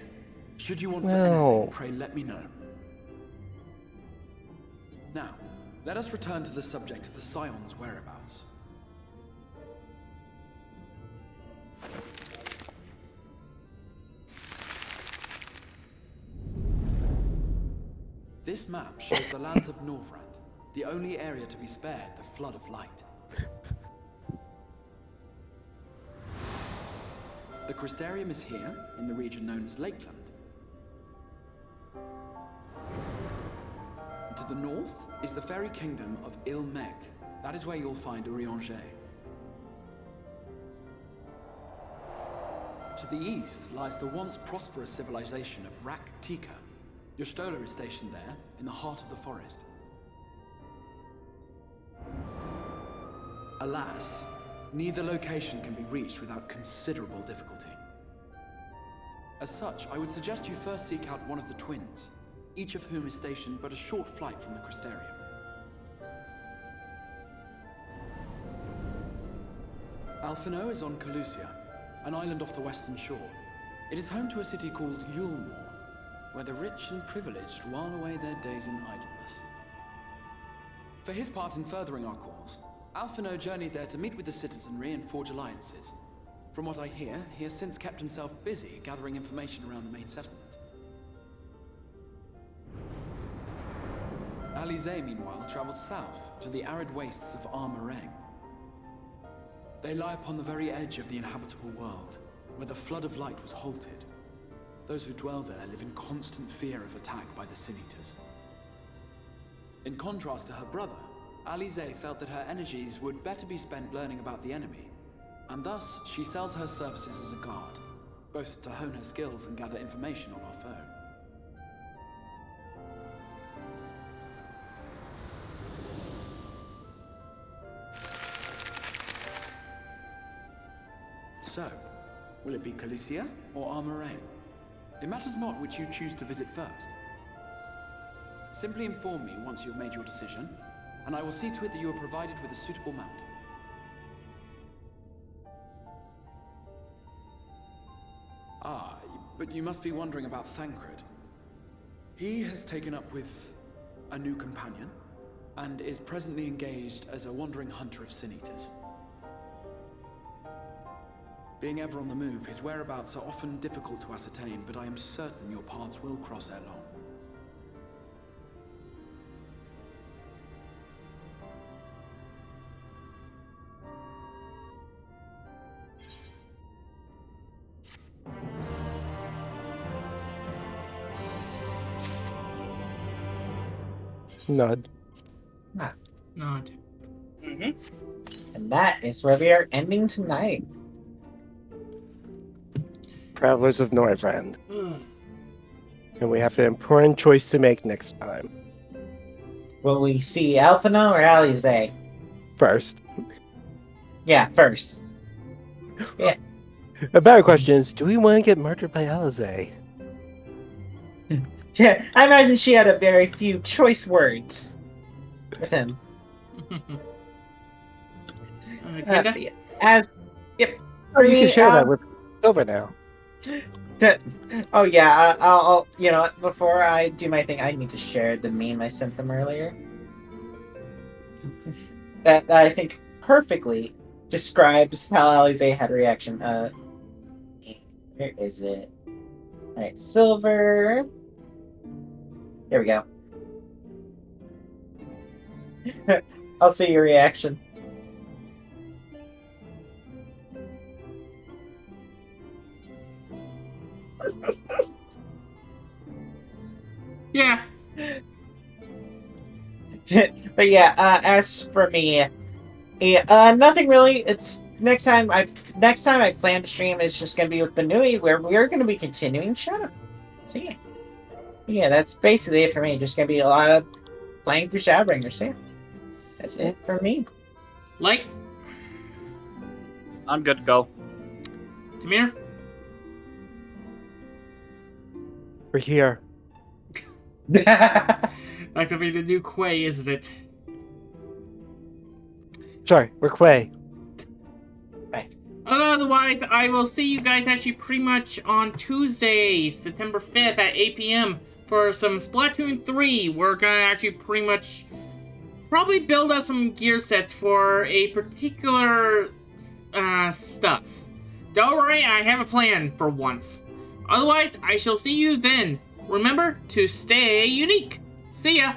Should you want for Well. anything, pray let me know. Now, let us return to the subject of the Scion's whereabouts. This map shows the lands of Norvrand, the only area to be spared the flood of light. The Crystarium is here, in the region known as Lakeland. To the north is the fairy kingdom of Il-Meg. That is where you'll find Urianger. To the east lies the once prosperous civilization of Rak-Tika. Your Stola is stationed there, in the heart of the forest. Alas, neither location can be reached without considerable difficulty. As such, I would suggest you first seek out one of the twins, each of whom is stationed but a short flight from the Crystarium. Alphino is on Calusia, an island off the western shore. It is home to a city called Yulmore, where the rich and privileged while away their days in idleness. For his part in furthering our cause, Alphino journeyed there to meet with the citizenry and forge alliances. From what I hear, he has since kept himself busy gathering information around the main settlement. Alize, meanwhile, traveled south to the arid wastes of Armoreng. They lie upon the very edge of the inhabitable world, where the flood of light was halted. Those who dwell there live in constant fear of attack by the Sin Eaters. In contrast to her brother, Alize felt that her energies would better be spent learning about the enemy, and thus she sells her services as a guard, both to hone her skills and gather information on our foe. So, will it be Calicia or Armoraine? It matters not which you choose to visit first. Simply inform me once you have made your decision, and I will see to it that you are provided with a suitable mount. Ah, but you must be wondering about Thancred. He has taken up with a new companion, and is presently engaged as a wandering hunter of Sin Eaters. Being ever on the move, his whereabouts are often difficult to ascertain, but I am certain your paths will cross ere long. Nod. Nod. And that is where we are ending tonight. Travelers of Northrend. And we have an important choice to make next time. Will we see Alphino or Alize? First. Yeah, first. Yeah. A better question is, do we want to get murdered by Alize? Yeah, I imagine she had a very few choice words with him. Kenda? As yep. Oh, you can share that with Silver now. Oh yeah, I'll you know before I do my thing, I need to share the meme I sent them earlier. that I think perfectly describes how Alize had a reaction. Where is it? All right, Silver. Here we go. I'll see your reaction. Yeah. But yeah, as for me, nothing really. It's next time I plan to stream is just gonna be with Banui, where we're gonna be continuing Shadow. So yeah, that's basically it for me. Just gonna be a lot of playing through Shadowbringers. So yeah, that's it for me. Light. I'm good to go. Tamir. We're here. Like to be the new Quay, isn't it? Sorry, we're Quay. Otherwise, I will see you guys actually pretty much on Tuesday, September 5th at 8 p.m. for some Splatoon 3. We're gonna actually pretty much probably build up some gear sets for a particular stuff. Don't worry, I have a plan for once. Otherwise, I shall see you then. Remember to stay unique. See ya!